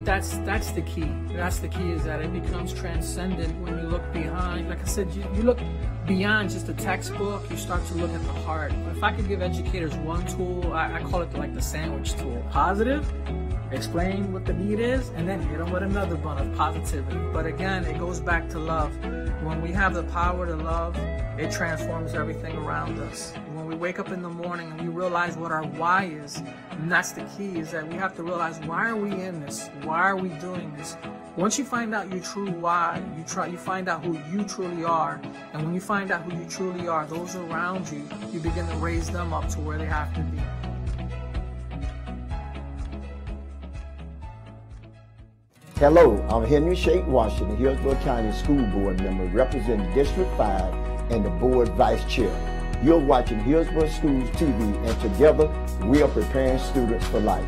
That's the key. That's the key, is that it becomes transcendent when you look behind. Like I said, you look beyond just the textbook. You start to look at the heart. If I could give educators one tool, I call it like the sandwich tool. Positive, explain what the need is, and then hit them with another bun of positivity. But again, it goes back to love. When we have the power to love, it transforms everything around us. When we wake up in the morning and we realize what our why is, and that's the key, is that we have to realize, why are we in this? Why are we doing this? Once you find out your true why, you find out who you truly are. And when you find out who you truly are, those around you, you begin to raise them up to where they have to be. Hello, I'm Henry Shake Washington, Hillsborough County School Board member representing District 5 and the Board Vice Chair. You're watching Hillsborough Schools TV, and together we are preparing students for life.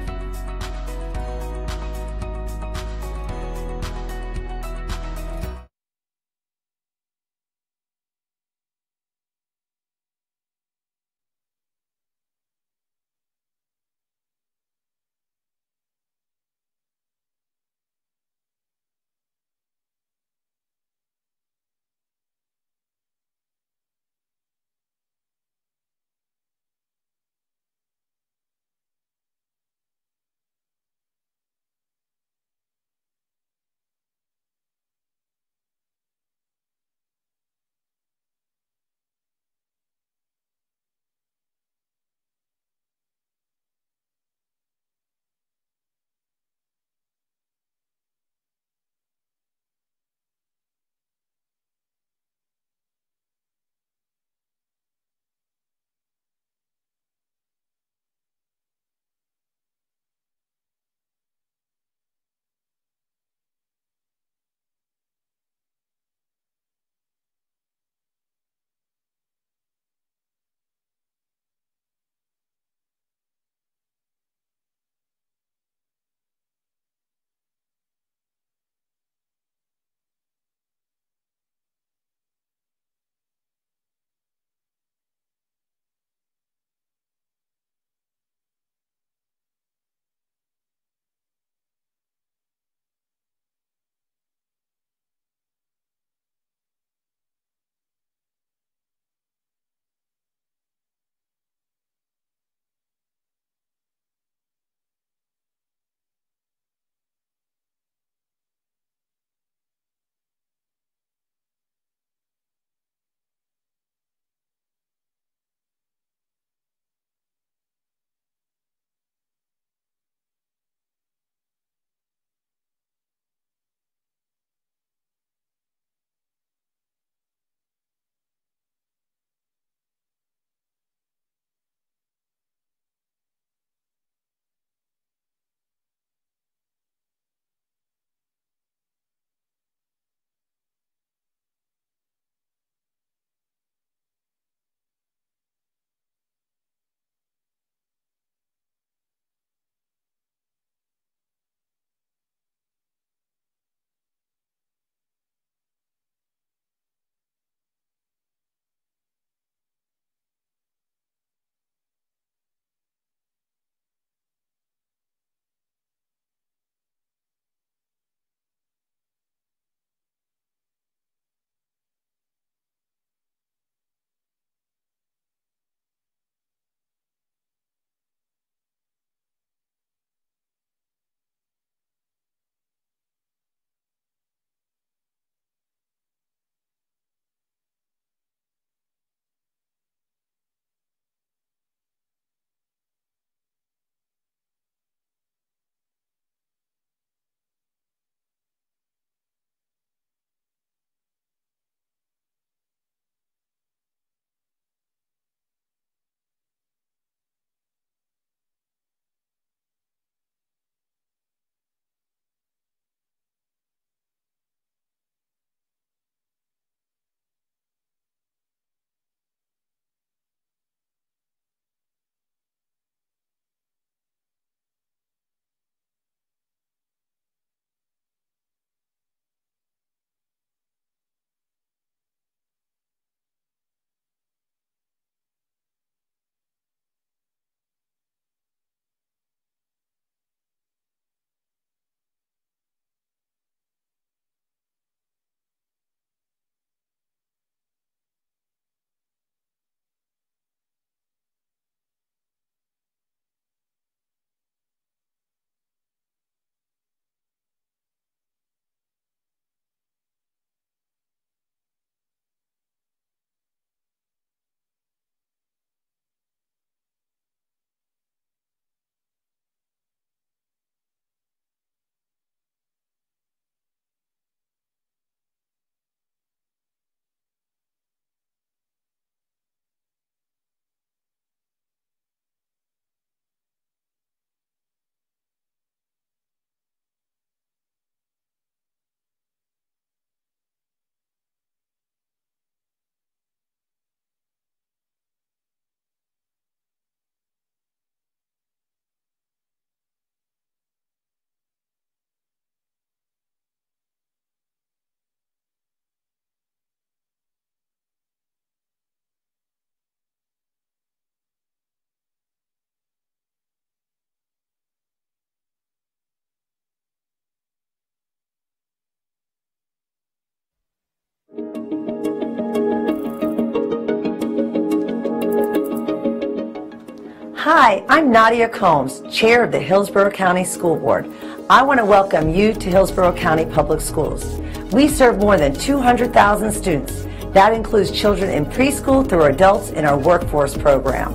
Hi, I'm Nadia Combs, Chair of the Hillsborough County School Board. I want to welcome you to Hillsborough County Public Schools. We serve more than 200,000 students. That includes children in preschool through adults in our workforce program.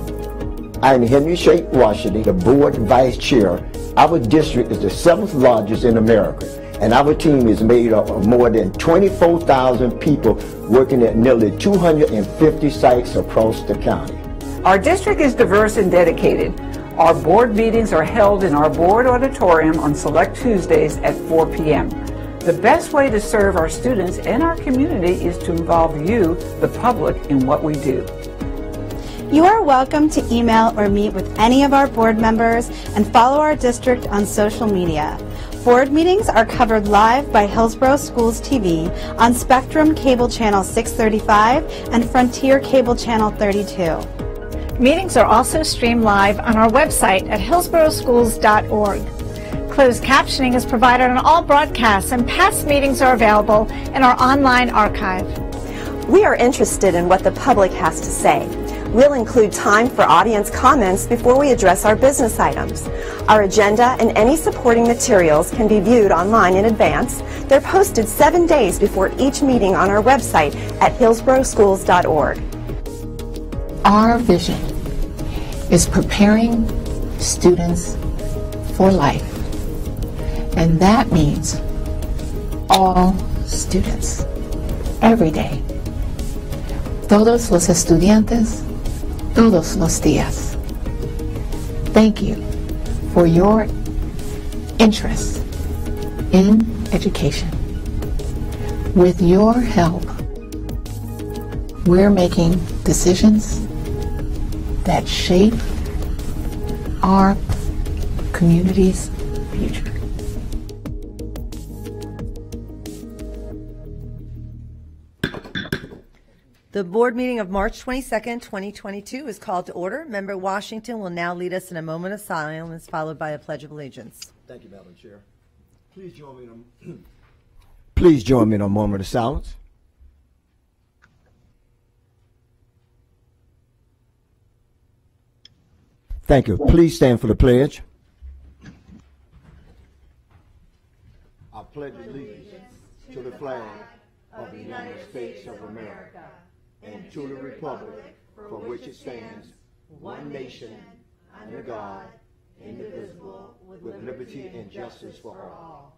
I'm Henry Shake Washington, the Board Vice Chair. Our district is the 7th largest in America, and our team is made up of more than 24,000 people working at nearly 250 sites across the county. Our district is diverse and dedicated. Our board meetings are held in our board auditorium on select Tuesdays at 4 p.m. The best way to serve our students and our community is to involve you, the public, in what we do. You are welcome to email or meet with any of our board members and follow our district on social media. Board meetings are covered live by Hillsborough Schools TV on Spectrum Cable Channel 635 and Frontier Cable Channel 32. Meetings are also streamed live on our website at hillsboroughschools.org. Closed captioning is provided on all broadcasts, and past meetings are available in our online archive. We are interested in what the public has to say. We'll include time for audience comments before we address our business items. Our agenda and any supporting materials can be viewed online in advance. They're posted 7 days before each meeting on our website at hillsboroughschools.org. Our vision is preparing students for life, and that means all students, every day. Todos los estudiantes, todos los días. Thank you for your interest in education. With your help, we're making decisions that shape our community's future. The board meeting of March 22nd, 2022 is called to order. Member Washington will now lead us in a moment of silence, followed by a Pledge of Allegiance. Thank you, Madam Chair. Please join me in a moment of silence. Thank you. Please stand for the pledge. I pledge allegiance to the flag of the United States of America and to the republic for which it stands, one nation, under God, indivisible, with liberty and justice for all.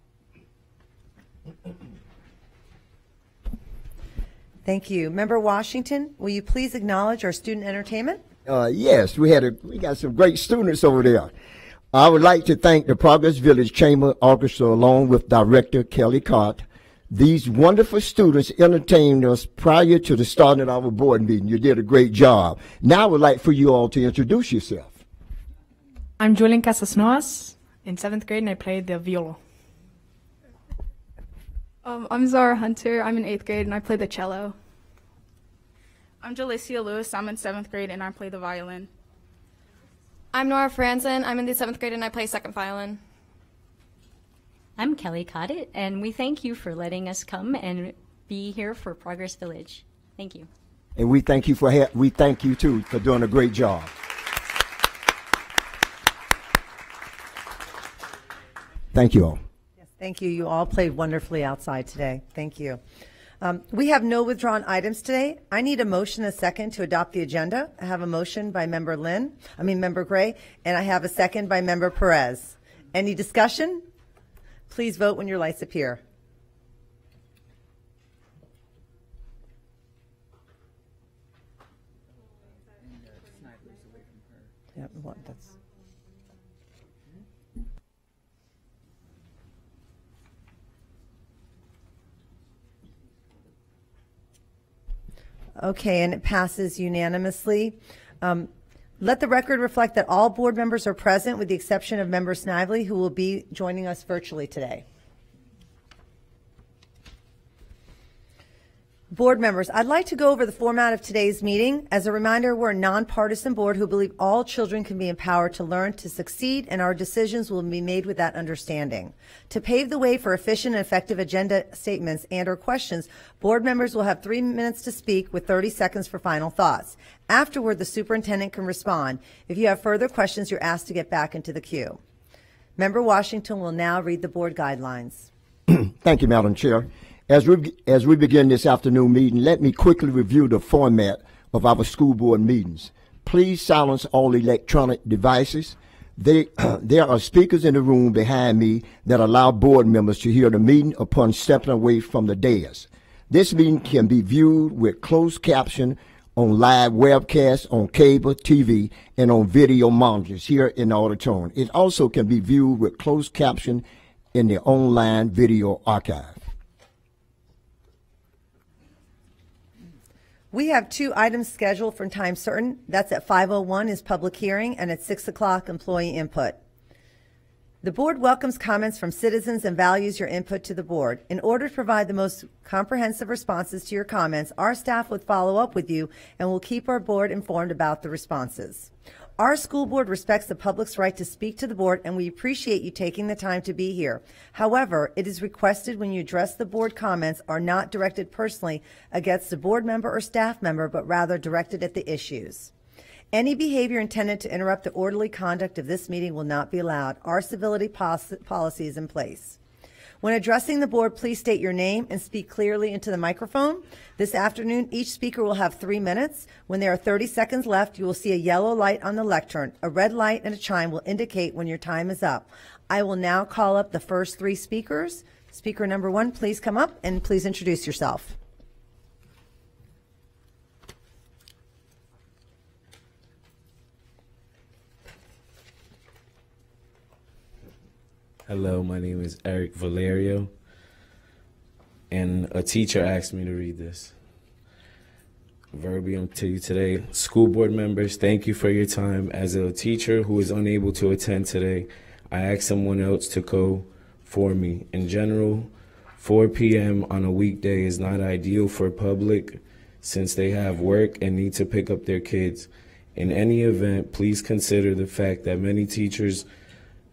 Thank you. Member Washington, will you please acknowledge our student entertainment? Yes, we got some great students over there. I would like to thank the Progress Village Chamber Orchestra along with Director Kelly Cott. These wonderful students entertained us prior to the start of our board meeting. You did a great job. Now I would like for you all to introduce yourself. I'm Julian Casasnoas in 7th grade, and I played the viola. I'm Zara Hunter. I'm in 8th grade, and I play the cello. I'm Jalicia Lewis. I'm in 7th grade, and I play the violin. I'm Nora Franzen. I'm in the 7th grade, and I play second violin. I'm Kelly Cottet, and we thank you for letting us come and be here for Progress Village. Thank you. And we thank you too for doing a great job. Thank you all. Yes, thank you. You all played wonderfully outside today. Thank you. We have no withdrawn items today. I need a motion, a second, to adopt the agenda. I have a motion by Member Gray, and I have a second by Member Perez. Any discussion? Please vote when your lights appear. Yeah, that's. Okay, and it passes unanimously. Let the record reflect that all board members are present with the exception of Member Snively, who will be joining us virtually today. Board members, I'd like to go over the format of today's meeting. As a reminder, we're a nonpartisan board who believe all children can be empowered to learn, to succeed, and our decisions will be made with that understanding. To pave the way for efficient and effective agenda statements and/or questions, board members will have 3 minutes to speak with 30 seconds for final thoughts. Afterward, the superintendent can respond. If you have further questions, you're asked to get back into the queue. Member Washington will now read the board guidelines. Thank you, Madam Chair. As we begin this afternoon meeting, let me quickly review the format of our school board meetings. Please silence all electronic devices. There are speakers in the room behind me that allow board members to hear the meeting upon stepping away from the dais. This meeting can be viewed with closed caption on live webcasts, on cable TV, and on video monitors here in the auditorium. It also can be viewed with closed caption in the online video archive. We have 2 items scheduled for time certain. That's at 5:01 is public hearing, and at 6 o'clock employee input. The board welcomes comments from citizens and values your input to the board. In order to provide the most comprehensive responses to your comments, our staff would follow up with you and will keep our board informed about the responses. Our school board respects the public's right to speak to the board, and we appreciate you taking the time to be here. However, it is requested when you address the board comments are not directed personally against a board member or staff member, but rather directed at the issues. Any behavior intended to interrupt the orderly conduct of this meeting will not be allowed. Our civility policy is in place. When addressing the board, please state your name and speak clearly into the microphone. This afternoon, each speaker will have 3 minutes. When there are 30 seconds left, you will see a yellow light on the lectern. A red light and a chime will indicate when your time is up. I will now call up the first 3 speakers. Speaker number 1, please come up and please introduce yourself. Hello, my name is Eric Valerio, and a teacher asked me to read this. Verbatim to you today. School board members, thank you for your time. As a teacher who is unable to attend today, I ask someone else to go for me. In general, 4 p.m. on a weekday is not ideal for public since they have work and need to pick up their kids. In any event, please consider the fact that many teachers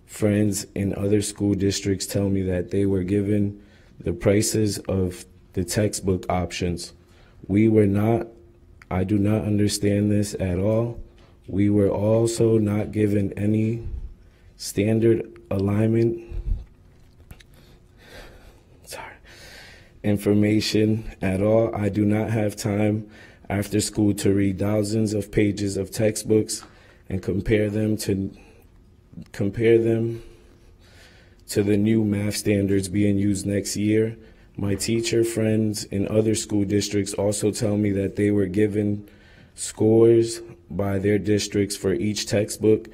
friends in other school districts tell me that they were given the prices of the textbook options. We were not. I do not understand this at all. We were also not given any standard alignment information at all. I do not have time after school to read thousands of pages of textbooks and compare them to the new math standards being used next year. My teacher friends in other school districts also tell me that they were given scores by their districts for each textbook.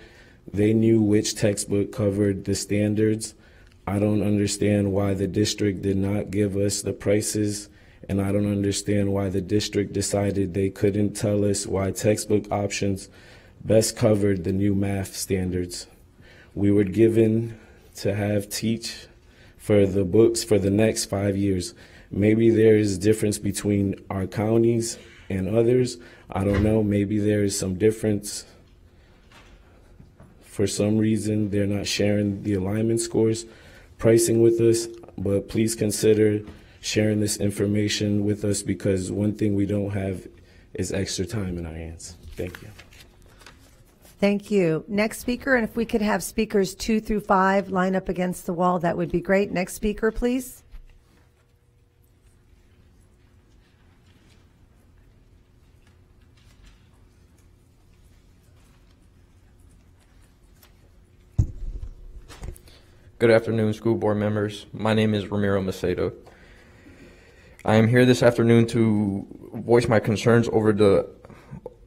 They knew which textbook covered the standards. I don't understand why the district did not give us the prices, and I don't understand why the district decided they couldn't tell us why textbook options best covered the new math standards. We were given to have teach for the books for the next 5 years. Maybe there is a difference between our counties and others. I don't know. Maybe there is some difference. For some reason, they're not sharing the alignment scores pricing with us, but please consider sharing this information with us because one thing we don't have is extra time in our hands. Thank you. Thank you. Next speaker, and if we could have speakers 2 through 5 line up against the wall, that would be great. Next speaker, please. Good afternoon, school board members. My name is Ramiro Macedo. I am here this afternoon to voice my concerns over the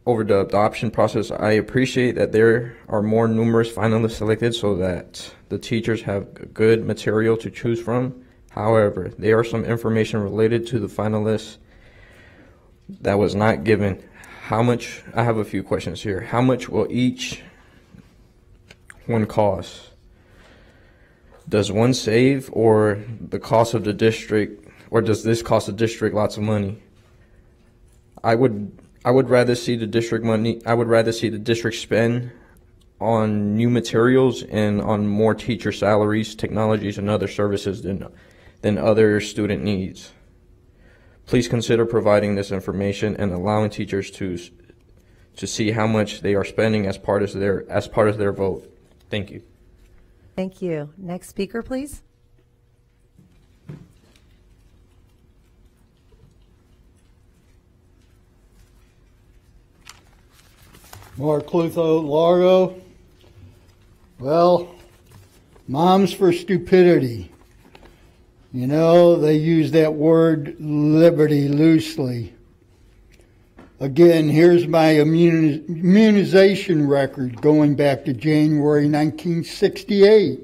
adoption process. I appreciate that there are more numerous finalists selected so that the teachers have good material to choose from. However, there are some information related to the finalists that was not given. I have a few questions here. How much will each one cost? Does one save, or the cost of the district, or does this cost the district lots of money? I would rather see the district money. I would rather see the district spend on new materials and on more teacher salaries, technologies, and other services than other student needs. Please consider providing this information and allowing teachers to see how much they are spending as part of their vote. Thank you. Thank you. Next speaker, please. Mark Lutho, Largo. Well, Moms for Stupidity. You know, they use that word liberty loosely. Again, here's my immunization record going back to January 1968.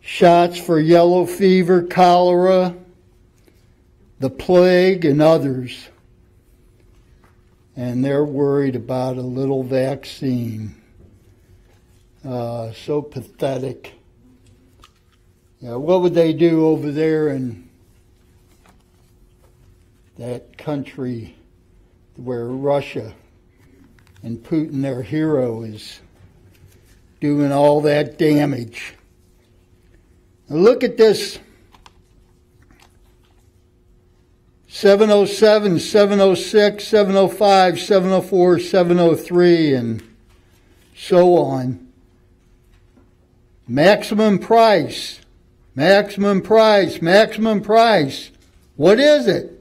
Shots for yellow fever, cholera, the plague, and others. And they're worried about a little vaccine. So pathetic. Yeah, what would they do over there in that country where Russia and Putin, their hero, is doing all that damage? Now look at this. 707, 706, 705, 704, 703, and so on. Maximum price, maximum price, maximum price. What is it?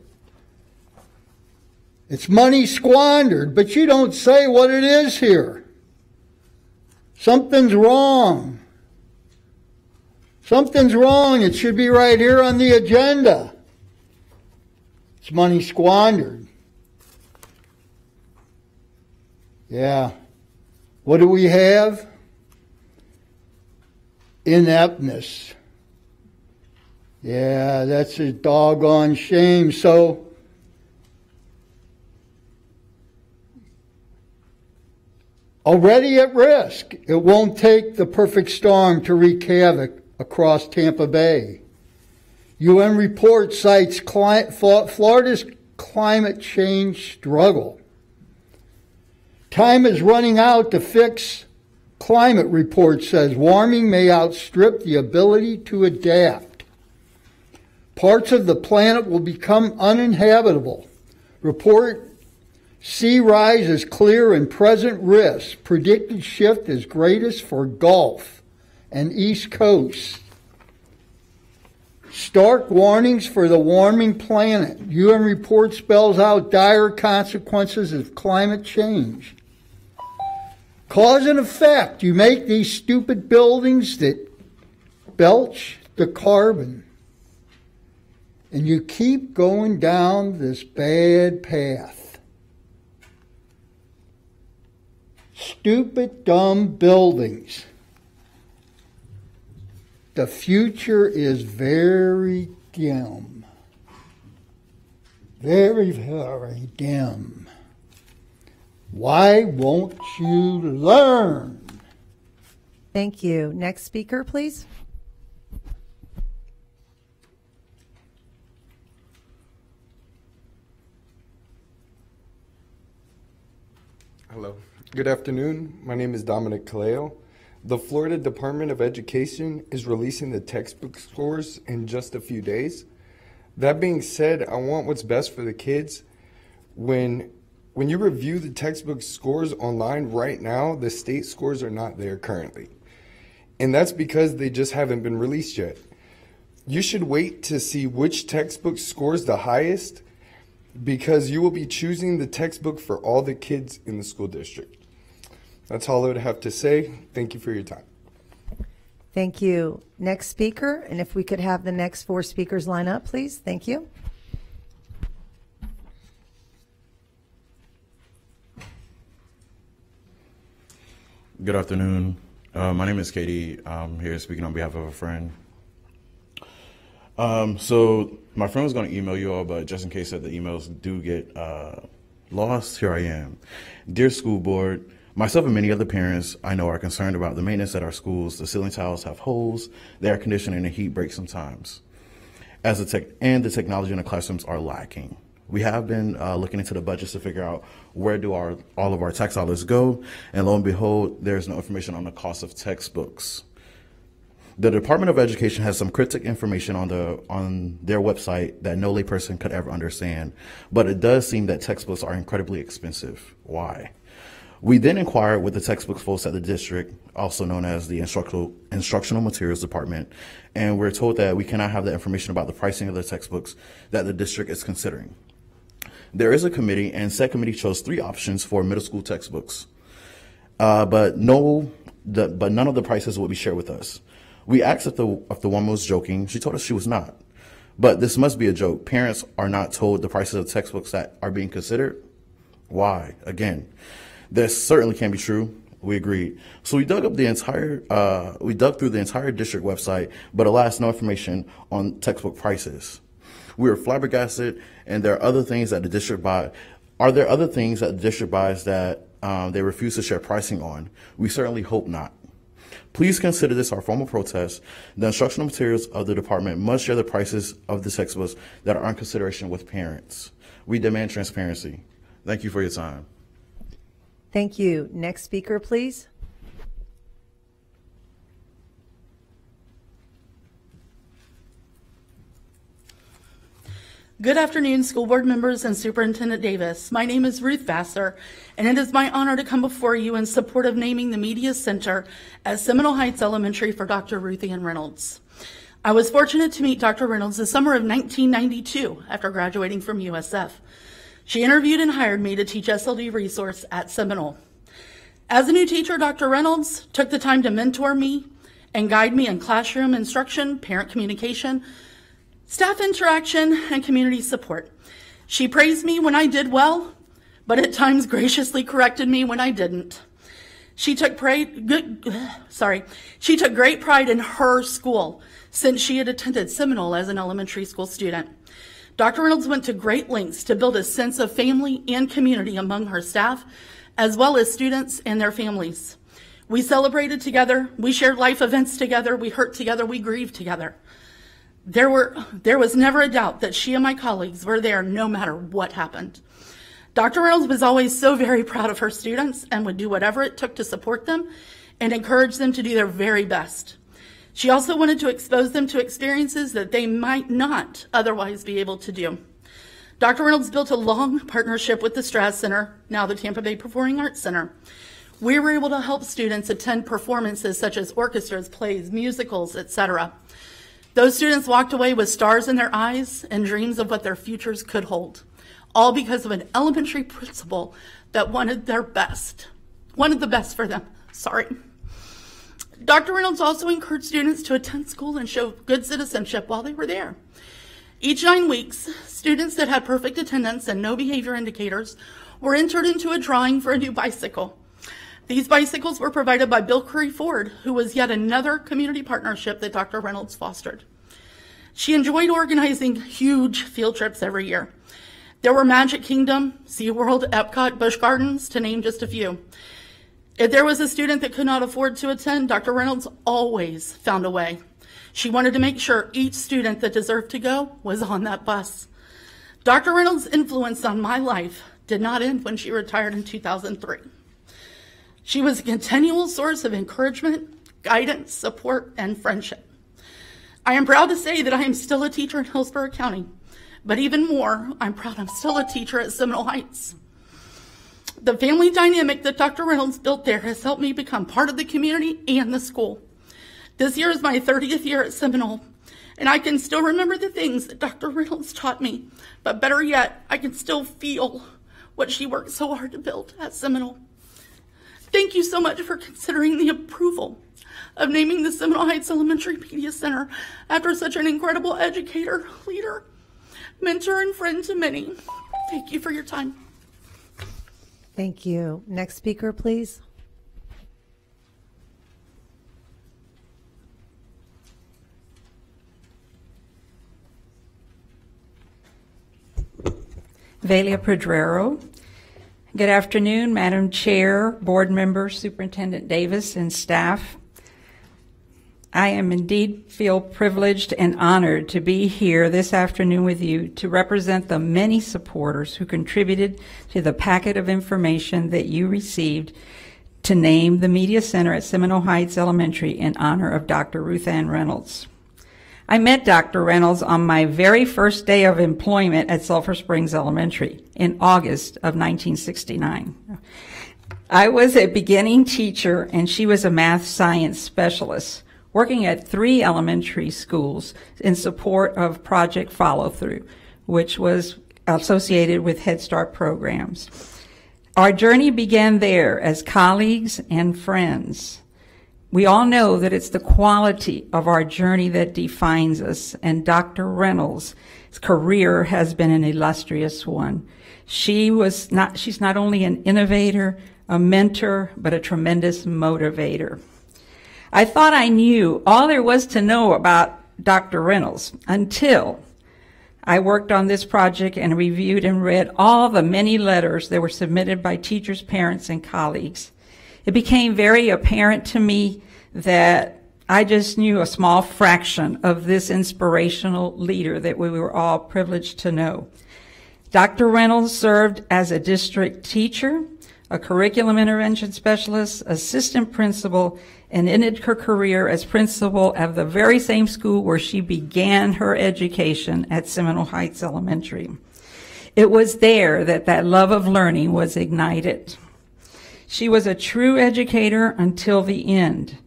It's money squandered, but you don't say what it is here. Something's wrong. Something's wrong. It should be right here on the agenda. It's money squandered. Yeah. What do we have? Ineptness. Yeah, that's a doggone shame. So, already at risk. It won't take the perfect storm to wreak havoc across Tampa Bay. UN report cites Florida's climate change struggle. Time is running out to fix climate report says warming may outstrip the ability to adapt. Parts of the planet will become uninhabitable. Report sea rise is clear and present risk. Predicted shift is greatest for Gulf and East Coast. Stark warnings for the warming planet. UN report spells out dire consequences of climate change. Cause and effect. You make these stupid buildings that belch the carbon. And you keep going down this bad path. Stupid, dumb buildings. The future is very dim. Very, very dim. Why won't you learn? Thank you. Next speaker, please. Hello. Good afternoon. My name is Dominic Kaleo. The Florida Department of Education is releasing the textbook scores in just a few days. That being said, I want what's best for the kids. When you review the textbook scores online right now, the state scores are not there currently. And that's because they just haven't been released yet. You should wait to see which textbook scores the highest because you will be choosing the textbook for all the kids in the school district. That's all I would have to say. Thank you for your time. Thank you. Next speaker, and if we could have the next 4 speakers line up, please. Thank you. Good afternoon. My name is Katie. I'm here speaking on behalf of a friend. So my friend was going to email you all, but just in case that the emails do get lost, here I am. Dear school board, myself and many other parents I know are concerned about the maintenance at our schools. The ceiling tiles have holes, the air conditioning and the heat breaks sometimes. And the technology in the classrooms are lacking. We have been looking into the budgets to figure out where do all of our tax dollars go, and lo and behold, there's no information on the cost of textbooks. The Department of Education has some cryptic information on their website that no layperson could ever understand, but it does seem that textbooks are incredibly expensive. Why? We then inquired with the textbook folks at the district, also known as the Instructional Materials Department, and we're told that we cannot have the information about the pricing of the textbooks that the district is considering. There is a committee, and said committee chose 3 options for middle school textbooks, but none of the prices would be shared with us. We asked if the woman was joking. She told us she was not. But this must be a joke. Parents are not told the prices of textbooks that are being considered. Why? Again, this certainly can't be true. We agreed. So we dug through the entire district website, but alas, no information on textbook prices. We were flabbergasted, and there are other things that the district buys. Are there other things that the district buys that they refuse to share pricing on? We certainly hope not. Please consider this our formal protest. The instructional materials of the department must share the prices of the textbooks that are on consideration with parents. We demand transparency. Thank you for your time. Thank you. Next speaker, please. Good afternoon, school board members and Superintendent Davis. My name is Ruth Vassar, and it is my honor to come before you in support of naming the Media Center at Seminole Heights Elementary for Dr. Ruth Ann Reynolds. I was fortunate to meet Dr. Reynolds the summer of 1992 after graduating from USF. She interviewed and hired me to teach SLD resource at Seminole. As a new teacher, Dr. Reynolds took the time to mentor me and guide me in classroom instruction, parent communication, staff interaction, and community support. She praised me when I did well, but at times graciously corrected me when I didn't. She took great pride in her school since she had attended Seminole as an elementary school student. Dr. Reynolds went to great lengths to build a sense of family and community among her staff, as well as students and their families. We celebrated together, we shared life events together, we hurt together, we grieved together. There was never a doubt that she and my colleagues were there no matter what happened. Dr. Reynolds was always so very proud of her students and would do whatever it took to support them and encourage them to do their very best. She also wanted to expose them to experiences that they might not otherwise be able to do. Dr. Reynolds built a long partnership with the Strass Center, now the Tampa Bay Performing Arts Center. We were able to help students attend performances such as orchestras, plays, musicals, etc. Those students walked away with stars in their eyes and dreams of what their futures could hold, all because of an elementary principal that wanted the best for them. Dr. Reynolds also encouraged students to attend school and show good citizenship while they were there. Each 9 weeks, students that had perfect attendance and no behavior indicators were entered into a drawing for a new bicycle. These bicycles were provided by Bill Curry Ford, who was yet another community partnership that Dr. Reynolds fostered. She enjoyed organizing huge field trips every year. There were Magic Kingdom, SeaWorld, Epcot, Busch Gardens, to name just a few. If there was a student that could not afford to attend, Dr. Reynolds always found a way. She wanted to make sure each student that deserved to go was on that bus. Dr. Reynolds' influence on my life did not end when she retired in 2003. She was a continual source of encouragement, guidance, support, and friendship. I am proud to say that I am still a teacher in Hillsborough County, but even more, I'm proud I'm still a teacher at Seminole Heights. The family dynamic that Dr. Reynolds built there has helped me become part of the community and the school. This year is my 30th year at Seminole, and I can still remember the things that Dr. Reynolds taught me, but better yet, I can still feel what she worked so hard to build at Seminole. Thank you so much for considering the approval of naming the Seminole Heights Elementary Media Center after such an incredible educator, leader, mentor, and friend to many. Thank you for your time. Thank you. Next speaker, please. Velia Pedrero. Good afternoon, Madam Chair, board members, Superintendent Davis, and staff. I am indeed feel privileged and honored to be here this afternoon with you to represent the many supporters who contributed to the packet of information that you received to name the Media Center at Seminole Heights Elementary in honor of Dr. Ruth Ann Reynolds. I met Dr. Reynolds on my very first day of employment at Sulphur Springs Elementary in August of 1969. I was a beginning teacher and she was a math science specialist, working at 3 elementary schools in support of Project Follow Through, which was associated with Head Start programs. Our journey began there as colleagues and friends. We all know that it's the quality of our journey that defines us, and Dr. Reynolds' career has been an illustrious one. She's not only an innovator, a mentor, but a tremendous motivator. I thought I knew all there was to know about Dr. Reynolds until I worked on this project and reviewed and read all the many letters that were submitted by teachers, parents, and colleagues. It became very apparent to me that I just knew a small fraction of this inspirational leader that we were all privileged to know. Dr. Reynolds served as a district teacher, a curriculum intervention specialist, assistant principal, and ended her career as principal of the very same school where she began her education at Seminole Heights Elementary. It was there that that love of learning was ignited. She was a true educator until the end.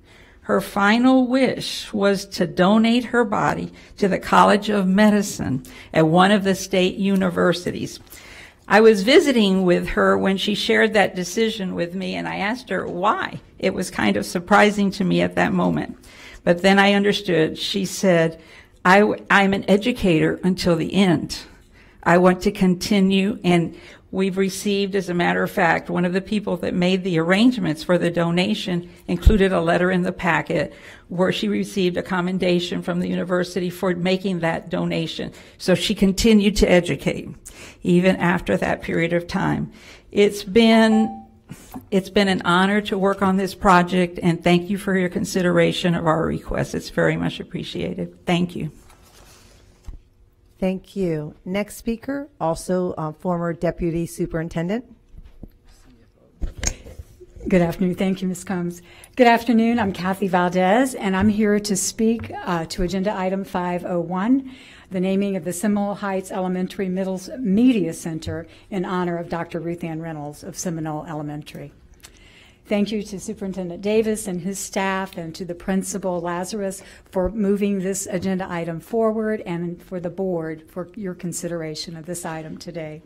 Her final wish was to donate her body to the College of Medicine at one of the state universities. I was visiting with her when she shared that decision with me, and I asked her why. It was kind of surprising to me at that moment. But then I understood. She said, I'm an educator until the end. I want to continue, and we've received, as a matter of fact, one of the people that made the arrangements for the donation included a letter in the packet where she received a commendation from the university for making that donation. So she continued to educate even after that period of time. It's been an honor to work on this project, and thank you for your consideration of our request. It's very much appreciated. Thank you. Thank you. Next speaker, also former Deputy Superintendent. Good afternoon. Thank you, Ms. Combs. Good afternoon. I'm Kathy Valdez, and I'm here to speak to Agenda Item 501, the naming of the Seminole Heights Elementary Middle's Media Center in honor of Dr. Ruth Ann Reynolds of Seminole Elementary. Thank you to Superintendent Davis and his staff, and to the Principal Lazarus for moving this agenda item forward, and for the board for your consideration of this item today.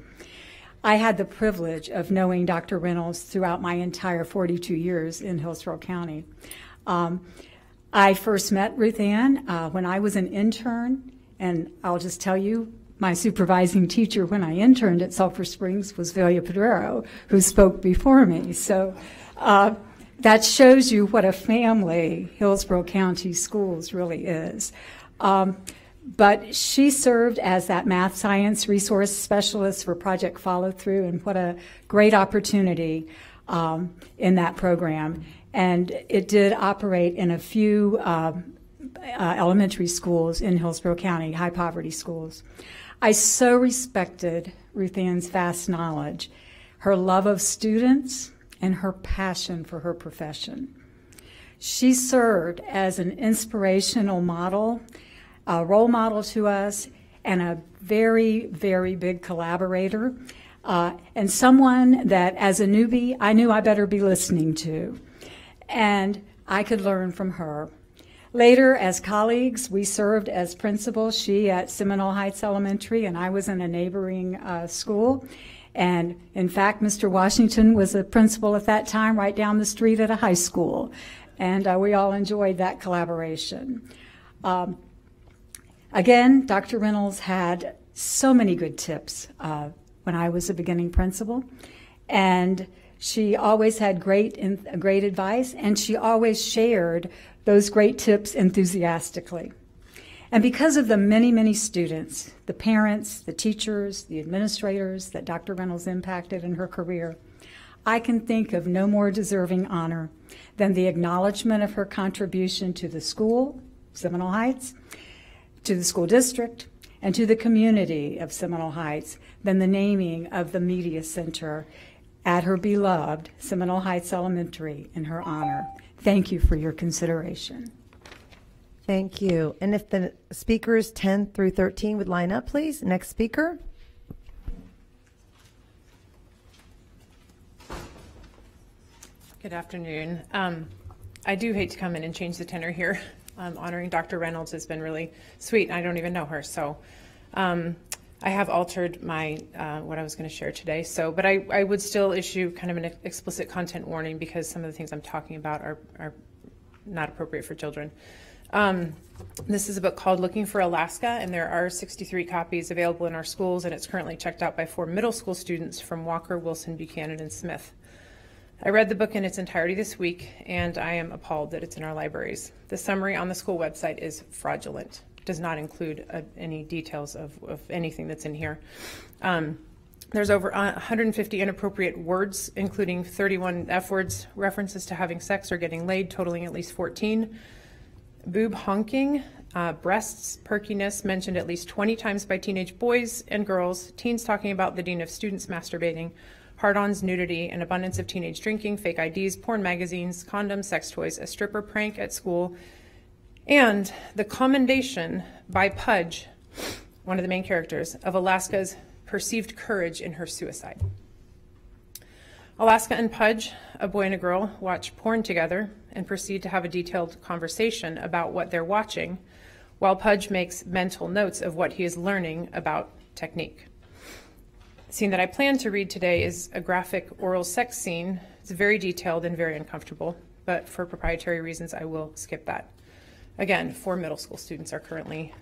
I had the privilege of knowing Dr. Reynolds throughout my entire 42 years in Hillsborough County. I first met Ruth Ann when I was an intern, and I'll just tell you, my supervising teacher when I interned at Sulphur Springs was Velia Pedrero, who spoke before me. So that shows you what a family Hillsborough County Schools really is. But she served as that math science resource specialist for Project Follow Through, and what a great opportunity in that program. And it did operate in a few elementary schools in Hillsborough County, high poverty schools. I so respected Ruth Ann's vast knowledge, her love of students, and her passion for her profession. She served as an inspirational model, a role model to us, and a very, very big collaborator, and someone that as a newbie I knew I better be listening to, and I could learn from her. Later, as colleagues, we served as principals, she at Seminole Heights Elementary, and I was in a neighboring school. And in fact, Mr. Washington was a principal at that time right down the street at a high school. And we all enjoyed that collaboration. Again, Dr. Reynolds had so many good tips when I was a beginning principal. And she always had great advice, and she always shared those great tips enthusiastically. And because of the many, many students, the parents, the teachers, the administrators that Dr. Reynolds impacted in her career, I can think of no more deserving honor than the acknowledgement of her contribution to the school, Seminole Heights, to the school district, and to the community of Seminole Heights than the naming of the Media Center at her beloved Seminole Heights Elementary in her honor. Thank you for your consideration. Thank you. And if the speakers 10 through 13 would line up, please. Next speaker. Good afternoon. I do hate to come in and change the tenor here. Honoring Dr. Reynolds has been really sweet. I don't even know her, so I have altered my what I was going to share today. So, but I would still issue kind of an explicit content warning because some of the things I'm talking about are not appropriate for children. This is a book called Looking for Alaska, and there are 63 copies available in our schools, and it's currently checked out by 4 middle school students from Walker, Wilson, Buchanan, and Smith. I read the book in its entirety this week, and I am appalled that it's in our libraries. The summary on the school website is fraudulent. It does not include any details of anything that's in here. There's over 150 inappropriate words, including 31 F words, references to having sex or getting laid, totaling at least 14. Boob honking, breasts, perkiness, mentioned at least 20 times by teenage boys and girls, teens talking about the dean of students masturbating, hard-ons, nudity, an abundance of teenage drinking, fake IDs, porn magazines, condoms, sex toys, a stripper prank at school, and the commendation by Pudge, one of the main characters, of Alaska's perceived courage in her suicide. Alaska and Pudge, a boy and a girl, watch porn together and proceed to have a detailed conversation about what they're watching, while Pudge makes mental notes of what he is learning about technique. The scene that I plan to read today is a graphic oral sex scene. It's very detailed and very uncomfortable, but for proprietary reasons, I will skip that. Again, 4 middle school students are currently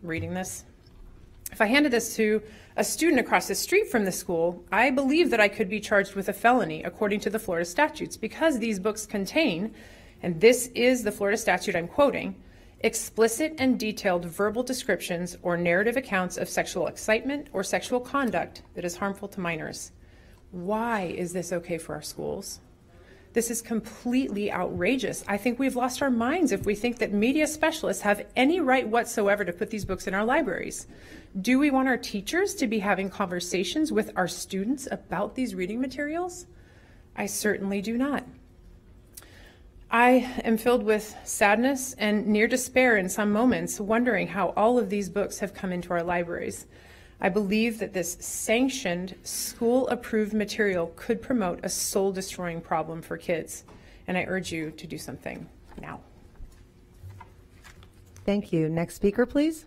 reading this. If I handed this to a student across the street from the school, I believe that I could be charged with a felony according to the Florida statutes because these books contain, and this is the Florida statute I'm quoting, explicit and detailed verbal descriptions or narrative accounts of sexual excitement or sexual conduct that is harmful to minors. Why is this okay for our schools? This is completely outrageous. I think we've lost our minds if we think that media specialists have any right whatsoever to put these books in our libraries. Do we want our teachers to be having conversations with our students about these reading materials? I certainly do not. I am filled with sadness and near despair in some moments, wondering how all of these books have come into our libraries. I believe that this sanctioned, school-approved material could promote a soul-destroying problem for kids, and I urge you to do something now. Thank you. Next speaker, please.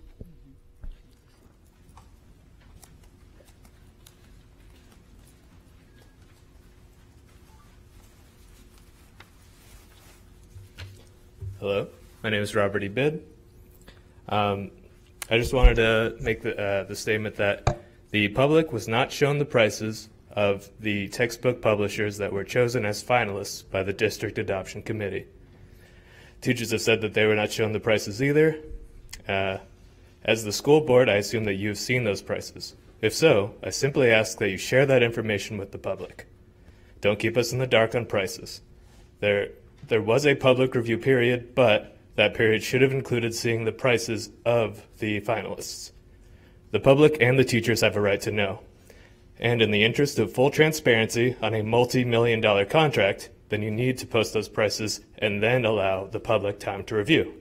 Hello, my name is Robert E. Bidd. I just wanted to make the statement that the public was not shown the prices of the textbook publishers that were chosen as finalists by the District Adoption Committee. Teachers have said that they were not shown the prices either. As the school board, I assume that you've seen those prices. If so, I simply ask that you share that information with the public. Don't keep us in the dark on prices. There was a public review period, but that period should have included seeing the prices of the finalists. The public and the teachers have a right to know. And in the interest of full transparency on a multi-million-dollar contract, then you need to post those prices and then allow the public time to review.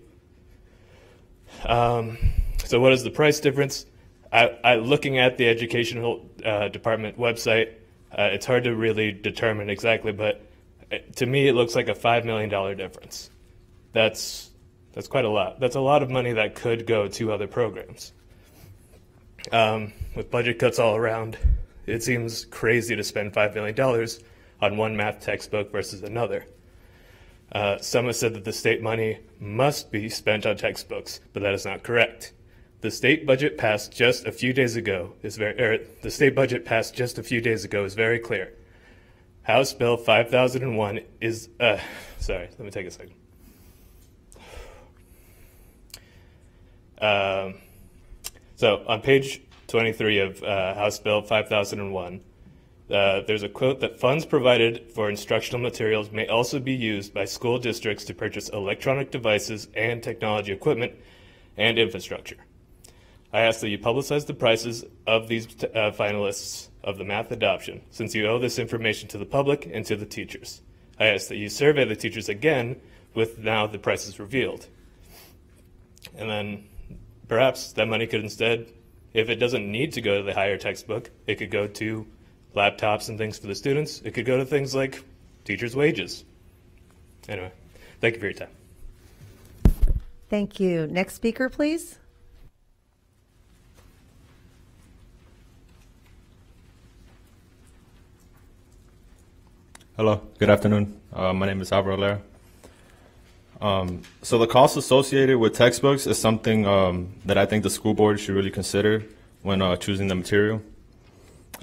So what is the price difference? Looking at the educational department website, it's hard to really determine exactly, but to me, it looks like a $5 million difference. That's quite a lot. That's a lot of money that could go to other programs. With budget cuts all around, it seems crazy to spend $5 million on one math textbook versus another. Some have said that the state money must be spent on textbooks, but that is not correct. The state budget passed just a few days ago is very clear. House Bill 5001 is, sorry, let me take a second. So on page 23 of House Bill 5001, there's a quote that funds provided for instructional materials may also be used by school districts to purchase electronic devices and technology equipment and infrastructure. I ask that you publicize the prices of these finalists of the math adoption, since you owe this information to the public and to the teachers. I ask that you survey the teachers again with now the prices revealed. And then perhaps that money could instead, if it doesn't need to go to the higher textbook, it could go to laptops and things for the students. It could go to things like teachers' wages. Anyway, thank you for your time. Thank you. Next speaker, please. Hello, good afternoon. My name is Alvaro Lara. So the cost associated with textbooks is something that I think the school board should really consider when choosing the material.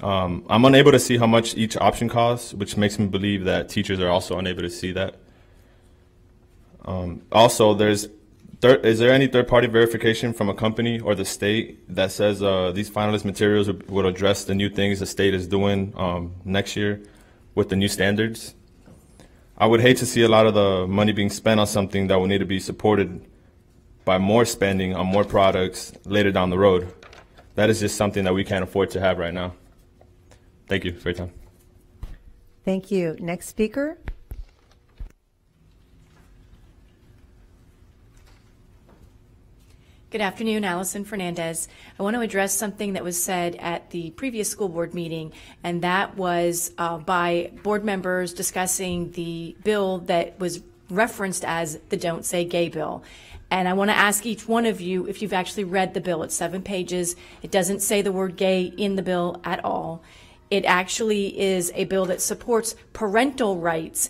I'm unable to see how much each option costs, which makes me believe that teachers are also unable to see that. Also, is there any third-party verification from a company or the state that says these finalist materials will address the new things the state is doing next year with the new standards? I would hate to see a lot of the money being spent on something that will need to be supported by more spending on more products later down the road. That is just something that we can't afford to have right now. Thank you for your time. Thank you. Next speaker. Good afternoon, Allison Fernandez. I want to address something that was said at the previous school board meeting, and that was by board members discussing the bill that was referenced as the Don't Say Gay bill. And I want to ask each one of you if you've actually read the bill. It's 7 pages. It doesn't say the word gay in the bill at all. It actually is a bill that supports parental rights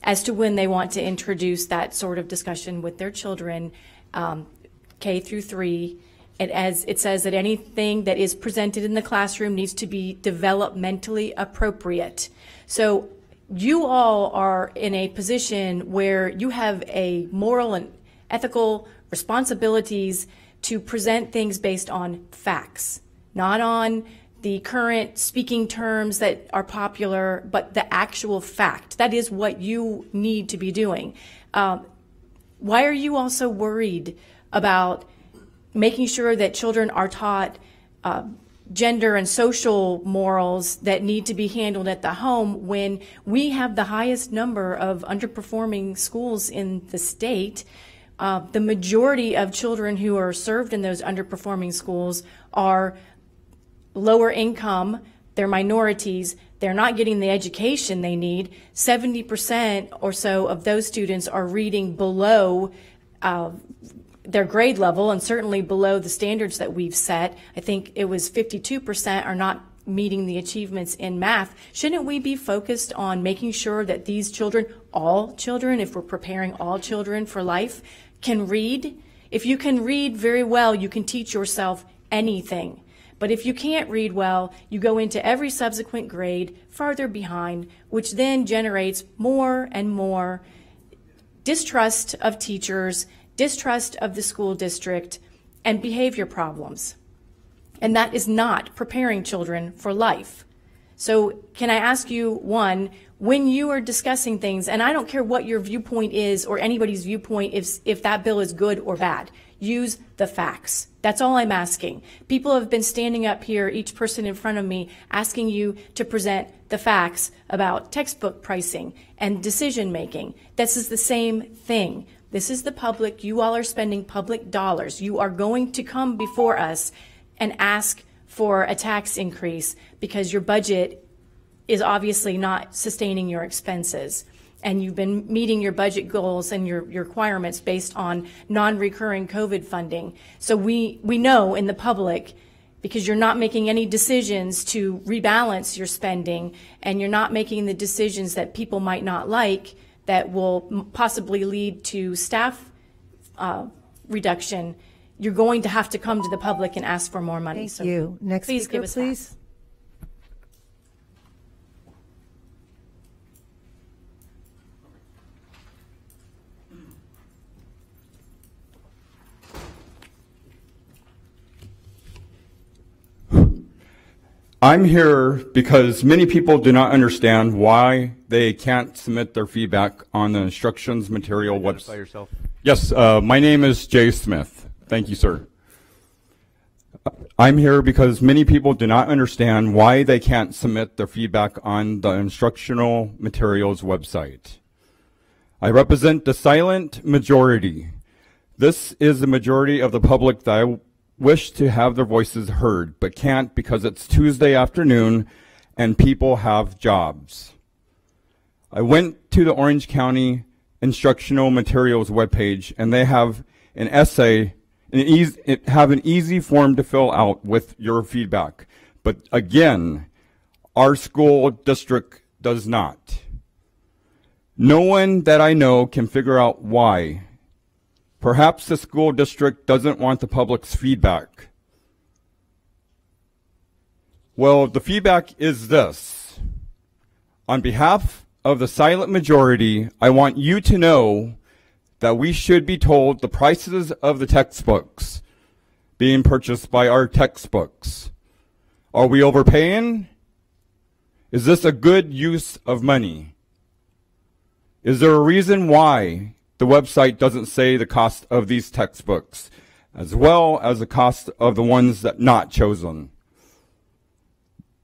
as to when they want to introduce that sort of discussion with their children, K through 3. It says that anything that is presented in the classroom needs to be developmentally appropriate. So you all are in a position where you have a moral and ethical responsibilities to present things based on facts, not on the current speaking terms that are popular, but the actual fact. That is what you need to be doing. Why are you also worried about making sure that children are taught gender and social morals that need to be handled at the home when we have the highest number of underperforming schools in the state? The majority of children who are served in those underperforming schools are lower income, they're minorities, they're not getting the education they need. 70% or so of those students are reading below their grade level and certainly below the standards that we've set. I think it was 52% are not meeting the achievements in math. Shouldn't we be focused on making sure that these children, all children, if we're preparing all children for life, can read? If you can read very well, you can teach yourself anything. But if you can't read well, you go into every subsequent grade farther behind, which then generates more and more distrust of teachers, distrust of the school district, and behavior problems. And that is not preparing children for life. So can I ask you, one, when you are discussing things, and I don't care what your viewpoint is or anybody's viewpoint if that bill is good or bad, use the facts. That's all I'm asking. People have been standing up here, each person in front of me, asking you to present the facts about textbook pricing and decision making. This is the same thing. This is the public. You all are spending public dollars. You are going to come before us and ask for a tax increase because your budget is obviously not sustaining your expenses. And you've been meeting your budget goals and your requirements based on non-recurring COVID funding. So we know in the public, because you're not making any decisions to rebalance your spending and you're not making the decisions that people might not like that will possibly lead to staff reduction, you're going to have to come to the public and ask for more money. Thank you. Next please speaker, give us please. facts. I'm here because many people do not understand why they can't submit their feedback on the instructions material website. Yourself. Yes, my name is Jay Smith. Thank you, sir. I'm here because many people do not understand why they can't submit their feedback on the instructional materials website. I represent the silent majority. This is the majority of the public that I wish to have their voices heard, but can't because it's Tuesday afternoon and people have jobs. I went to the Orange County Instructional Materials webpage, and they have an essay, an easy form to fill out with your feedback. But again, our school district does not. No one that I know can figure out why. Perhaps the school district doesn't want the public's feedback. Well, the feedback is this. On behalf of the silent majority, I want you to know that we should be told the prices of the textbooks being purchased by our textbooks. Are we overpaying? Is this a good use of money? Is there a reason why the website doesn't say the cost of these textbooks, as well as the cost of the ones that not chosen?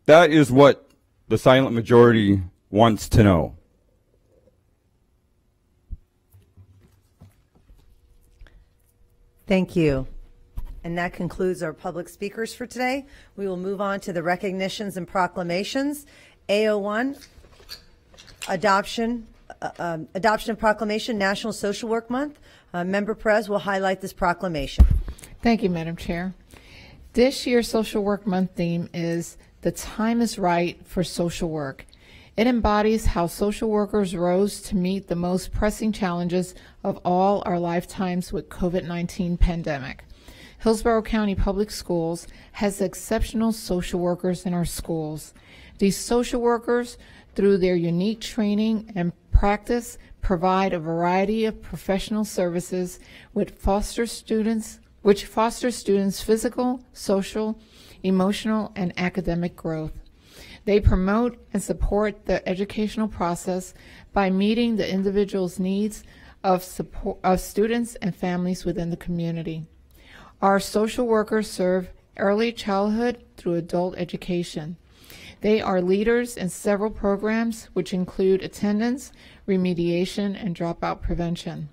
That is what the silent majority wants to know. Thank you. And that concludes our public speakers for today. We will move on to the recognitions and proclamations. A01, Adoption of Proclamation, National Social Work Month. Member Perez will highlight this proclamation. Thank you, Madam Chair. This year's Social Work Month theme is "The Time is Right for Social Work." It embodies how social workers rose to meet the most pressing challenges of all our lifetimes with COVID-19 pandemic. Hillsborough County Public Schools has exceptional social workers in our schools. These social workers, through their unique training and practice, provide a variety of professional services which foster students' physical, social, emotional, and academic growth. They promote and support the educational process by meeting the individual's needs of students and families within the community. Our social workers serve early childhood through adult education. They are leaders in several programs which include attendance, remediation, and dropout prevention.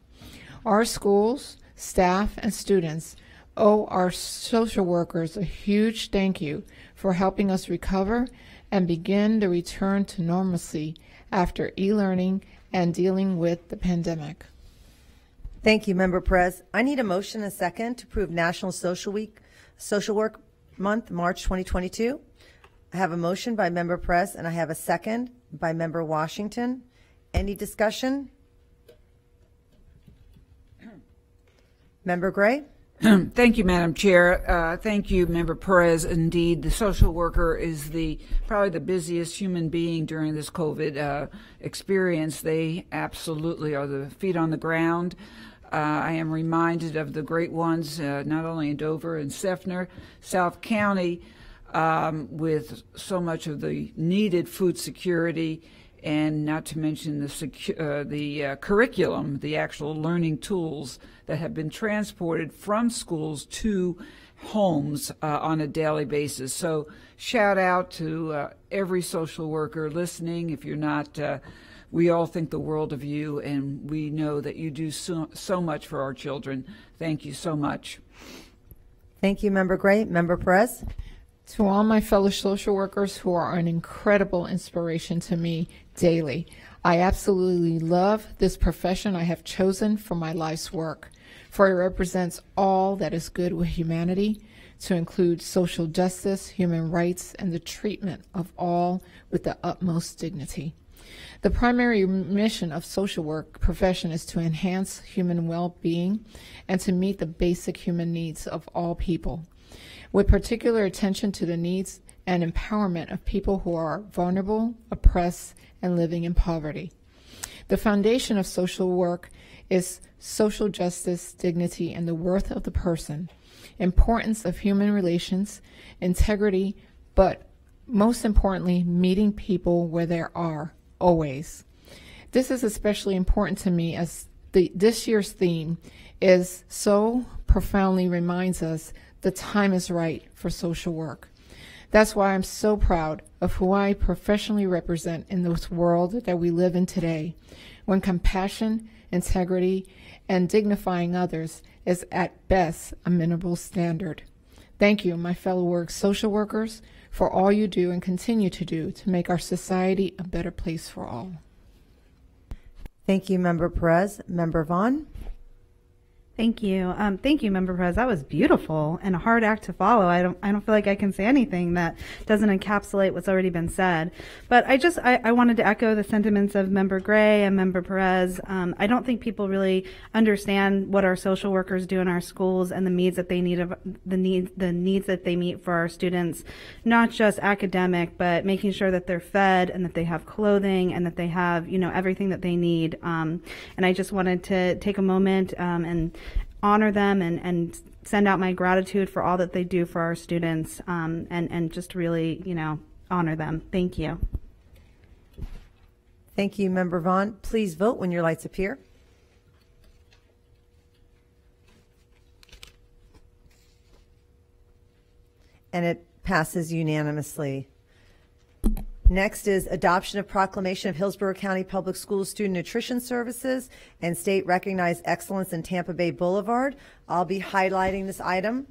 Our schools, staff, and students owe our social workers a huge thank you for helping us recover and begin the return to normalcy after e-learning and dealing with the pandemic. Thank you, Member Perez. I need a motion and a second to approve National Social Work Month, March 2022. I have a motion by Member Perez, and I have a second by Member Washington. Any discussion? Member Gray? Thank you, Madam Chair. Thank you, Member Perez. Indeed, the social worker is probably the busiest human being during this COVID experience. They absolutely are the feet on the ground. I am reminded of the great ones, not only in Dover and Seffner, South County, with so much of the needed food security, and not to mention the curriculum, the actual learning tools that have been transported from schools to homes on a daily basis. So shout out to every social worker listening. If you're not, we all think the world of you, and we know that you do so much for our children. Thank you so much. Thank you, Member Gray. Member Perez? To all my fellow social workers who are an incredible inspiration to me daily, I absolutely love this profession I have chosen for my life's work, for it represents all that is good with humanity, to include social justice, human rights, and the treatment of all with the utmost dignity. The primary mission of social work profession is to enhance human well-being and to meet the basic human needs of all people, with particular attention to the needs and empowerment of people who are vulnerable, oppressed, and living in poverty. The foundation of social work is social justice, dignity, and the worth of the person, importance of human relations, integrity, but most importantly, meeting people where they are, always. This is especially important to me as this year's theme is so profoundly reminds us the time is right for social work. That's why I'm so proud of who I professionally represent in this world that we live in today, when compassion, integrity, and dignifying others is at best a minimal standard. Thank you, my fellow social workers, for all you do and continue to do to make our society a better place for all. Thank you, Member Perez. Member Vaughn? Thank you. Thank you, Member Perez. That was beautiful and a hard act to follow. I don't feel like I can say anything that doesn't encapsulate what's already been said. But I wanted to echo the sentiments of Member Gray and Member Perez. I don't think people really understand what our social workers do in our schools and the needs that they need the needs that they meet for our students, not just academic, but making sure that they're fed and that they have clothing and that they have, everything that they need. And I just wanted to take a moment and honor them and send out my gratitude for all that they do for our students, and just really, honor them. Thank you. Thank you, Member Vaughn. Please vote when your lights appear. And it passes unanimously. Next is adoption of proclamation of Hillsborough County Public Schools Student Nutrition Services and State Recognized Excellence in Tampa Bay Boulevard. I'll be highlighting this item.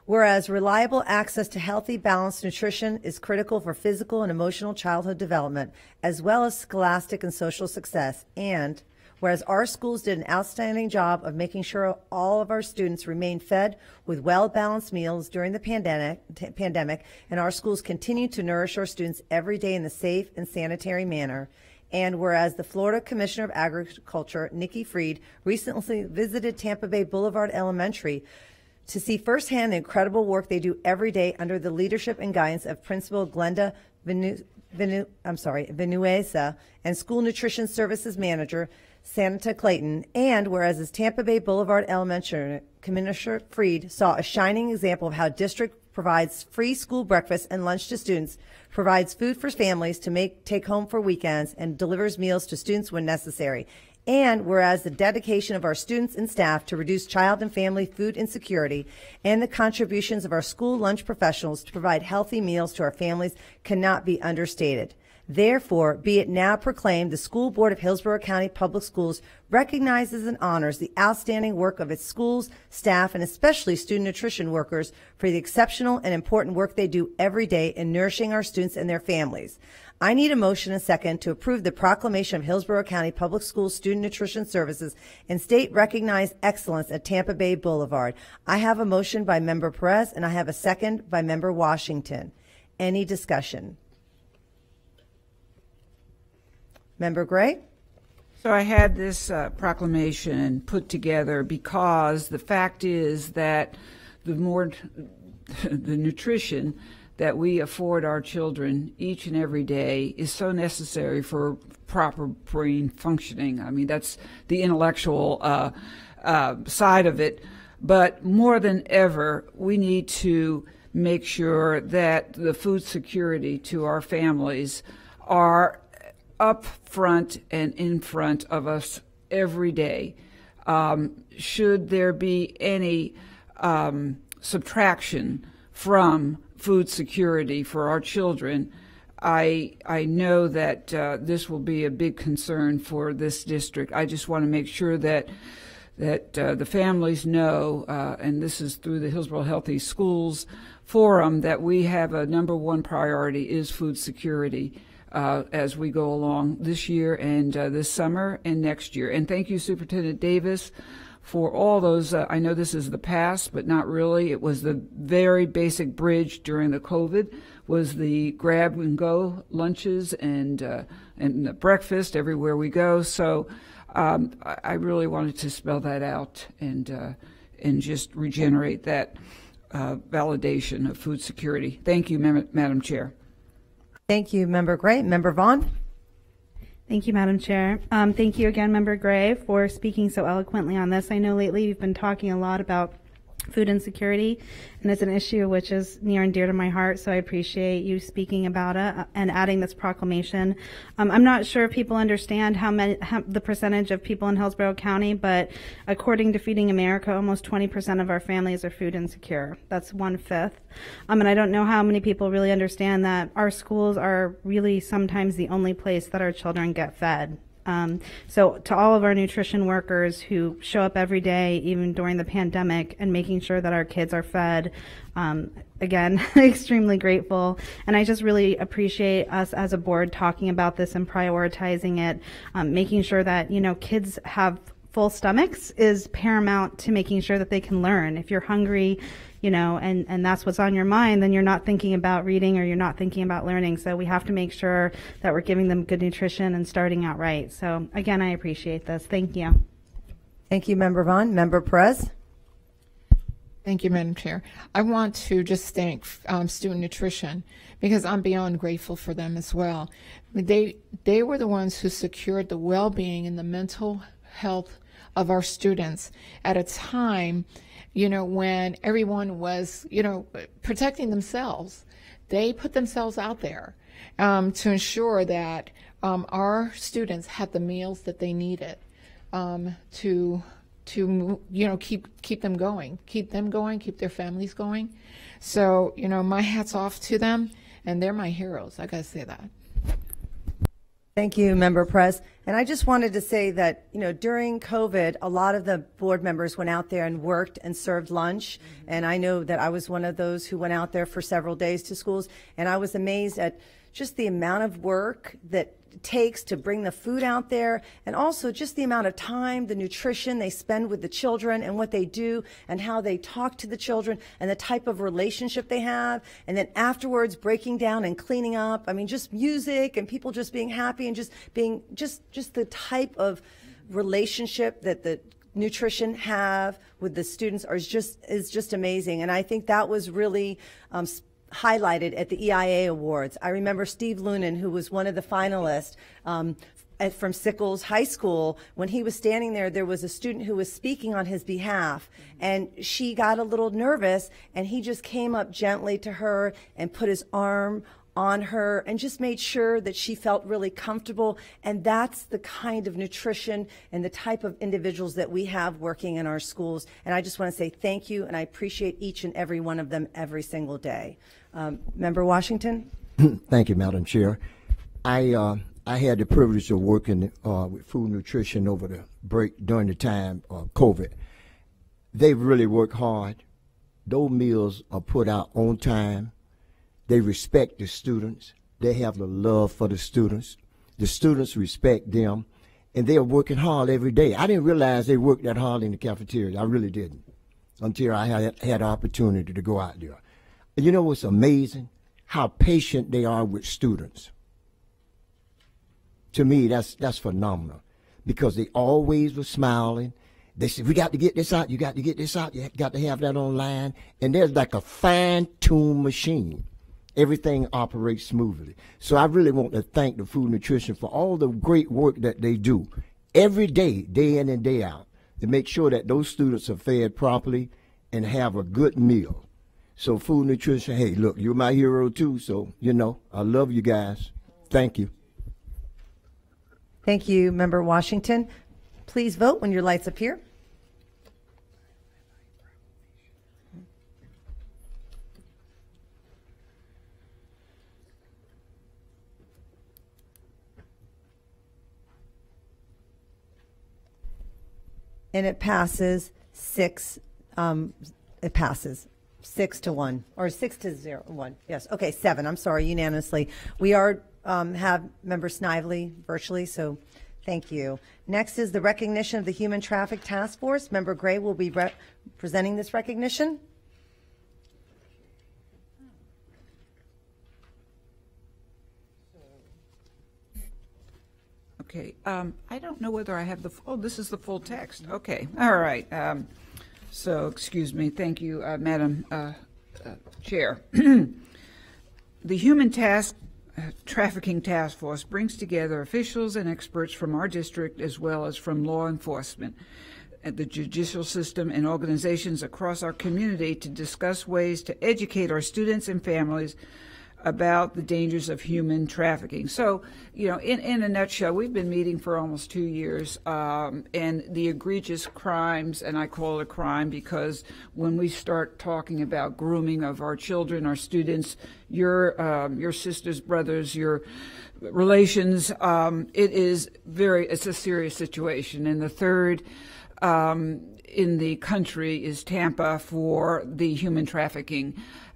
Whereas reliable access to healthy, balanced nutrition is critical for physical and emotional childhood development, as well as scholastic and social success, and whereas our schools did an outstanding job of making sure all of our students remained fed with well-balanced meals during the pandemic, and our schools continue to nourish our students every day in a safe and sanitary manner. And whereas the Florida Commissioner of Agriculture, Nikki Fried, recently visited Tampa Bay Boulevard Elementary to see firsthand the incredible work they do every day under the leadership and guidance of Principal Glenda Vinuesa and School Nutrition Services Manager Santa Clayton, and whereas as Tampa Bay Boulevard Elementary, Commissioner Fried saw a shining example of how district provides free school breakfast and lunch to students, provides food for families to take home for weekends, and delivers meals to students when necessary. And whereas the dedication of our students and staff to reduce child and family food insecurity and the contributions of our school lunch professionals to provide healthy meals to our families cannot be understated. Therefore, be it now proclaimed, the School Board of Hillsborough County Public Schools recognizes and honors the outstanding work of its schools, staff, and especially student nutrition workers for the exceptional and important work they do every day in nourishing our students and their families. I need a motion and second to approve the proclamation of Hillsborough County Public Schools Student Nutrition Services and State Recognized Excellence at Tampa Bay Boulevard. I have a motion by Member Perez and I have a second by Member Washington. Any discussion? Member Gray? So I had this proclamation put together because the fact is that the nutrition that we afford our children each and every day is so necessary for proper brain functioning. I mean, that's the intellectual side of it. But more than ever, we need to make sure that the food security to our families are up front and in front of us every day. Should there be any subtraction from food security for our children, I know that this will be a big concern for this district. I just want to make sure that the families know, and this is through the Hillsborough Healthy Schools Forum, that we have a number one priority is food security as we go along this year and this summer and next year. And thank you, Superintendent Davis, for all those. I know this is the past, but not really. It was the very basic bridge during the COVID, was the grab and go lunches and the breakfast everywhere we go. So I really wanted to spell that out and just regenerate that validation of food security. Thank you, Madam Chair. Thank you, Member Gray. Member Vaughn? Thank you, Madam Chair. Thank you again, Member Gray, for speaking so eloquently on this. I know lately you've been talking a lot about food insecurity, and it's an issue which is near and dear to my heart, so I appreciate you speaking about it and adding this proclamation. I'm not sure if people understand how the percentage of people in Hillsborough County, but according to Feeding America, almost 20% of our families are food insecure. That's 1/5. And I don't know how many people really understand that our schools are really sometimes the only place that our children get fed. So to all of our nutrition workers who show up every day, even during the pandemic, and making sure that our kids are fed, again, extremely grateful. And I just really appreciate us as a board talking about this and prioritizing it, making sure that, kids have full stomachs is paramount to making sure that they can learn. If you're hungry, and that's what's on your mind, then you're not thinking about reading or you're not thinking about learning. So we have to make sure that we're giving them good nutrition and starting out right. So again, I appreciate this. Thank you. Thank you, Member Vaughn. Member Perez. Thank you, Madam Chair. I want to just thank Student Nutrition because I'm beyond grateful for them as well. They were the ones who secured the well-being and the mental health of our students at a time when everyone was, protecting themselves. They put themselves out there to ensure that our students had the meals that they needed to keep them going, keep their families going. So, my hat's off to them, and they're my heroes. I gotta say that. Thank you, Member Perez. And I just wanted to say that, during COVID, a lot of the board members went out there and worked and served lunch. And I know that I was one of those who went out there for several days to schools. And I was amazed at just the amount of work that it takes to bring the food out there, and also just the amount of time, the nutrition they spend with the children and what they do and how they talk to the children and the type of relationship they have. And then afterwards breaking down and cleaning up. I mean, just music and people just being happy and just being just the type of relationship that the nutrition have with the students is just amazing. And I think that was really highlighted at the EIA Awards. I remember Steve Lunan, who was one of the finalists from Sickles High School. When he was standing there was a student who was speaking on his behalf, and she got a little nervous, and he just came up gently to her and put his arm on her and just made sure that she felt really comfortable. And that's the kind of nutrition and the type of individuals that we have working in our schools. And I just want to say thank you, and I appreciate each and every one of them every single day. Member Washington? Thank you, Madam Chair. I had the privilege of working with food nutrition over the break during the time of COVID. They really work hard. Those meals are put out on time. They respect the students. They have the love for the students. The students respect them, and they are working hard every day. I didn't realize they worked that hard in the cafeteria. I really didn't until I had the opportunity to go out there. And you know what's amazing? How patient they are with students. To me, that's phenomenal, because they always were smiling. They said, we got to get this out. You got to get this out. You got to have that online. And there's like a fine-tuned machine. Everything operates smoothly. So I really want to thank the Food Nutrition for all the great work that they do every day, day in and day out, to make sure that those students are fed properly and have a good meal. So Food Nutrition, hey, look, you're my hero too. So, I love you guys. Thank you. Thank you, Member Washington. Please vote when your lights appear. And it passes 6 to 1 or 6 to 0 1. Yes. Okay. 7. I'm sorry. Unanimously. We are have Member Snively virtually. So thank you. Next is the recognition of the Human Traffic Task Force. Member Gray will be presenting this recognition. Okay, I don't know whether I have this is the full text. Okay, all right. So, excuse me. Thank you, Madam Chair. The Human Trafficking Task Force brings together officials and experts from our district as well as from law enforcement. at the judicial system and organizations across our community to discuss ways to educate our students and families about the dangers of human trafficking. So, you know, in a nutshell, we've been meeting for almost 2 years, and the egregious crimes, and I call it a crime because when we start talking about grooming of our children, our students, your sisters, brothers, your relations, it's a serious situation. And the third in the country is Tampa for the human trafficking.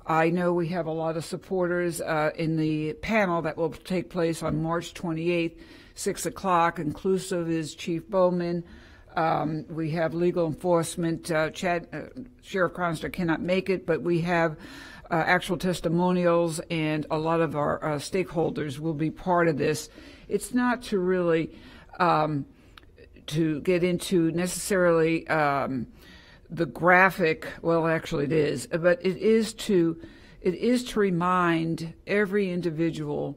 I know we have a lot of supporters in the panel that will take place on March 28th, 6 o'clock. Inclusive is Chief Bowman. We have legal enforcement. Sheriff Cronster cannot make it, but we have actual testimonials, and a lot of our stakeholders will be part of this. It's not to really to get into necessarily the graphic, well, actually it is, but it is to remind every individual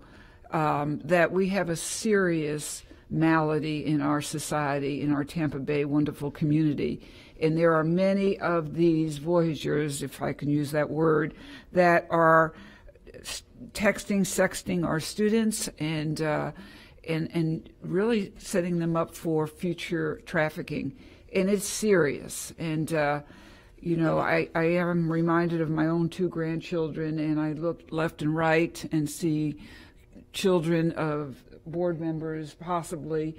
that we have a serious malady in our society, in our Tampa Bay wonderful community. And there are many of these voyagers, if I can use that word, that are texting, sexting our students and really setting them up for future trafficking. And it's serious. And, you know, I am reminded of my own 2 grandchildren, and I look left and right and see children of board members, possibly.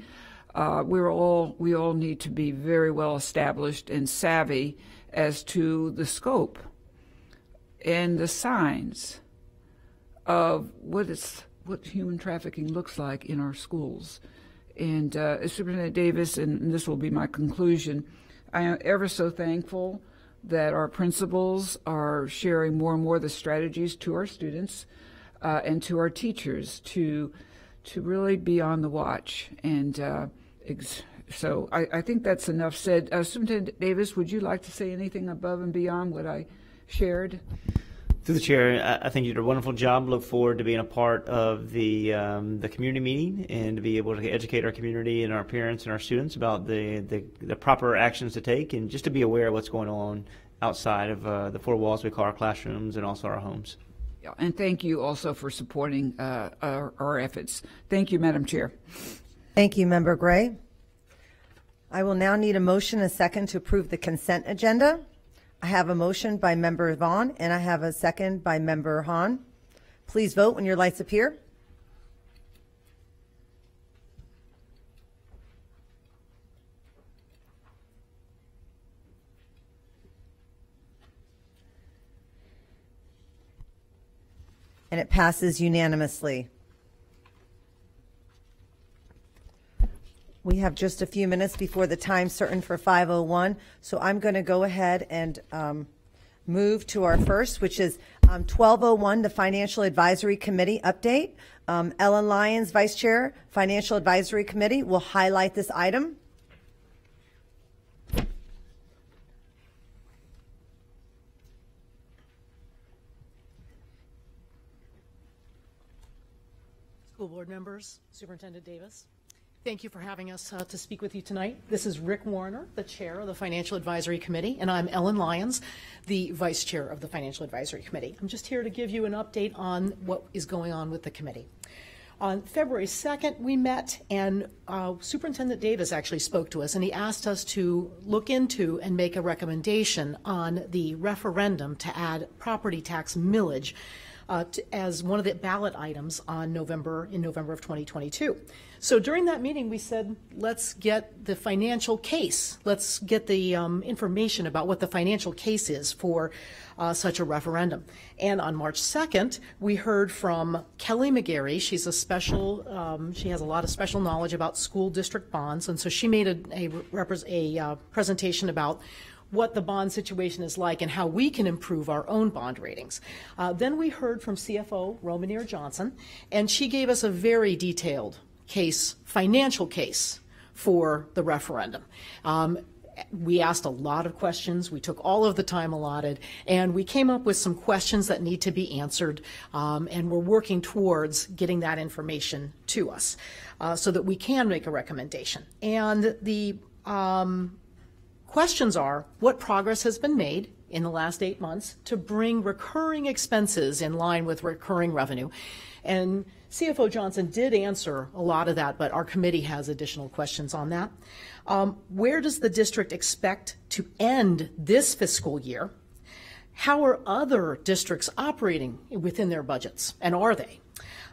We all need to be very well established and savvy as to the scope and the signs of what human trafficking looks like in our schools. And Superintendent Davis, and this will be my conclusion, I am ever so thankful that our principals are sharing more and more the strategies to our students and to our teachers to really be on the watch. And so I think that's enough said. Superintendent Davis, would you like to say anything above and beyond what I shared? Through the chair, I think you did a wonderful job. Look forward to being a part of the community meeting and to be able to educate our community and our parents and our students about the proper actions to take, and just to be aware of what's going on outside of the 4 walls we call our classrooms and also our homes. Yeah, and thank you also for supporting our efforts. Thank you, Madam Chair. Thank you, Member Gray. I will now need a motion and a second to approve the consent agenda. I have a motion by Member Vaughn, and I have a second by Member Hahn. Please vote when your lights appear. And it passes unanimously. We have just a few minutes before the time certain for 5:01, so I'm going to go ahead and move to our first, which is 12:01, the Financial Advisory Committee update. Ellen Lyons, Vice Chair, Financial Advisory Committee, will highlight this item. School board members, Superintendent Davis, thank you for having us to speak with you tonight. This is Rick Warner, the chair of the Financial Advisory Committee, and I'm Ellen Lyons, the vice chair of the Financial Advisory Committee. I'm just here to give you an update on what is going on with the committee. On February 2nd, we met, and Superintendent Davis actually spoke to us, and he asked us to look into and make a recommendation on the referendum to add property tax millage as one of the ballot items in November of 2022. So during that meeting, we said, let's get the financial case. Let's get the information about what the financial case is for such a referendum. And on March 2nd, we heard from Kelly McGarry. She's a special, she has a lot of special knowledge about school district bonds. And so she made a presentation about what the bond situation is like and how we can improve our own bond ratings. Then we heard from CFO Romanier Johnson, and she gave us a very detailed financial case for the referendum. We asked a lot of questions. We took all of the time allotted, and we came up with some questions that need to be answered, and we're working towards getting that information to us so that we can make a recommendation. And the questions are, what progress has been made in the last 8 months to bring recurring expenses in line with recurring revenue? And CFO Johnson did answer a lot of that, but our committee has additional questions on that. Where does the district expect to end this fiscal year? How are other districts operating within their budgets, and are they?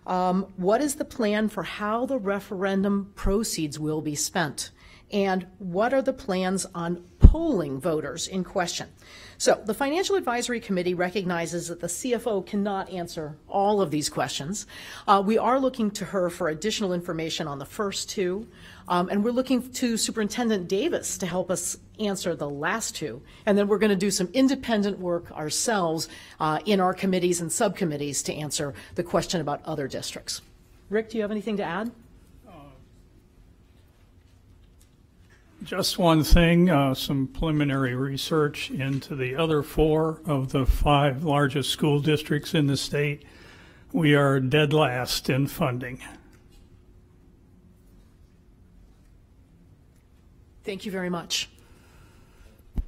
What is the plan for how the referendum proceeds will be spent? And what are the plans on polling voters in question? So the Financial Advisory Committee recognizes that the CFO cannot answer all of these questions. We are looking to her for additional information on the first two, and we're looking to Superintendent Davis to help us answer the last two. And then we're going to do some independent work ourselves in our committees and subcommittees to answer the question about other districts. Rick, do you have anything to add? Just one thing, some preliminary research into the other 4 of the 5 largest school districts in the state. We are dead last in funding. Thank you very much.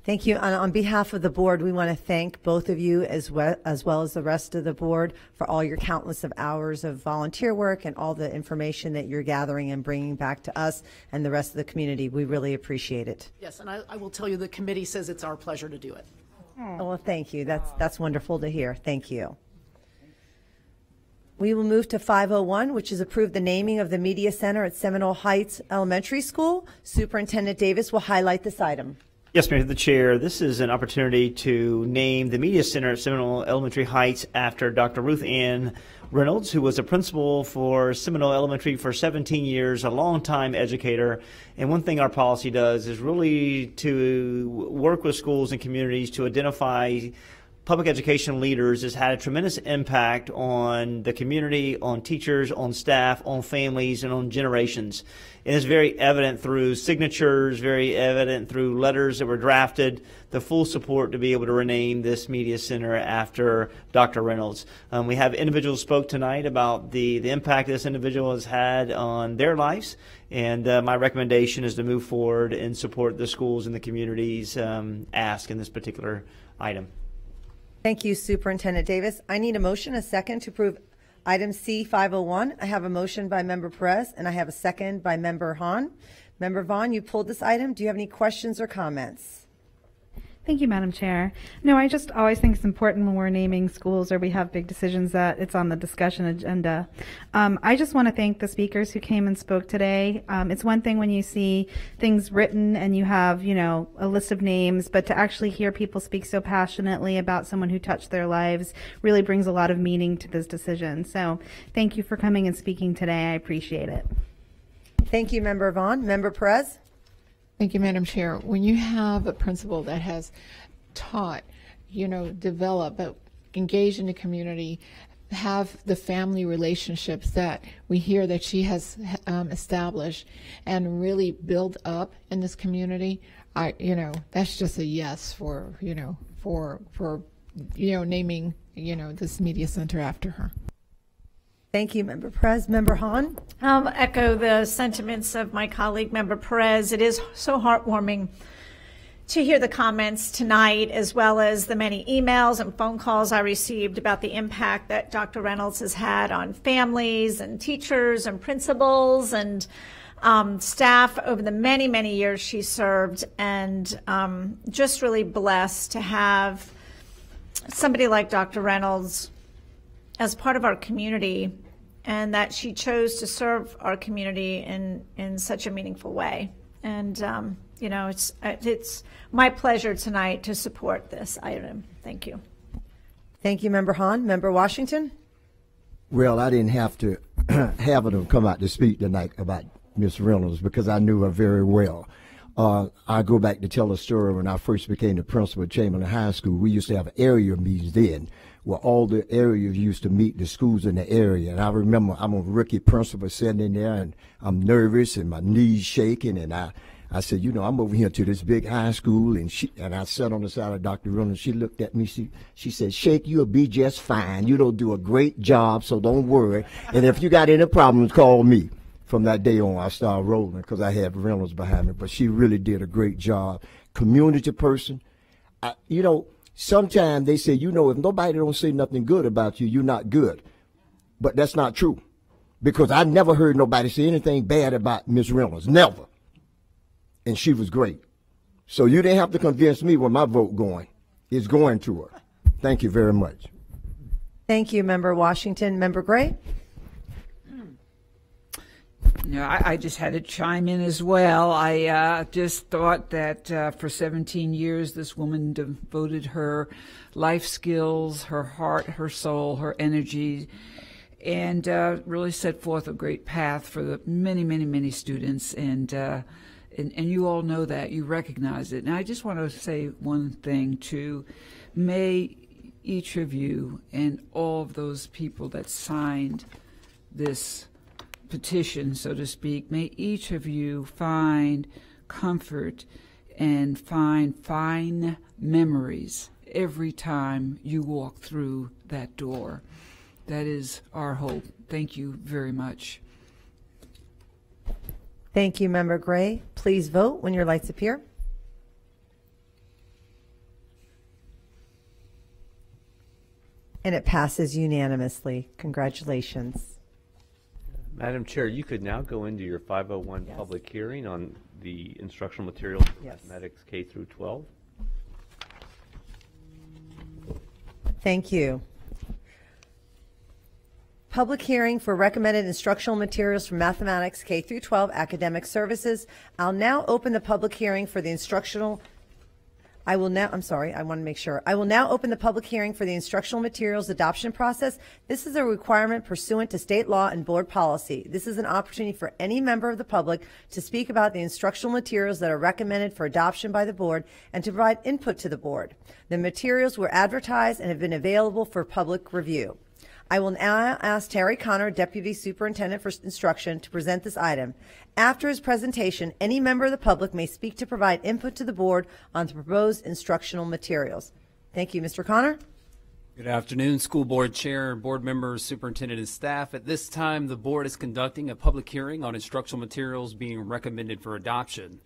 Thank you. On behalf of the board, we want to thank both of you as well as the rest of the board for all your countless of hours of volunteer work and all the information that you're gathering and bringing back to us and the rest of the community. We really appreciate it. Yes, and I will tell you the committee says it's our pleasure to do it. Oh, well, thank you. That's wonderful to hear. Thank you. We will move to 501, which is approve the naming of the Media Center at Seminole Heights Elementary School. Superintendent Davis will highlight this item. Yes, Mr. the Chair. This is an opportunity to name the Media Center at Seminole Elementary Heights after Dr. Ruth Ann Reynolds, who was a principal for Seminole Elementary for 17 years, a longtime educator. And one thing our policy does is really to work with schools and communities to identify public education leaders has had a tremendous impact on the community, on teachers, on staff, on families, and on generations. And it's very evident through signatures, very evident through letters that were drafted, the full support to be able to rename this media center after Dr. Reynolds. We have individuals spoke tonight about the impact this individual has had on their lives. And my recommendation is to move forward and support the schools and the community's ask in this particular item. Thank you, Superintendent Davis. I need a motion, a second, to approve item C501. I have a motion by Member Perez, and I have a second by Member Hahn. Member Vaughn, you pulled this item. Do you have any questions or comments? Thank you, Madam Chair. No, I just always think it's important when we're naming schools or we have big decisions that it's on the discussion agenda. I just want to thank the speakers who came and spoke today. It's one thing when you see things written and you have, a list of names, but to actually hear people speak so passionately about someone who touched their lives really brings a lot of meaning to this decision. So thank you for coming and speaking today. I appreciate it. Thank you, Member Vaughn. Member Perez? Thank you, Madam Chair. When you have a principal that has taught, developed, engaged in the community, have the family relationships that we hear that she has established and really build up in this community, that's just a yes for naming, this media center after her. Thank you, Member Perez. Member Hahn? I'll echo the sentiments of my colleague, Member Perez. It is so heartwarming to hear the comments tonight, as well as the many emails and phone calls I received about the impact that Dr. Reynolds has had on families and teachers and principals and staff over the many, many years she served, and just really blessed to have somebody like Dr. Reynolds as part of our community, and that she chose to serve our community in such a meaningful way. And it's my pleasure tonight to support this item. Thank you. Thank you, Member Hahn. Member Washington? Well, I didn't have to have her come out to speak tonight about Miss Reynolds because I knew her very well. I go back to tell a story when I first became the principal at Chamberlain High School. We used to have area meetings then, where all the areas used to meet, the schools in the area. And I remember I'm a rookie principal sitting in there, and I'm nervous and my knees shaking. And I said, I'm over here to this big high school. And I sat on the side of Dr. Reynolds. She looked at me. She said, Shake, you'll be just fine. You don't do a great job, so don't worry. And if you got any problems, call me. From that day on, I started rolling because I had Reynolds behind me. But she really did a great job community person. You know, sometimes they say, you know, if nobody don't say nothing good about you, you're not good. But that's not true, because I never heard nobody say anything bad about Ms. Reynolds, never. And she was great. So you didn't have to convince me where my vote going. It's going to her. Thank you very much. Thank you, Member Washington. Member Gray? No, I just had to chime in as well. I just thought that for 17 years, this woman devoted her life skills, her heart, her soul, her energy, and really set forth a great path for the many, many, many students. And you all know that. You recognize it. And I just want to say one thing, too. May each of you and all of those people that signed this petition, so to speak, may each of you find comfort and find fine memories every time you walk through that door. That is our hope. Thank you very much. Thank you, Member Gray. Please vote when your lights appear. And it passes unanimously. Congratulations. Madam Chair, you could now go into your 501 public hearing on the instructional materials for mathematics K through 12. Thank you. Public hearing for recommended instructional materials for mathematics K through 12 academic services. I'll now open the public hearing for the instructional I will now open the public hearing for the instructional materials adoption process. This is a requirement pursuant to state law and board policy. This is an opportunity for any member of the public to speak about the instructional materials that are recommended for adoption by the board and to provide input to the board. The materials were advertised and have been available for public review. I will now ask Terry Connor, Deputy Superintendent for Instruction, to present this item. After his presentation, any member of the public may speak to provide input to the board on the proposed instructional materials. Thank you, Mr. Connor. Good afternoon, School Board Chair, board members, superintendent, and staff. At this time, the board is conducting a public hearing on instructional materials being recommended for adoption.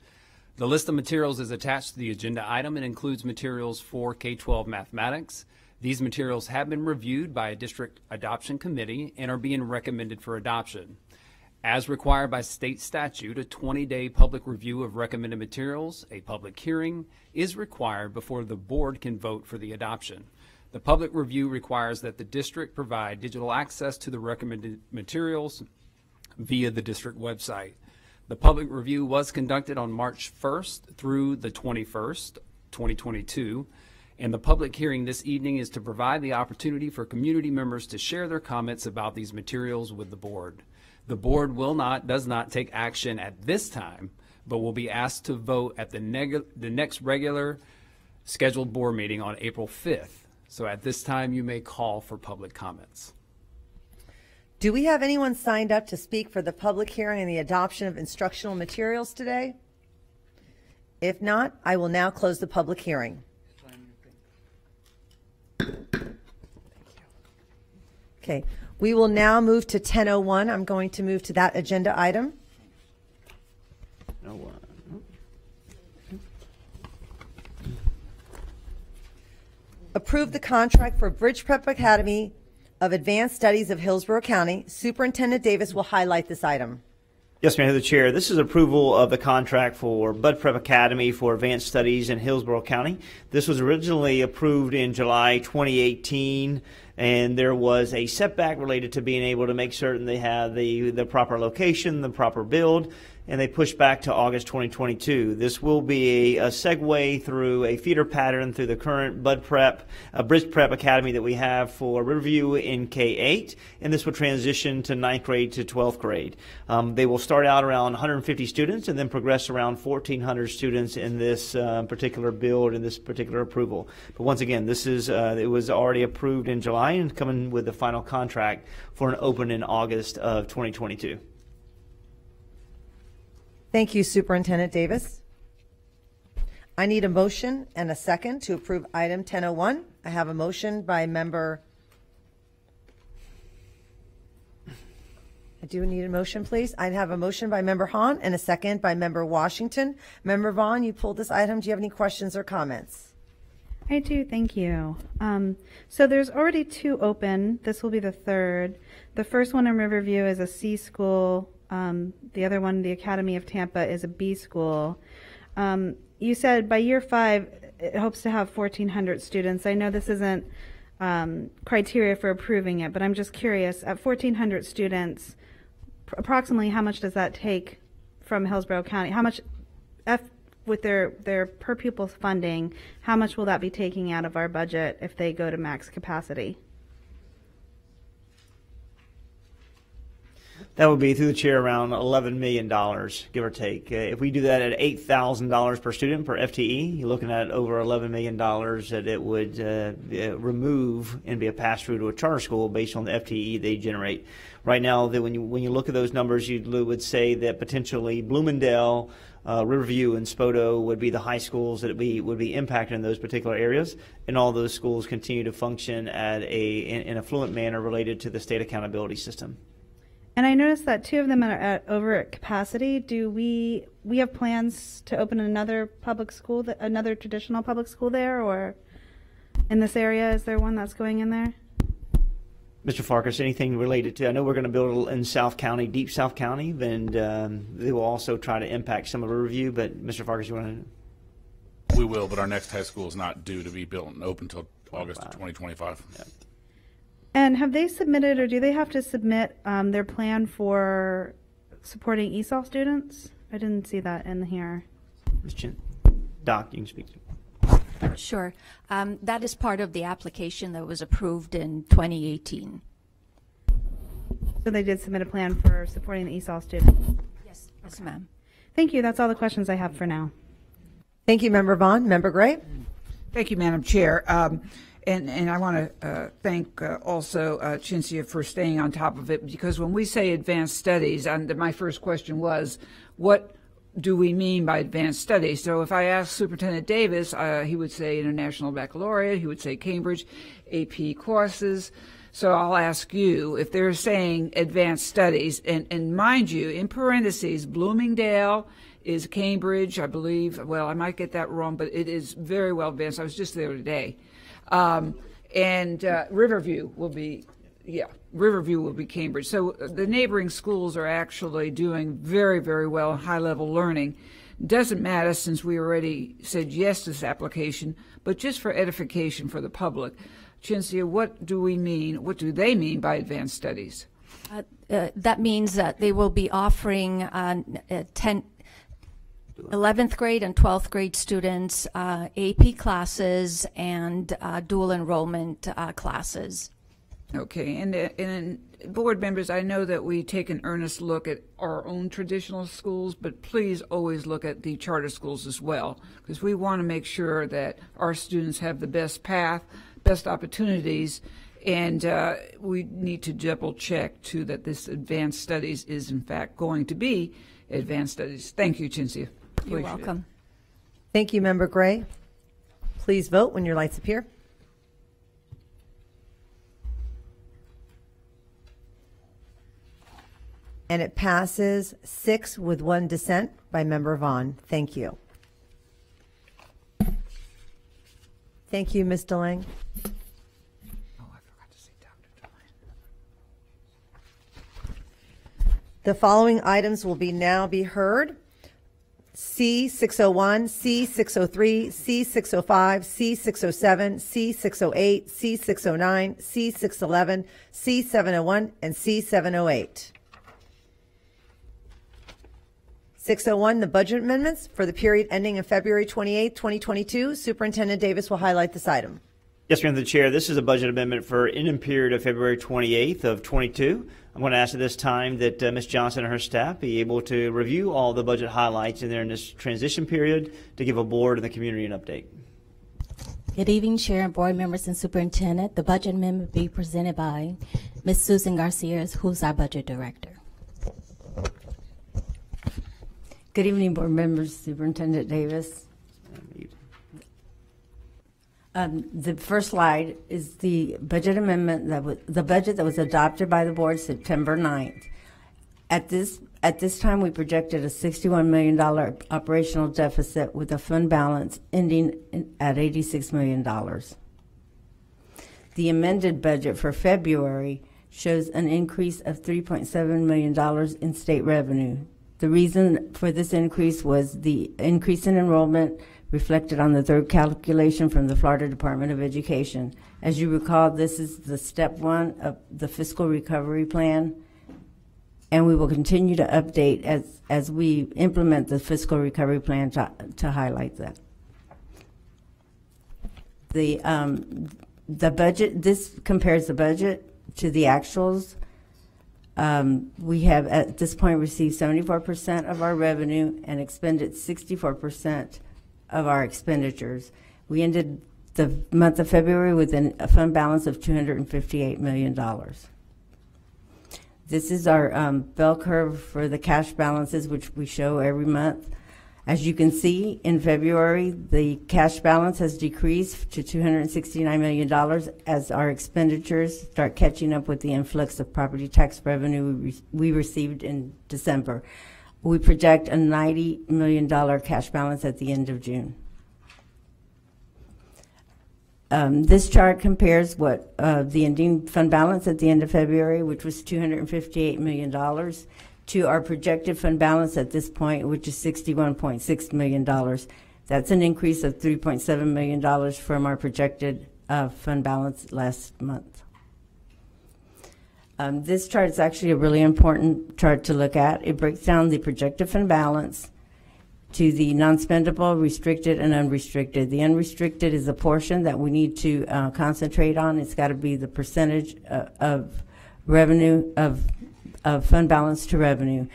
The list of materials is attached to the agenda item and includes materials for K-12 mathematics. These materials have been reviewed by a district adoption committee and are being recommended for adoption. As required by state statute, a 20-day public review of recommended materials, a public hearing, is required before the board can vote for the adoption. The public review requires that the district provide digital access to the recommended materials via the district website. The public review was conducted on March 1st through the 21st, 2022. And the public hearing this evening is to provide the opportunity for community members to share their comments about these materials with the board. The board does not take action at this time, but will be asked to vote at the next regular scheduled board meeting on April 5th. So at this time, you may call for public comments. Do we have anyone signed up to speak for the public hearing and the adoption of instructional materials today? If not, I will now close the public hearing. Okay, we will now move to 10:01. I'm going to move to that agenda item. Approve the contract for Bridge Prep Academy of Advanced Studies of Hillsborough County. Superintendent Davis will highlight this item. Yes, Madam Chair. This is approval of the contract for Bud Prep Academy for Advanced Studies in Hillsborough County. This was originally approved in July 2018, and there was a setback related to being able to make certain they have the proper location, the proper build, and they pushed back to August 2022. This will be a segue through a feeder pattern through the current Bud Prep, Bridge Prep Academy that we have for Riverview in K-8, and this will transition to 9th grade to 12th grade. They will start out around 150 students and then progress around 1,400 students in this particular build and this particular approval. But once again, this is it was already approved in July and coming with the final contract for an open in August of 2022. Thank you, Superintendent Davis. I need a motion and a second to approve item 1001. I have a motion by member I do need a motion, please. I'd have a motion by Member Hahn and a second by Member Washington. Member Vaughn, you pulled this item. Do you have any questions or comments? I do, thank you. So there's already 2 open. This will be the 3rd. The first one in Riverview is a C school. The other one, the Academy of Tampa, is a B school. You said by year 5, it hopes to have 1,400 students. I know this isn't criteria for approving it, but I'm just curious, at 1,400 students, approximately how much does that take from Hillsborough County? How much, with their per pupil funding, how much will that be taking out of our budget if they go to max capacity? That would be through the chair around $11 million, give or take. If we do that at $8,000 per student per FTE, you're looking at over $11 million that it would remove and be a pass-through to a charter school based on the FTE they generate. Right now, when you look at those numbers, you would say that potentially Bloomingdale, Riverview, and Spoto would be the high schools that would be impacted in those particular areas, and all those schools continue to function in a fluent manner related to the state accountability system. And I noticed that 2 of them are over at capacity. Do we have plans to open another public school, another traditional public school there, or in this area? Is there one that's going in there? Mr. Farkas, anything related to, I know we're going to build in South County, deep South County, and they will also try to impact some of Riverview, but Mr. Farkas, you want to? We will, but our next high school is not due to be built and open until August of 2025. Yeah. And have they submitted, or do they have to submit their plan for supporting ESOL students? I didn't see that in here. Ms. Chin. Doc, you can speak to. Sure. That is part of the application that was approved in 2018. So they did submit a plan for supporting the ESOL students? Yes, yes, ma'am. Thank you. That's all the questions I have for now. Thank you, Member Vaughn. Member Gray? Thank you, Madam Chair. And I want to thank also Cinzia for staying on top of it, because when we say advanced studies, and my first question was, what do we mean by advanced studies? So if I asked Superintendent Davis, he would say International Baccalaureate, he would say Cambridge, AP courses. So I'll ask you, if they're saying advanced studies, and mind you, in parentheses, Bloomingdale is Cambridge, I believe. Well, I might get that wrong, but it is very well advanced. I was just there today. And Riverview will be, Riverview will be Cambridge. So the neighboring schools are actually doing very, very well in high-level learning. Doesn't matter, since we already said yes to this application, but just for edification for the public. Cinzia, what do they mean by advanced studies? That means that they will be offering 11th grade and 12th grade students AP classes and dual enrollment classes. Okay, and board members, I know that we take an earnest look at our own traditional schools, but please always look at the charter schools as well, because we want to make sure that our students have the best path, best opportunities, and we need to double check too that this advanced studies is in fact going to be advanced studies. Thank you, Cinzia. You're welcome. Thank you, Member Gray. Please vote when your lights appear. And it passes 6 with 1 dissent by Member Vaughn. Thank you. Thank you, Ms. DeLange. Oh, I forgot to say Dr. DeLange. The following items will now be heard. C601, C603, C605, C607, C608, C609, C611, C701, and C708. 601, the budget amendments for the period ending in February 28, 2022. Superintendent Davis will highlight this item. Yes, ma'am, the chair. This is a budget amendment for interim period of February 28th of 22. I'm going to ask at this time that Ms. Johnson and her staff be able to review all the budget highlights in there in this transition period to give a board and the community an update. Good evening, Chair and board members and Superintendent. The budget amendment will be presented by Ms. Susan Garcia, who's our budget director. Good evening, board members, Superintendent Davis. The first slide is the budget amendment the budget that was adopted by the board September 9th. At this time, we projected a $61 million operational deficit with a fund balance ending at $86 million. The amended budget for February shows an increase of $3.7 million in state revenue. The reason for this increase was the increase in enrollment reflected on the third calculation from the Florida Department of Education. As you recall, this is the step one of the fiscal recovery plan, and we will continue to update as we implement the fiscal recovery plan to highlight that. The budget, this compares the budget to the actuals. We have at this point received 74% of our revenue and expended 64% of our expenditures. We ended the month of February with a fund balance of $258 million. This is our bell curve for the cash balances, which we show every month. As you can see, in February, the cash balance has decreased to $269 million as our expenditures start catching up with the influx of property tax revenue we received in December. We project a $90 million cash balance at the end of June. This chart compares what the ending fund balance at the end of February, which was $258 million, to our projected fund balance at this point, which is $61.6 million. That's an increase of $3.7 million from our projected fund balance last month. This chart is actually a really important chart to look at. It breaks down the projected fund balance to the non-spendable, restricted, and unrestricted. The unrestricted is a portion that we need to concentrate on. It's got to be the percentage of revenue, of fund balance to revenue.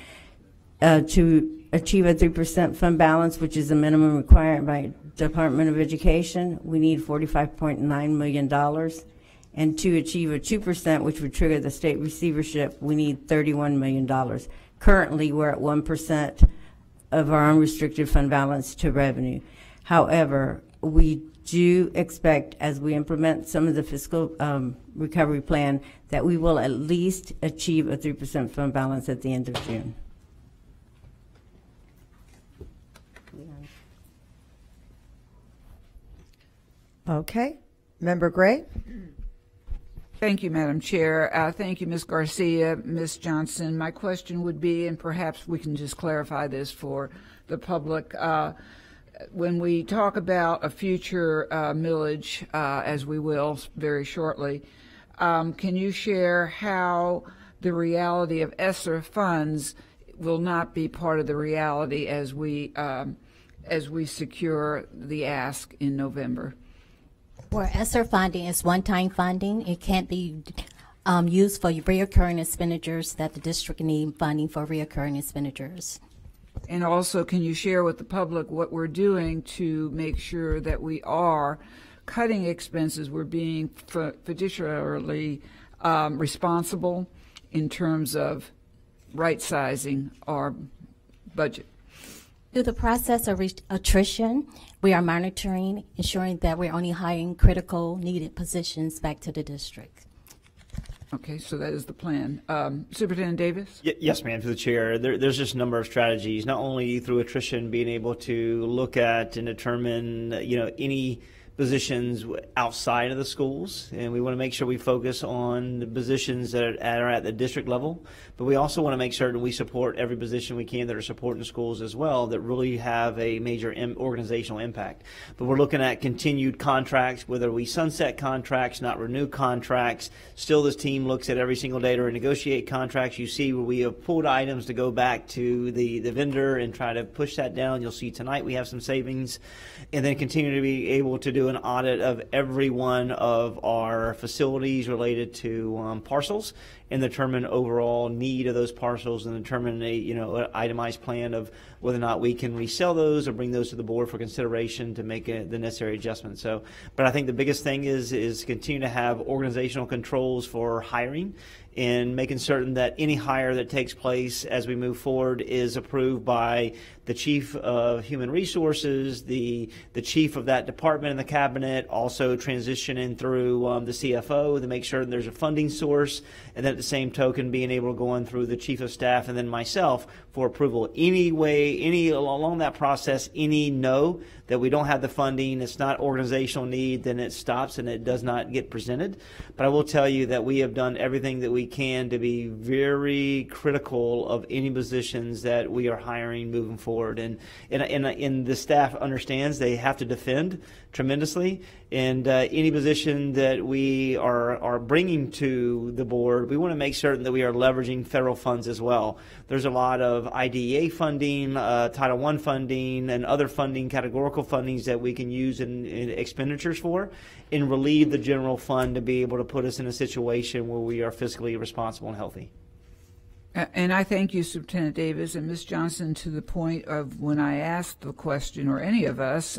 To achieve a 3% fund balance, which is the minimum required by Department of Education, we need $45.9 million. And to achieve a 2%, which would trigger the state receivership, we need $31 million. Currently, we're at 1% of our unrestricted fund balance to revenue. However, we do expect, as we implement some of the fiscal recovery plan, that we will at least achieve a 3% fund balance at the end of June. Okay. Member Gray? Thank you, Madam Chair. Thank you, Ms. Garcia, Ms. Johnson. My question would be, and perhaps we can just clarify this for the public, when we talk about a future millage, as we will very shortly, can you share how the reality of ESSER funds will not be part of the reality as we secure the ask in November? Well, ESSER funding is one-time funding. It can't be used for reoccurring expenditures that the district need funding for reoccurring expenditures. And also, can you share with the public what we're doing to make sure that we are cutting expenses, we're being fiduciarily responsible in terms of right-sizing our budget? Through the process of attrition, we are monitoring, ensuring that we're only hiring critical needed positions back to the district. Okay, so that is the plan. Superintendent Davis? Yes, ma'am, through the chair. There's just a number of strategies, not only through attrition, being able to look at and determine, any positions outside of the schools, and we want to make sure we focus on the positions that are at the district level, but we also want to make sure that we support every position we can that are supporting schools as well that really have a major organizational impact. But we're looking at continued contracts, whether we sunset contracts, not renew contracts. Still, this team looks at every single day to renegotiate contracts. You see where we have pulled items to go back to the vendor and try to push that down. You'll see tonight we have some savings, and then continue to be able to do an audit of every one of our facilities related to parcels and determine overall need of those parcels and determine an itemized plan of whether or not we can resell those or bring those to the board for consideration to make the necessary adjustments. But I think the biggest thing is continue to have organizational controls for hiring in making certain that any hire that takes place as we move forward is approved by the chief of human resources, the chief of that department in the cabinet, also transitioning through the CFO to make sure that there's a funding source, and then at the same token being able to go on through the chief of staff and then myself for approval. Any along that process, any no that we don't have the funding, it's not organizational need, then it stops and it does not get presented. But I will tell you that we have done everything that we can to be very critical of any positions that we are hiring moving forward. And the staff understands they have to defend tremendously. And any position that we are bringing to the board, we want to make certain that we are leveraging federal funds as well. There's a lot of IDEA funding, Title I funding, and other funding, categorical fundings that we can use in expenditures for, and relieve the general fund to be able to put us in a situation where we are fiscally responsible and healthy. And I thank you, Superintendent Davis and Ms. Johnson, to the point of when I asked the question, or any of us,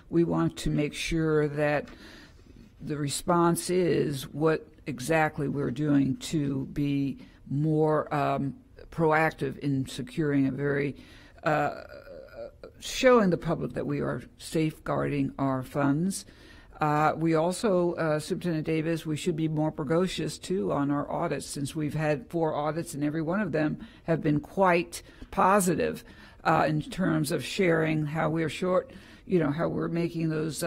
we want to make sure that the response is what exactly we're doing to be more proactive in securing a very showing the public that we are safeguarding our funds. We also, Superintendent Davis, we should be more precocious too on our audits, since we've had 4 audits and every one of them have been quite positive in terms of sharing how we're how we're making those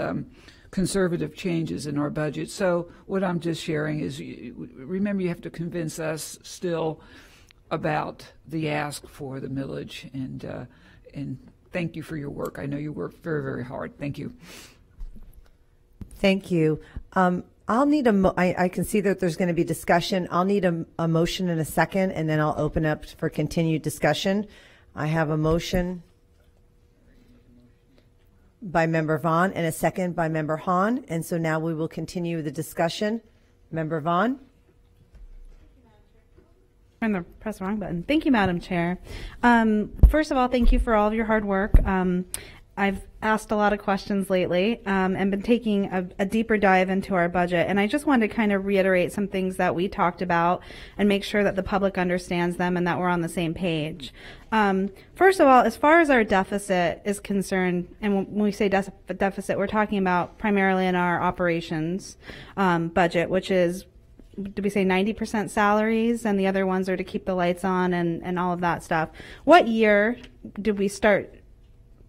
conservative changes in our budget. So what I'm just sharing is, remember, you have to convince us still about the ask for the millage, and thank you for your work. I know you work very, very hard. Thank you. Thank you. I'll need I can see that there's going to be discussion. I'll need a motion in a second, and then I'll open up for continued discussion. I have a motion by Member Vaughn and a second by Member Hahn, and so now we will continue the discussion. Member Vaughn. Press the wrong button. Thank you, Madam Chair. First of all, thank you for all of your hard work. I've asked a lot of questions lately and been taking a deeper dive into our budget. And I just wanted to kind of reiterate some things that we talked about and make sure that the public understands them and that we're on the same page. First of all, as far as our deficit is concerned, and when we say deficit, we're talking about primarily in our operations budget, which is, did we say 90% salaries, and the other ones are to keep the lights on and all of that stuff. What year did we start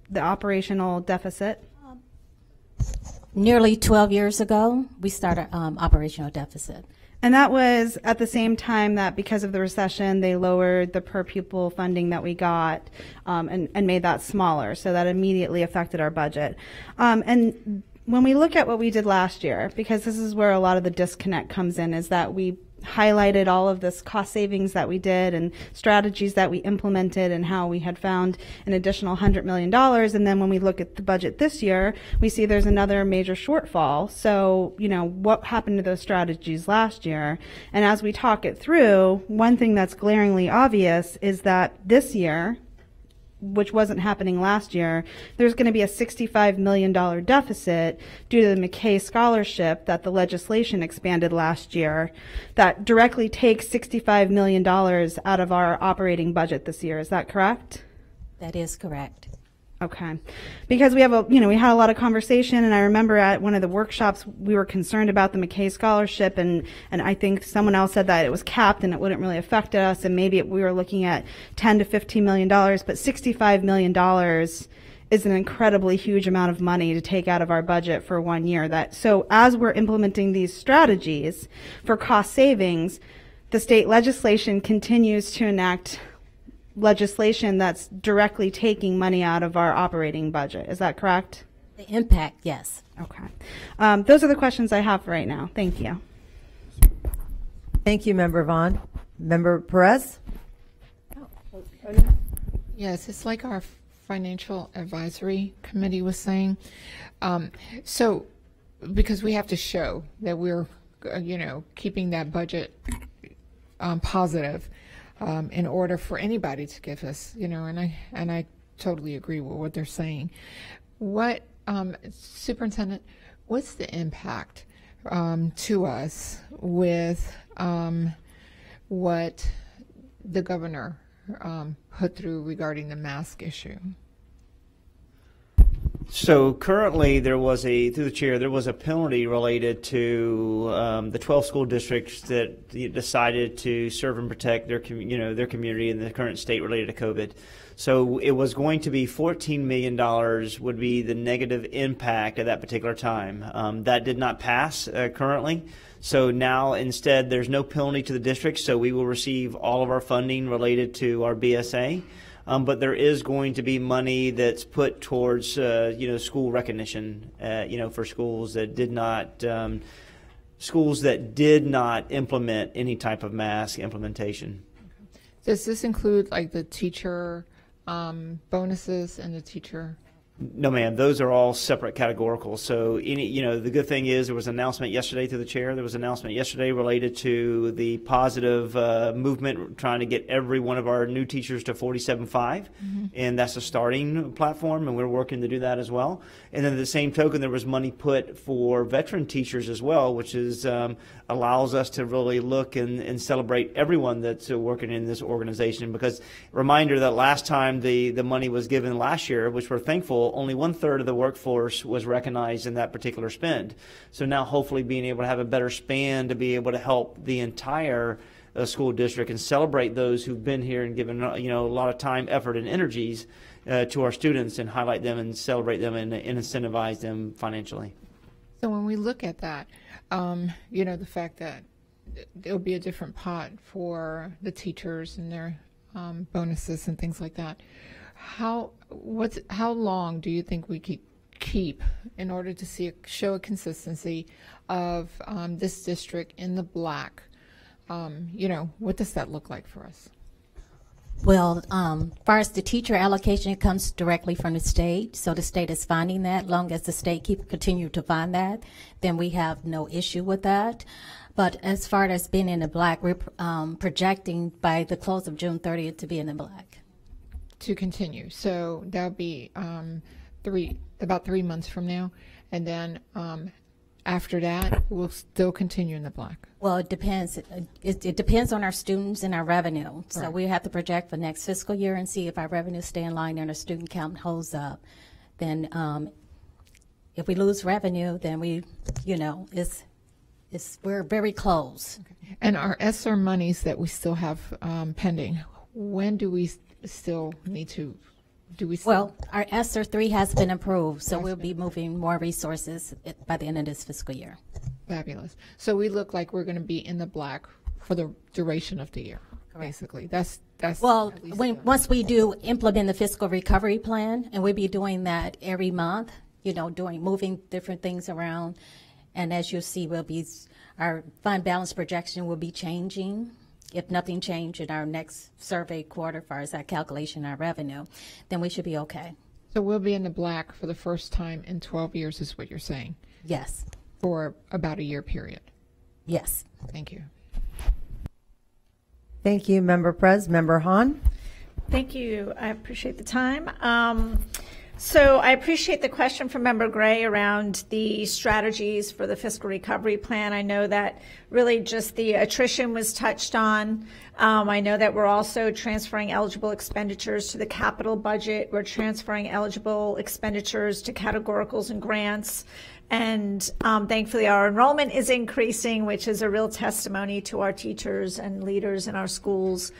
the operational deficit? Nearly 12 years ago, we started operational deficit. And that was at the same time that, because of the recession, they lowered the per pupil funding that we got and made that smaller. So that immediately affected our budget. And when we look at what we did last year, because this is where a lot of the disconnect comes in, is that we highlighted all of this cost savings that we did and strategies that we implemented and how we had found an additional $100 million. And then when we look at the budget this year, we see there's another major shortfall. So, what happened to those strategies last year? And as we talk it through, one thing that's glaringly obvious is that this year, which wasn't happening last year, there's going to be a $65 million deficit due to the McKay Scholarship that the legislation expanded last year that directly takes $65 million out of our operating budget this year. Is that correct? That is correct. Okay. Because we have we had a lot of conversation, and I remember at one of the workshops we were concerned about the McKay Scholarship, and I think someone else said that it was capped and it wouldn't really affect us, and maybe we were looking at $10 to $15 million, but $65 million is an incredibly huge amount of money to take out of our budget for 1 year. So as we're implementing these strategies for cost savings, the state legislation continues to enact legislation that's directly taking money out of our operating budget. Is that correct? The impact, yes. Okay. Those are the questions I have for right now. Thank you. Thank you, Member Vaughn. Member Perez? Yes, it's like our Financial Advisory Committee was saying. So, because we have to show that we're, keeping that budget positive. In order for anybody to give us, and I totally agree with what they're saying. What, Superintendent, what's the impact to us with what the governor put through regarding the mask issue? So currently, through the chair, there was a penalty related to the 12 school districts that decided to serve and protect their community in the current state related to COVID. So it was going to be $14 million would be the negative impact at that particular time. That did not pass currently. So now instead, there's no penalty to the district. So we will receive all of our funding related to our BSA. But there is going to be money that's put towards, school recognition, for schools that did not implement any type of mask implementation. Does this include like the teacher bonuses and the teacher? No, ma'am. Those are all separate categorical. So, the good thing is there was an announcement yesterday through the chair. There was an announcement yesterday related to the positive movement trying to get every one of our new teachers to 47.5, and that's a starting platform, and we're working to do that as well. And then at the same token, there was money put for veteran teachers as well, which is allows us to really look and celebrate everyone that's working in this organization. Because reminder that last time the money was given last year, which we're thankful, only 1/3 of the workforce was recognized in that particular spend. So now hopefully being able to have a better span to be able to help the entire school district and celebrate those who've been here and given a lot of time, effort, and energies to our students, and highlight them and celebrate them and incentivize them financially. So when we look at that, the fact that there'll be a different pot for the teachers and their bonuses and things like that. How long do you think we could keep in order to show a consistency of this district in the black? What does that look like for us? Well, as far as the teacher allocation, it comes directly from the state. So the state is finding that. Long as the state continue to find that, then we have no issue with that. But as far as being in the black, we're projecting by the close of June 30th to be in the black. To continue. So that'll be about 3 months from now. And then after that, we'll still continue in the black. Well, it depends. It depends on our students and our revenue. So Right. we have to project for next fiscal year and see if our revenues stay in line and our student count holds up. Then if we lose revenue, then we're very close. Okay. And our ESSER monies that we still have pending, when do we still need to, Well, our ESSER 3 has been approved, so we'll be moving more resources by the end of this fiscal year. Fabulous. So we look like we're going to be in the black for the duration of the year, basically. That's Well, once we do implement the fiscal recovery plan, and we'll be doing that every month, moving different things around. And as you'll see, our fund balance projection will be changing. If nothing changed in our next survey quarter, as far as our calculation, our revenue, then we should be okay. So we'll be in the black for the first time in 12 years is what you're saying? Yes. For about a year period? Yes. Thank you. Thank you, Member Perez. Member Hahn? Thank you. I appreciate the time. So I appreciate the question from Member Gray around the strategies for the fiscal recovery plan. I know that really just the attrition was touched on. I know that we're also transferring eligible expenditures to the capital budget. We're transferring eligible expenditures to categoricals and grants. And thankfully, our enrollment is increasing, which is a real testimony to our teachers and leaders in our schools.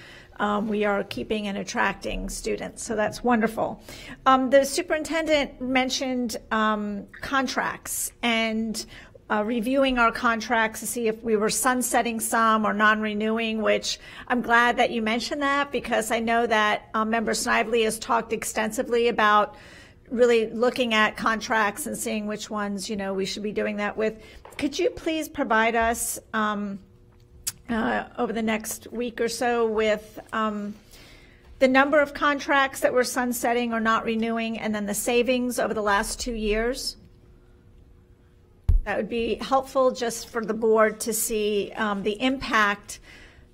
We are keeping and attracting students, so that's wonderful. The superintendent mentioned contracts and reviewing our contracts to see if we were sunsetting some or non-renewing, which I'm glad that you mentioned that, because I know that Member Snively has talked extensively about really looking at contracts and seeing which ones, we should be doing that with. Could you please provide us over the next week or so with the number of contracts that we're sunsetting or not renewing, and then the savings over the last 2 years? That would be helpful just for the board to see the impact,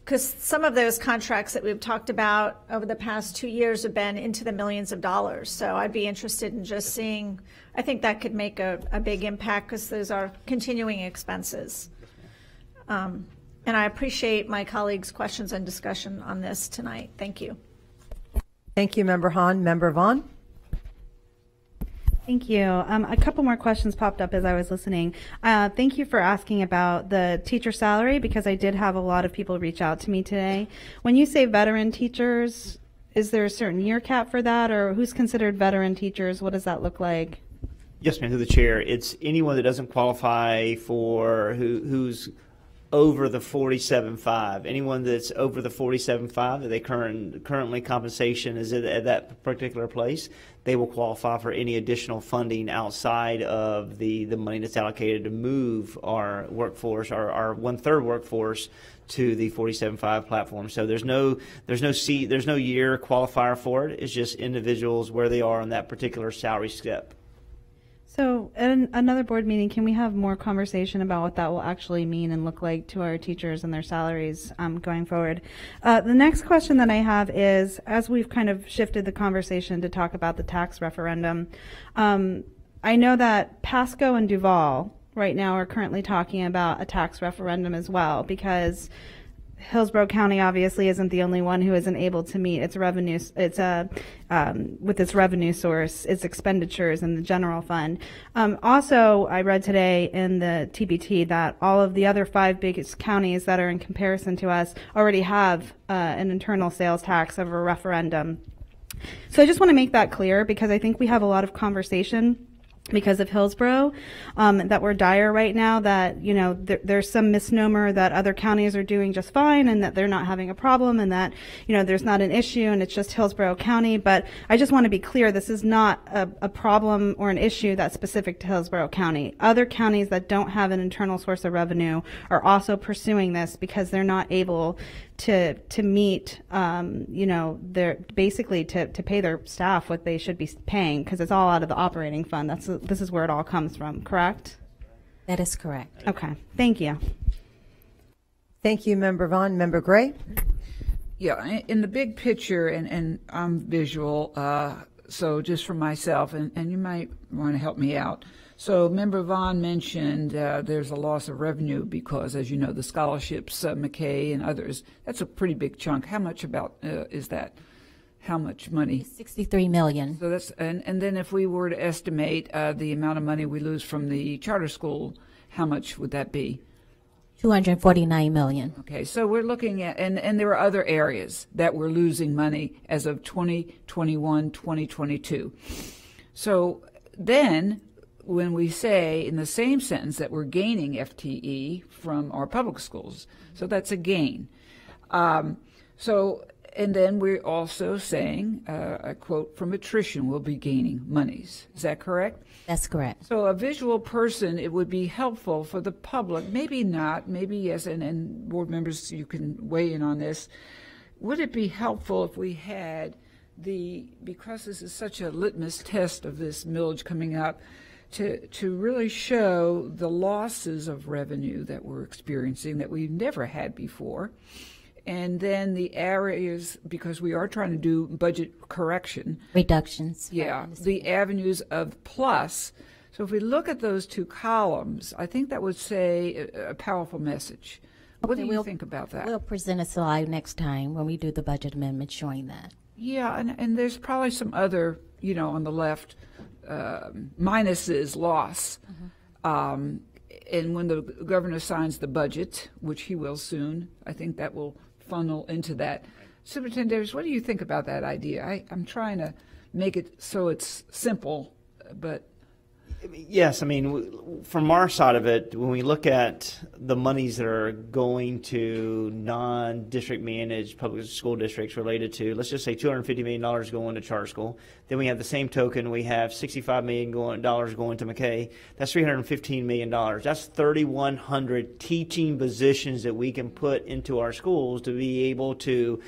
because some of those contracts that we've talked about over the past 2 years have been into the millions of dollars. So I'd be interested in just seeing, I think that could make a big impact, because those are continuing expenses. And I appreciate my colleagues' questions and discussion on this tonight. Thank you. Thank you, Member Hahn. Member Vaughn? Thank you. A couple more questions popped up as I was listening. Thank you for asking about the teacher salary, because I did have a lot of people reach out to me today. When you say veteran teachers, is there a certain year cap for that, or who's considered veteran teachers? What does that look like? Yes, ma'am, through the chair. It's anyone that doesn't qualify for who's over the 47.5. Anyone that's over the 47.5 that they currently compensation is at that particular place, they will qualify for any additional funding outside of the money that's allocated to move our workforce, our 1/3 workforce, to the 47.5 platform. So there's no year qualifier for it. It's just individuals where they are on that particular salary step. So in another board meeting, can we have more conversation about what that will actually mean and look like to our teachers and their salaries going forward? The next question that I have is, as we've kind of shifted the conversation to talk about the tax referendum, I know that Pasco and Duval right now are currently talking about a tax referendum as well, because Hillsborough County obviously isn't the only one who isn't able to meet its revenue. With its revenue source, its expenditures in the general fund. Also, I read today in the TBT that all of the other 5 biggest counties that are in comparison to us already have an internal sales tax of a referendum. So I just want to make that clear, because I think we have a lot of conversation because of Hillsborough, that we're dire right now, that, you know, there's some misnomer that other counties are doing just fine and that they're not having a problem and that, you know, there's not an issue and it's just Hillsborough County. But I just want to be clear, this is not a problem or an issue that's specific to Hillsborough County. Other counties that don't have an internal source of revenue are also pursuing this because they're not able to meet, you know, their basically to pay their staff what they should be paying, because it's all out of the operating fund. This is where it all comes from, correct? That is correct. Okay, thank you. Thank you, Member Vaughn. Member Gray? Yeah, in the big picture, and I'm visual, so just for myself, and you might want to help me out. So Member Vaughn mentioned there's a loss of revenue because, as you know, the scholarships, McKay and others, that's a pretty big chunk. How much about is that? How much money? $63 million. So that's and then if we were to estimate the amount of money we lose from the charter school, how much would that be? $249 million. Okay, so we're looking at, and there are other areas that we're losing money as of 2021, 2022. So then, when we say in the same sentence that we're gaining FTE from our public schools, so that's a gain. And then we're also saying, a quote, from attrition, we'll be gaining monies. Is that correct? That's correct. So a visual person, it would be helpful for the public, maybe not, maybe yes, and board members, you can weigh in on this. Would it be helpful if we had because this is such a litmus test of this millage coming up, to really show the losses of revenue that we're experiencing that we've never had before, and then the areas, because we are trying to do budget correction. Reductions. Yeah, the avenues of plus. So if we look at those 2 columns, I think that would say a powerful message. What do you think about that? We'll present a slide next time when we do the budget amendment showing that. Yeah, and there's probably some other, you know, on the left, minuses, loss. And when the governor signs the budget, which he will soon, I think that will funnel into that. Superintendent Davis, what do you think about that idea? I'm trying to make it so it's simple, but... Yes, I mean, from our side of it, when we look at the monies that are going to non-district managed public school districts related to, let's just say $250 million going to charter school, then we have the same token, we have $65 million going to McKay, that's $315 million. That's 3,100 teaching positions that we can put into our schools to be able to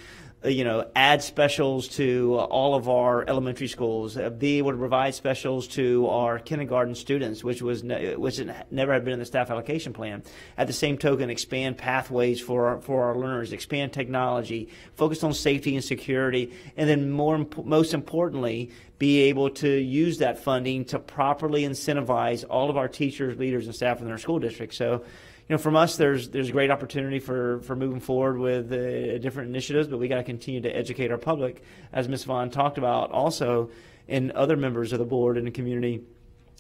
add specials to all of our elementary schools, be able to provide specials to our kindergarten students, which never had been in the staff allocation plan. At the same token, expand pathways for our learners, expand technology, focus on safety and security, and then most importantly, be able to use that funding to properly incentivize all of our teachers, leaders, and staff in our school districts. So, from us, there's great opportunity for moving forward with different initiatives, but we got to continue to educate our public, as Ms. Vaughn talked about, also, and other members of the board and the community,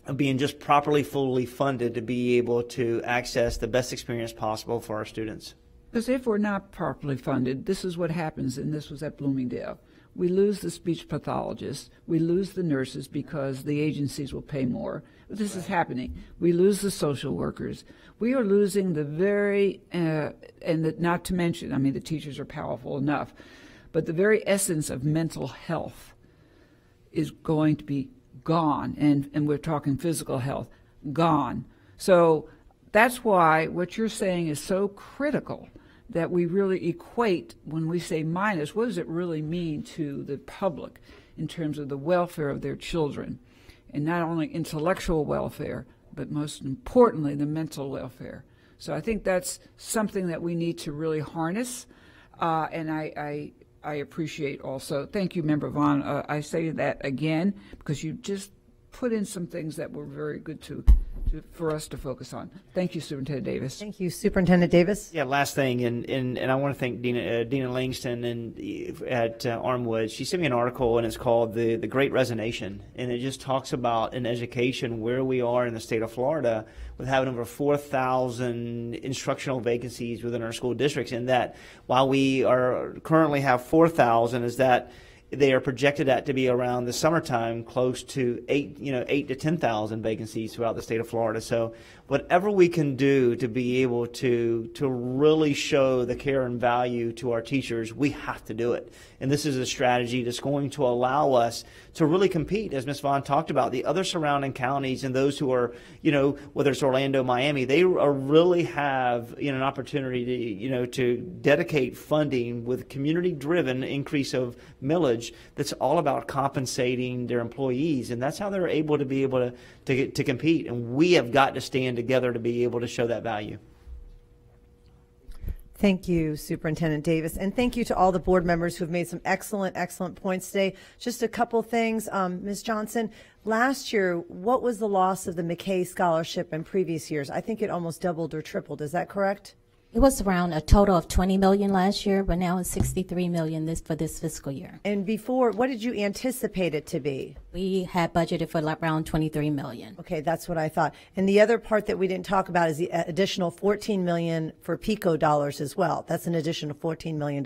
of being just properly, fully funded to be able to access the best experience possible for our students. Because if we're not properly funded, this is what happens, and this was at Bloomingdale. We lose the speech pathologists. We lose the nurses because the agencies will pay more. But this is happening. We lose the social workers. We are losing the very, not to mention, I mean, the teachers are powerful enough, but the very essence of mental health is going to be gone. And we're talking physical health, gone. So that's why what you're saying is so critical, that we really equate when we say minus, what does it really mean to the public in terms of the welfare of their children, and not only intellectual welfare, but most importantly, the mental welfare. So I think that's something that we need to really harness, and I appreciate also. Thank you, Member Vaughn. I say that again because you just put in some things that were very good for us to focus on. Thank you, Superintendent Davis. Thank you, Superintendent Davis. Yeah, last thing, and I want to thank Dina Langston at Armwood. She sent me an article, and it's called The Great Resignation, and it just talks about in education where we are in the state of Florida with having over 4,000 instructional vacancies within our school districts, and that while we are currently have 4,000, is that they are projected at to be around the summertime close to 8 to 10,000 vacancies throughout the state of Florida. So whatever we can do to be able to really show the care and value to our teachers, we have to do it. And this is a strategy that's going to allow us to really compete, as Ms. Vaughn talked about. The other surrounding counties and those who are, whether it's Orlando, Miami, they really have an opportunity to dedicate funding with community-driven increase of millage that's all about compensating their employees, and that's how they're able to compete. And we have got to stand together to be able to show that value. Thank you, Superintendent Davis, and thank you to all the board members who have made some excellent points today. Just a couple things, Ms. Johnson. Last year, what was the loss of the McKay Scholarship in previous years? I think it almost doubled or tripled. Is that correct? It was around a total of $20 million last year, but now it's $63 million for this fiscal year. And before, what did you anticipate it to be? We had budgeted for around $23 million. Okay, that's what I thought. And the other part that we didn't talk about is the additional $14 million for PICO dollars as well. That's an additional $14 million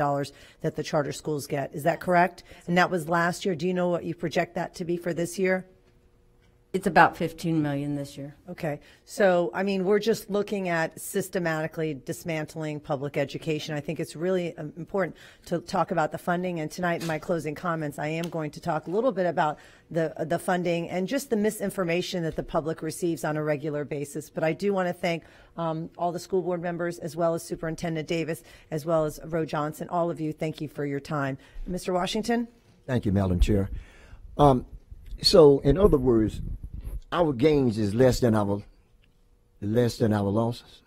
that the charter schools get. Is that correct? And that was last year. Do you know what you project that to be for this year? It's about $15 million this year. Okay. So, I mean, we're just looking at systematically dismantling public education. I think it's really important to talk about the funding. And tonight in my closing comments, I am going to talk a little bit about the funding and just the misinformation that the public receives on a regular basis. But I do want to thank all the school board members, as well as Superintendent Davis, as well as Roe Johnson. All of you, thank you for your time. Mr. Washington? Thank you, Madam Chair. So, in other words, our gains is less than our losses.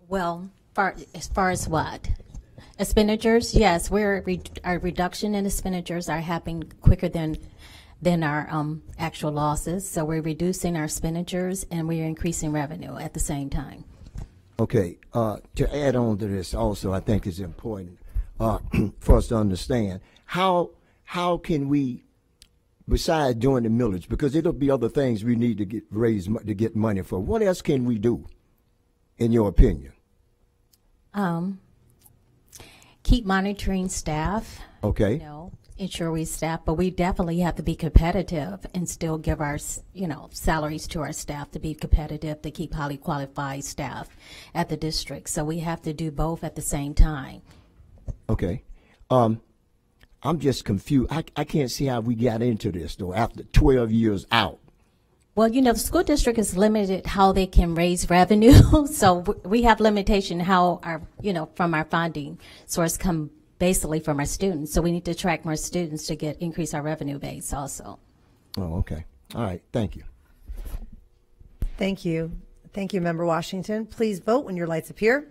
Well, as far as what? Expenditures, yes, our reduction in expenditures are happening quicker than our actual losses. So we're reducing our expenditures and we're increasing revenue at the same time. Okay, to add on to this also, I think it's important for us to understand how can we, besides doing the millage, because it'll be other things we need to get money for. What else can we do, in your opinion? Keep monitoring staff. Okay. Ensure we staff, but we definitely have to be competitive and still give our, salaries to our staff to be competitive, to keep highly qualified staff at the district. So we have to do both at the same time. Okay. I'm just confused. I can't see how we got into this, though, after 12 years out. Well, the school district is limited how they can raise revenue. So we have limitation how our, from our funding source come basically from our students. So we need to attract more students to increase our revenue base also. Oh, okay. All right. Thank you. Thank you. Thank you, Member Washington. Please vote when your lights appear.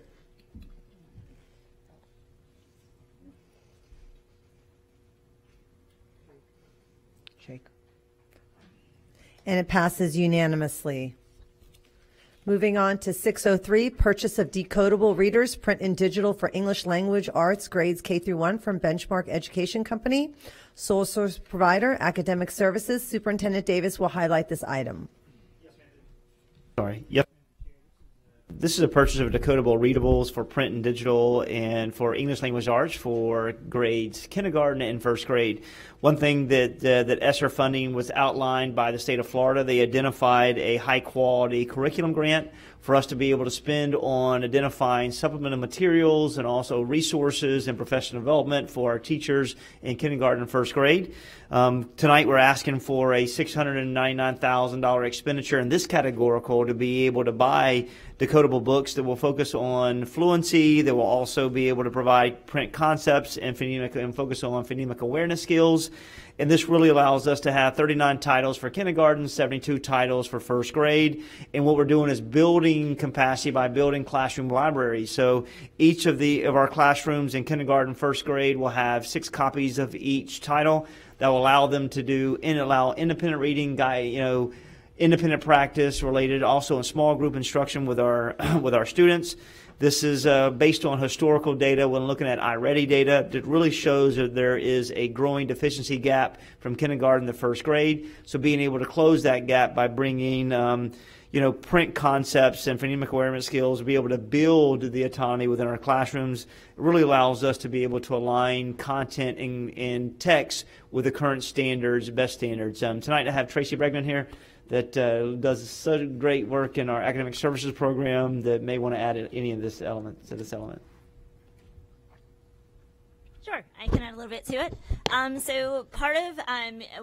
And it passes unanimously. Moving on to 603, purchase of decodable readers, print and digital for English language arts grades K through 1 from Benchmark Education Company. Sole source provider, Academic Services. Superintendent Davis will highlight this item. Sorry. Yep. This is a purchase of decodable readables for print and digital and for English language arts for grades kindergarten and first grade. One thing that ESSER funding was outlined by the state of Florida, they identified a high quality curriculum grant for us to be able to spend on identifying supplemental materials and also resources and professional development for our teachers in kindergarten and first grade. Tonight we're asking for a $699,000 expenditure in this categorical to be able to buy decodable books that will focus on fluency, that will also be able to provide print concepts and focus on phonemic awareness skills. And this really allows us to have 39 titles for kindergarten, 72 titles for first grade. And what we're doing is building capacity by building classroom libraries. So each of our classrooms in kindergarten, first grade will have 6 copies of each title that will allow them to allow independent reading, independent practice related, also in small group instruction with our students. This is based on historical data when looking at iReady data that really shows that there is a growing deficiency gap from kindergarten to first grade. So being able to close that gap by bringing print concepts and phonemic awareness skills, be able to build the autonomy within our classrooms, it really allows us to be able to align content and text with the current standards, best standards. Tonight I have Tracy Bregman here that does such great work in our academic services program that may want to add any of this element to this element. Sure, I can add a little bit to it. So part of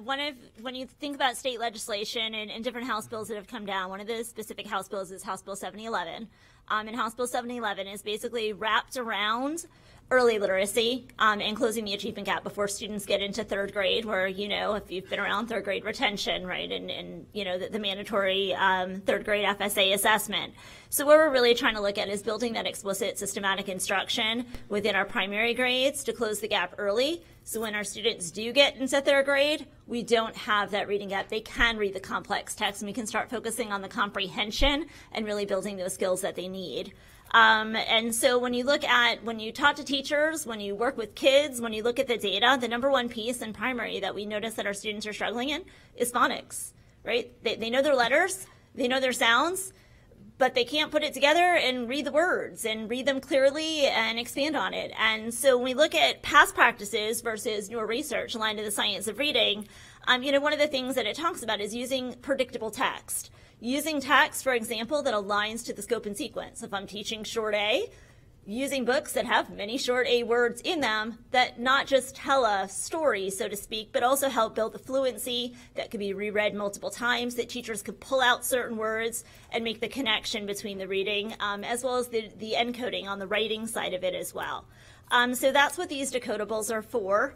when you think about state legislation and different House bills that have come down, one of the specific House bills is House Bill 7011. And House Bill 7011 is basically wrapped around early literacy and closing the achievement gap before students get into third grade, where, if you've been around third grade retention, right, and the mandatory third grade FSA assessment. So what we're really trying to look at is building that explicit systematic instruction within our primary grades to close the gap early. So when our students do get into third grade, we don't have that reading gap. They can read the complex text, and we can start focusing on the comprehension and really building those skills that they need. And so when you talk to teachers, when you work with kids, when you look at the data, the number one piece in primary that we notice that our students are struggling in is phonics, right? They know their letters, they know their sounds, but they can't put it together and read the words and read them clearly and expand on it. And so when we look at past practices versus newer research aligned to the science of reading, one of the things that it talks about is using predictable text. Using text, for example, that aligns to the scope and sequence. If I'm teaching short A, using books that have many short A words in them that not just tell a story, so to speak, but also help build the fluency that could be reread multiple times, that teachers could pull out certain words and make the connection between the reading, as well as the encoding on the writing side of it as well. So that's what these decodables are for.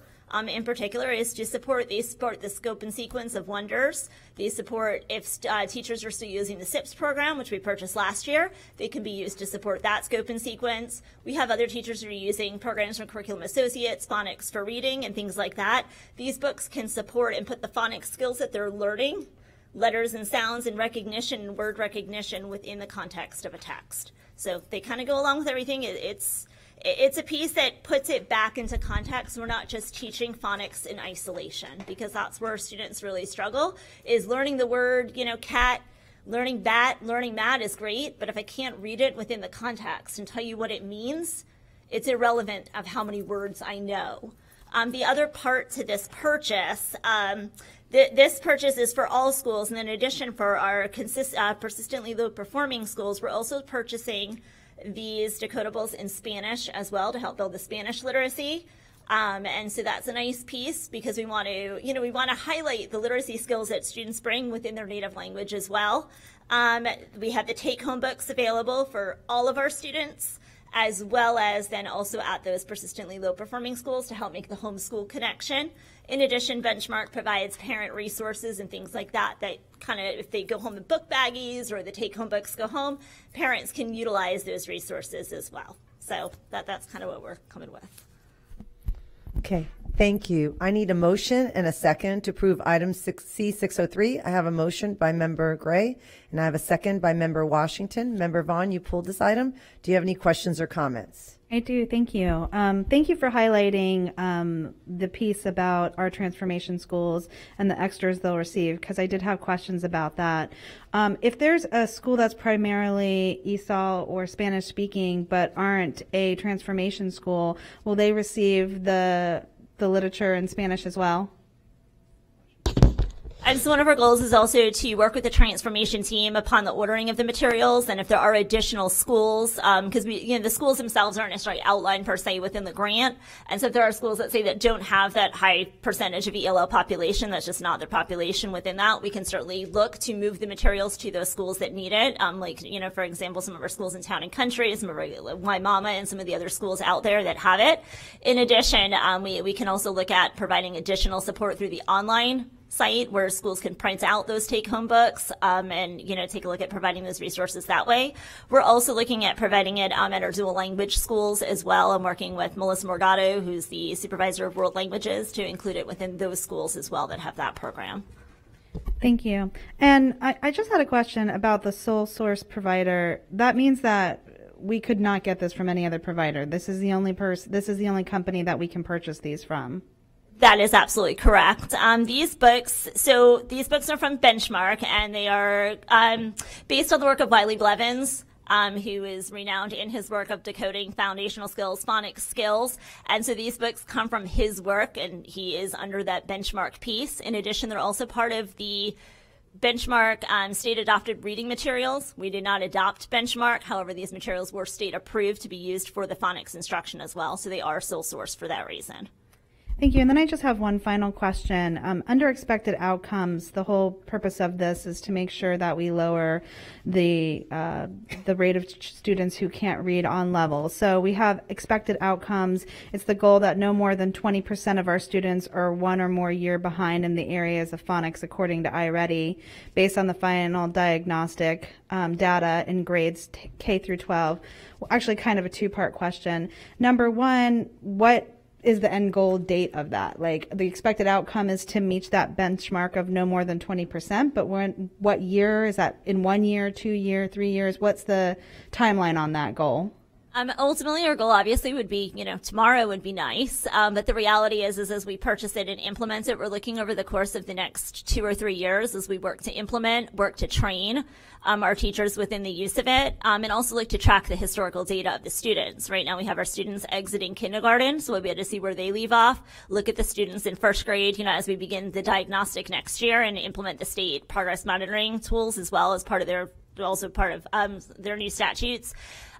In particular, is to support the scope and sequence of Wonders. They support, if teachers are still using the SIPS program, which we purchased last year, they can be used to support that scope and sequence. We have other teachers who are using programs from Curriculum Associates, Phonics for Reading, and things like that. These books can support and put the phonics skills that they're learning, letters and sounds and recognition and word recognition, within the context of a text. So they kind of go along with everything. It's a piece that puts it back into context. We're not just teaching phonics in isolation, because that's where students really struggle, is learning the word, cat, learning bat, learning mat is great, but if I can't read it within the context and tell you what it means, it's irrelevant of how many words I know. The other part to this purchase, this purchase is for all schools, and in addition, for our persistently low performing schools, we're also purchasing these decodables in Spanish as well to help build the Spanish literacy. And so that's a nice piece, because we want to highlight the literacy skills that students bring within their native language as well. We have the take-home books available for all of our students, as well as then also at those persistently low-performing schools to help make the homeschool connection. In addition, Benchmark provides parent resources and things like that kind of, if they go home in book baggies or the take-home books go home, parents can utilize those resources as well. So that's kind of what we're coming with. Okay. Thank you. I need a motion and a second to approve item C603. I have a motion by Member Gray, and I have a second by Member Washington. Member Vaughn, you pulled this item. Do you have any questions or comments? I do. Thank you. Thank you for highlighting the piece about our transformation schools and the extras they'll receive, because I did have questions about that. If there's a school that's primarily ESOL or Spanish speaking but aren't a transformation school, will they receive the literature in Spanish as well? And so one of our goals is also to work with the transformation team upon the ordering of the materials, and if there are additional schools, because the schools themselves aren't necessarily outlined per se within the grant, and so if there are schools, let's say, that don't have that high percentage of ELL population, that's just not their population within that, we can certainly look to move the materials to those schools that need it. For example, some of our schools in Town and Country, some of our Waimama, and some of the other schools out there that have it. In addition, we can also look at providing additional support through the online site where schools can print out those take-home books and take a look at providing those resources that way. We're also looking at providing it at our dual language schools as well. I'm working with Melissa Morgado, who's the supervisor of world languages, to include it within those schools as well that have that program. Thank you. And I just had a question about the sole source provider. That means that we could not get this from any other provider. This is the only company that we can purchase these from. That is absolutely correct. These books are from Benchmark, and they are based on the work of Wiley Blevins, who is renowned in his work of decoding foundational skills, phonics skills. And so these books come from his work, and he is under that Benchmark piece. In addition, they're also part of the Benchmark state adopted reading materials. We did not adopt Benchmark. However, these materials were state approved to be used for the phonics instruction as well. So they are sole source for that reason. Thank you. And then I just have one final question. Under expected outcomes, the whole purpose of this is to make sure that we lower the rate of students who can't read on level. So we have expected outcomes. It's the goal that no more than 20% of our students are 1 or more year behind in the areas of phonics, according to iReady, based on the final diagnostic data in grades K through 12. Well, actually, kind of a two-part question. Number one, what is the end goal date of that? Like, the expected outcome is to meet that benchmark of no more than 20%, but what year is that? In 1 year, 2 year, 3 years? What's the timeline on that goal? Ultimately, our goal obviously would be, tomorrow would be nice. But the reality is as we purchase it and implement it, we're looking over the course of the next 2 or 3 years as we work to implement, work to train our teachers within the use of it, and also look to track the historical data of the students. Right now we have our students exiting kindergarten, so we'll be able to see where they leave off, look at the students in first grade, as we begin the diagnostic next year, and implement the state progress monitoring tools as well as part of their new statutes.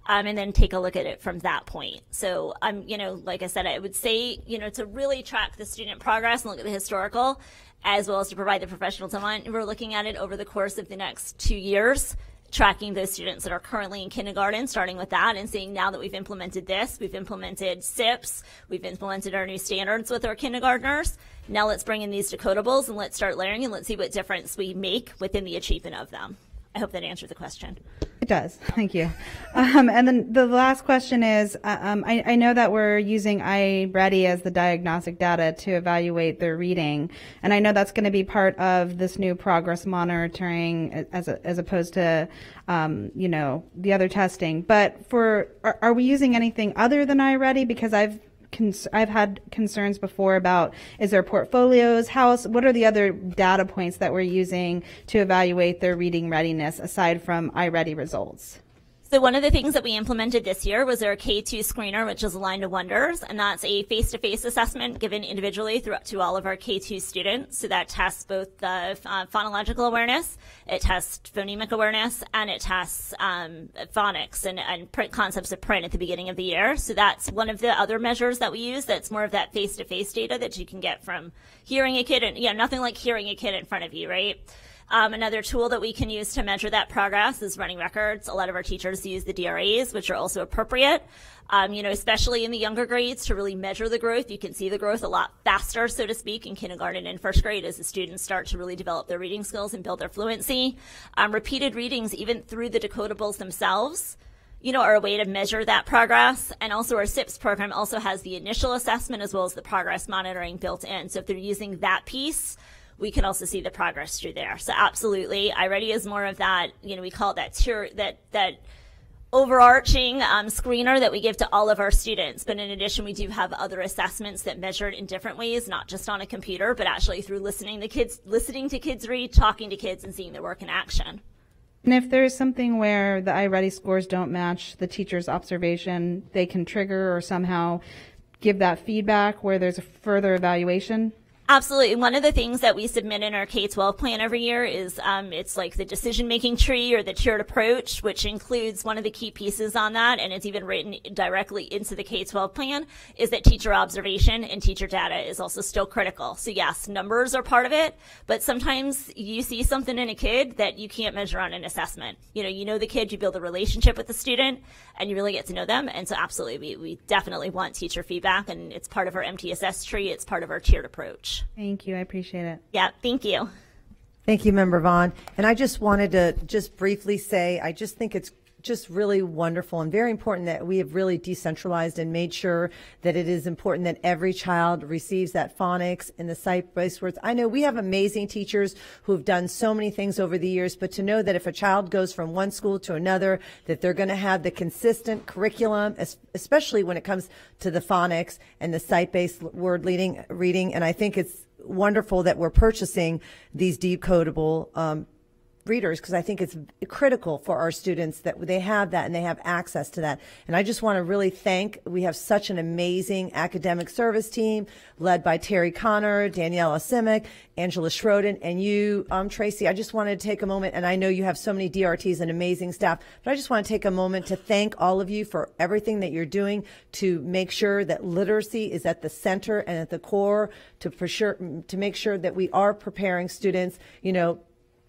And then take a look at it from that point. So, like I said, I would say, to really track the student progress and look at the historical, as well as to provide the professional development. We're looking at it over the course of the next 2 years, tracking those students that are currently in kindergarten, starting with that and seeing now that we've implemented this, we've implemented SIPs, we've implemented our new standards with our kindergartners. Now let's bring in these decodables and let's start layering and let's see what difference we make within the achievement of them. I hope that answered the question. It does. Thank you. And then the last question is, I know that we're using iReady as the diagnostic data to evaluate their reading, and I know that's going to be part of this new progress monitoring as opposed to, the other testing. But are we using anything other than iReady? Because I've had concerns before about, is there portfolios, what are the other data points that we're using to evaluate their reading readiness aside from iReady results? So one of the things that we implemented this year was our K2 screener, which is Aligned to Wonders, and that's a face-to-face assessment given individually to all of our K2 students. So that tests both the phonological awareness, it tests phonemic awareness, and it tests phonics and print concepts of print at the beginning of the year. So that's one of the other measures that we use that's more of that face-to-face data that you can get from hearing a kid, and nothing like hearing a kid in front of you, right? Another tool that we can use to measure that progress is running records. A lot of our teachers use the DRAs, which are also appropriate, especially in the younger grades to really measure the growth. You can see the growth a lot faster, so to speak, in kindergarten and first grade as the students start to really develop their reading skills and build their fluency. Repeated readings, even through the decodables themselves, are a way to measure that progress. And also our SIPS program also has the initial assessment as well as the progress monitoring built in. So if they're using that piece, we can also see the progress through there. So absolutely, iReady is more of that, we call it that tier, that overarching screener that we give to all of our students. But in addition, we do have other assessments that measure it in different ways, not just on a computer, but actually through listening to kids read, talking to kids, and seeing their work in action. And if there's something where the iReady scores don't match the teacher's observation, they can trigger or somehow give that feedback where there's a further evaluation? Absolutely. One of the things that we submit in our K-12 plan every year is it's like the decision-making tree or the tiered approach, which includes one of the key pieces on that, and it's even written directly into the K-12 plan, is that teacher observation and teacher data is also still critical. So yes, numbers are part of it, but sometimes you see something in a kid that you can't measure on an assessment. You know the kid, you build a relationship with the student, and you really get to know them. And so absolutely, we definitely want teacher feedback, and it's part of our MTSS tree. It's part of our tiered approach. Thank you. I appreciate it. Yeah, thank you. Thank you, Member Vaughn. And I just wanted to just briefly say, I just think it's just really wonderful and very important that we have really decentralized and made sure that it is important that every child receives that phonics and the sight-based words. I know we have amazing teachers who've done so many things over the years, but to know that if a child goes from one school to another, that they're going to have the consistent curriculum, especially when it comes to the phonics and the sight-based word reading. And I think it's wonderful that we're purchasing these decodable readers, because I think it's critical for our students that they have that and they have access to that. And I just want to really we have such an amazing academic service team led by Terry Connor, Daniela Simic, Angela Schroden, and you, Tracy. I just wanted to take a moment, and I know you have so many DRTs and amazing staff, but I just want to take a moment to thank all of you for everything that you're doing to make sure that literacy is at the center and at the core, to make sure that we are preparing students,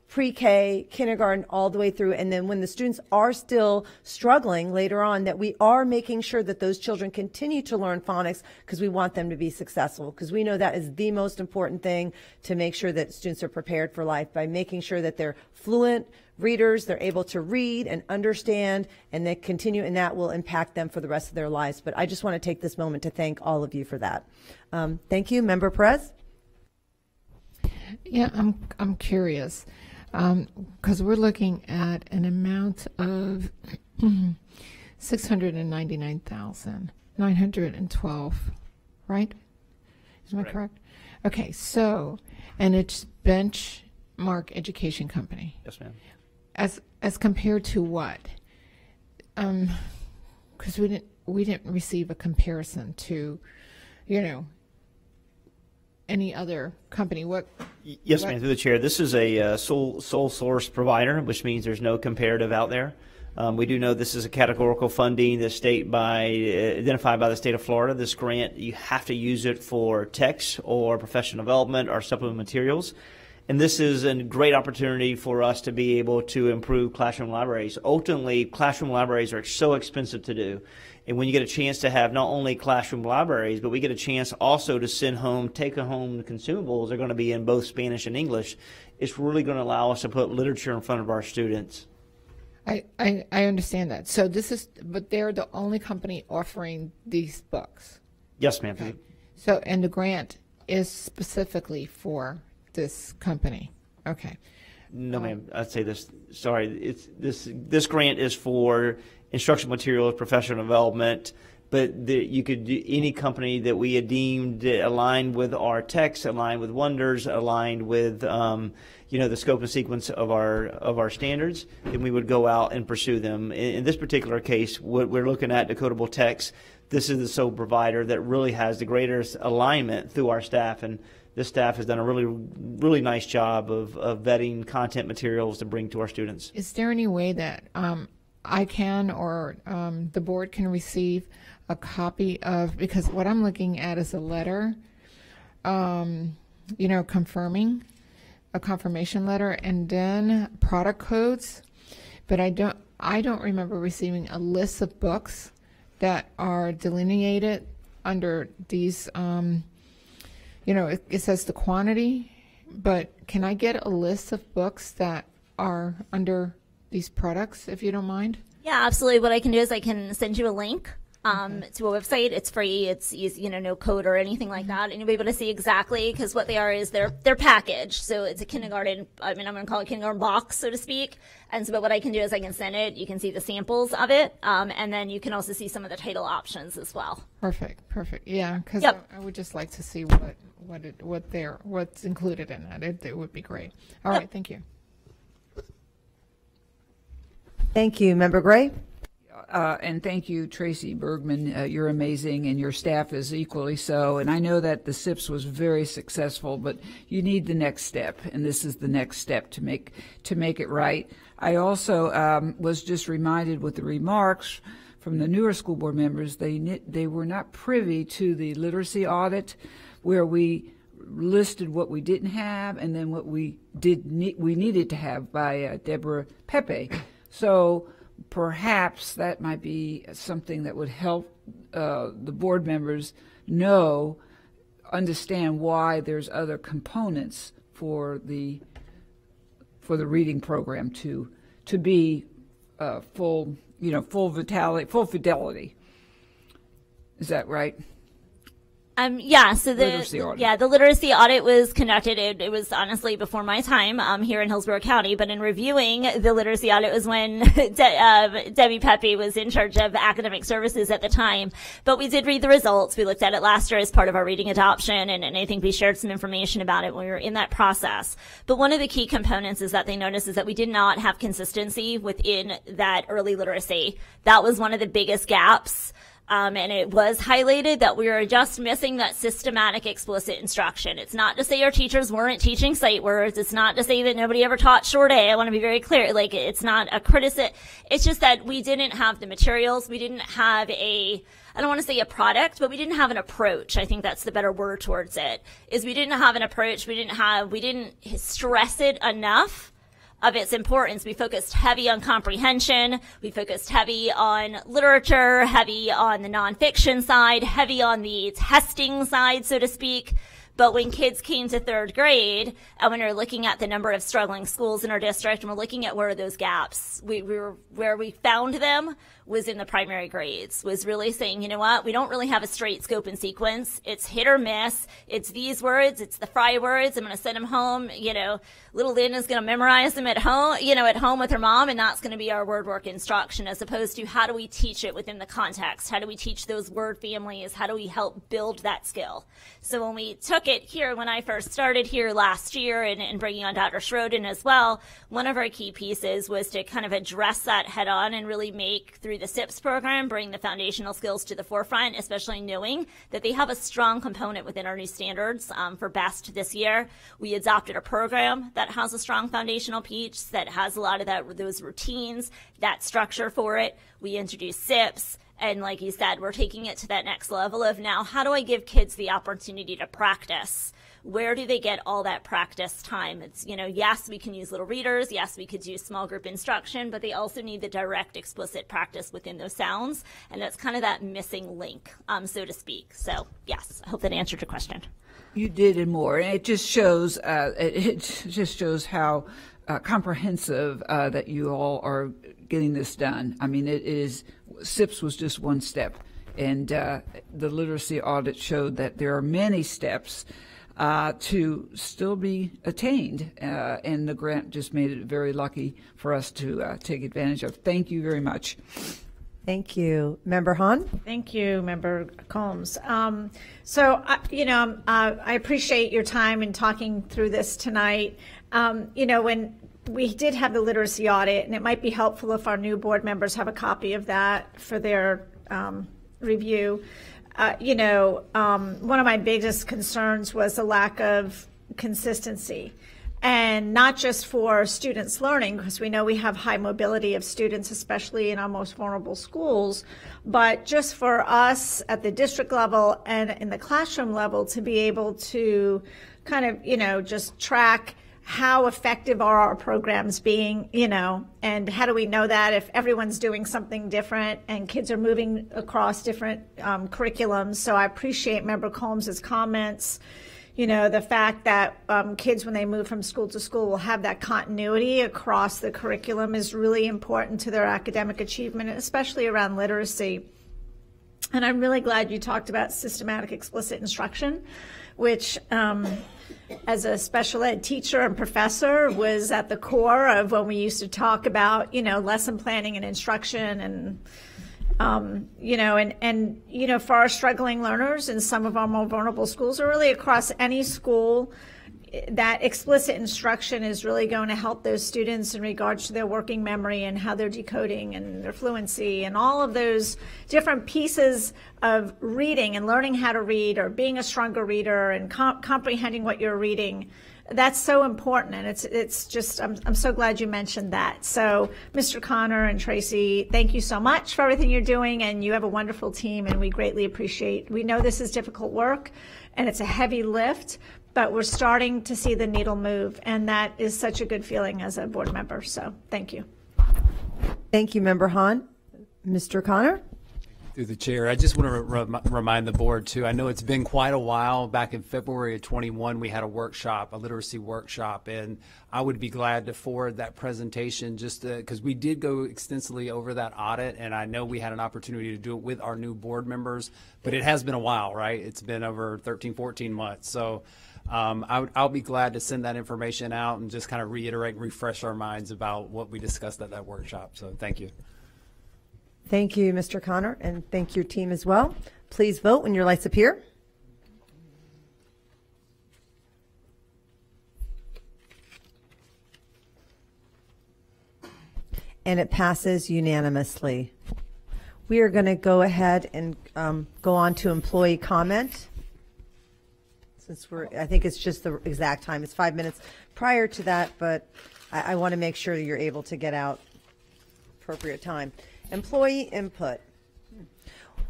pre-K, kindergarten, all the way through. And then when the students are still struggling later on, that we are making sure that those children continue to learn phonics, because we want them to be successful, because we know that is the most important thing to make sure that students are prepared for life, by making sure that they're fluent readers, they're able to read and understand, and they continue, and that will impact them for the rest of their lives. But I just want to take this moment to thank all of you for that. Thank you. Member Perez? Yeah, I'm curious. Because we're looking at an amount of $699,912, right? Am I correct? Okay, so, and it's Benchmark Education Company. Yes, ma'am. As compared to what? Because we didn't receive a comparison to, any other company. Yes, ma'am, through the chair. This is a sole source provider, which means there's no comparative out there. We do know this is a categorical funding identified by the state of Florida. This grant, you have to use it for text or professional development or supplemental materials. And this is a great opportunity for us to be able to improve classroom libraries. Ultimately, classroom libraries are so expensive to do. And when you get a chance to have not only classroom libraries, but we get a chance also to take home consumables, they're going to be in both Spanish and English, it's really going to allow us to put literature in front of our students. I understand that. So but they're the only company offering these books. Yes, ma'am. Okay. So, and the grant is specifically for this company. Okay. No, ma'am. I'd say this. Sorry, this grant is for instructional materials, professional development, but you could do any company that we had deemed aligned with our text, aligned with Wonders, aligned with the scope and sequence of our standards, then we would go out and pursue them. In this particular case, what we're looking at, decodable text, this is the sole provider that really has the greatest alignment through our staff, and this staff has done a really, really nice job of vetting content materials to bring to our students. Is there any way that I can or the board can receive a copy of, because what I'm looking at is a letter, confirming, a confirmation letter, and then product codes, but I don't remember receiving a list of books that are delineated under these, it says the quantity, but can I get a list of books that are under these products, if you don't mind? Yeah, absolutely. What I can do is I can send you a link to a website. It's free. It's easy, no code or anything like that. And you'll be able to see exactly, because what they are is they're packaged. So it's a kindergarten, I'm going to call it kindergarten box, so to speak. And so, but what I can do is I can send it. You can see the samples of it. And then you can also see some of the title options as well. Perfect. Yeah. Cause Yep. I would just like to see what's included in that. It would be great. All right. Thank you. Thank you. Member Gray? And thank you, Tracy Bergman. You're amazing, and your staff is equally so. And I know that the SIPS was very successful, but you need the next step, and this is the next step to make it right. I also was just reminded with the remarks from the newer school board members, they were not privy to the literacy audit, where we listed what we didn't have and then what we needed to have by Deborah Pepe. So perhaps that might be something that would help the board members understand why there's other components for the reading program to be full fidelity. Is that right? Yeah, so the literacy audit was conducted. It was honestly before my time here in Hillsborough County, but in reviewing the literacy audit was when Debbie Pepe was in charge of academic services at the time. But we did read the results. We looked at it last year as part of our reading adoption, and I think we shared some information about it when we were in that process. But one of the key components is that they noticed is that we did not have consistency within that early literacy. That was one of the biggest gaps. And it was highlighted that we were just missing that systematic explicit instruction. It's not to say our teachers weren't teaching sight words. It's not to say that nobody ever taught short A. I want to be very clear. Like, it's not a criticism. It's just that we didn't have the materials. We didn't have I don't want to say a product, but we didn't have an approach. I think that's the better word towards it, is we didn't have an approach. We didn't stress it enough of its importance. We focused heavy on comprehension. We focused heavy on literature, heavy on the nonfiction side, heavy on the testing side, so to speak. But when kids came to third grade, and when we're looking at the number of struggling schools in our district, and we're looking at where are those gaps, where we found them was in the primary grades, was really saying, you know what, we don't really have a straight scope and sequence. It's hit or miss. It's these words. It's the Fry words. I'm going to send them home. Little Lynn is going to memorize them at home with her mom, and that's going to be our word work instruction, as opposed to how do we teach it within the context? How do we teach those word families? How do we help build that skill? So when we took it here, when I first started here last year, and bringing on Dr. Schroden as well, one of our key pieces was to kind of address that head on and really make, through the SIPS program, bring the foundational skills to the forefront, especially knowing that they have a strong component within our new standards. For BEST this year, we adopted a program that has a strong foundational piece, that has a lot of those routines, that structure for it. We introduced SIPS. And like you said, we're taking it to that next level of now, how do I give kids the opportunity to practice? Where do they get all that practice time? It's, yes, we can use little readers. Yes, we could do small group instruction, but they also need the direct, explicit practice within those sounds. And that's kind of that missing link, so to speak. So, yes, I hope that answered your question. You did, and more. And it just shows, how comprehensive that you all are getting this done. I mean, SIPS was just one step, and the literacy audit showed that there are many steps to still be attained, and the grant just made it very lucky for us to take advantage of. Thank you very much. Thank you. Member Hahn? Thank you, Member Combs. I appreciate your time in talking through this tonight. When we did have the literacy audit, and it might be helpful if our new board members have a copy of that for their review. One of my biggest concerns was the lack of consistency, and not just for students learning, because we know we have high mobility of students, especially in our most vulnerable schools, but just for us at the district level and in the classroom level to be able to kind of, just track how effective are our programs being, and how do we know that if everyone's doing something different and kids are moving across different curriculums. So I appreciate Member Combs's comments, you know, the fact that kids, when they move from school to school, will have that continuity across the curriculum is really important to their academic achievement, especially around literacy. And I'm really glad you talked about systematic explicit instruction, which as a special ed teacher and professor was at the core of when we used to talk about, you know, lesson planning and instruction and you know, and you know, for our struggling learners in some of our more vulnerable schools, or really across any school, that explicit instruction is really going to help those students in regards to their working memory and how they're decoding and their fluency and all of those different pieces of reading and learning how to read or being a stronger reader and comprehending what you're reading. That's so important, and it's just I'm so glad you mentioned that. So, Mr. Connor and Tracy, thank you so much for everything you're doing, and you have a wonderful team, and we greatly appreciate. We know this is difficult work, and it's a heavy lift, but we're starting to see the needle move, and that is such a good feeling as a board member. So, thank you. Thank you, Member Hahn. Mr. Connor? Through the chair, I just want to remind the board too. I know it's been quite a while. Back in February of 21, we had a workshop, a literacy workshop, and I would be glad to forward that presentation just because we did go extensively over that audit, and I know we had an opportunity to do it with our new board members, but it has been a while, right? It's been over 13, 14 months. So I'll be glad to send that information out and just kind of reiterate and refresh our minds about what we discussed at that workshop. So thank you. Thank you, Mr. Connor, and thank your team as well. Please vote when your lights appear. And it passes unanimously. We are going to go ahead and go on to employee comment. Since I think it's just the exact time. It's 5 minutes prior to that, but I want to make sure that you're able to get out appropriate time. Employee input.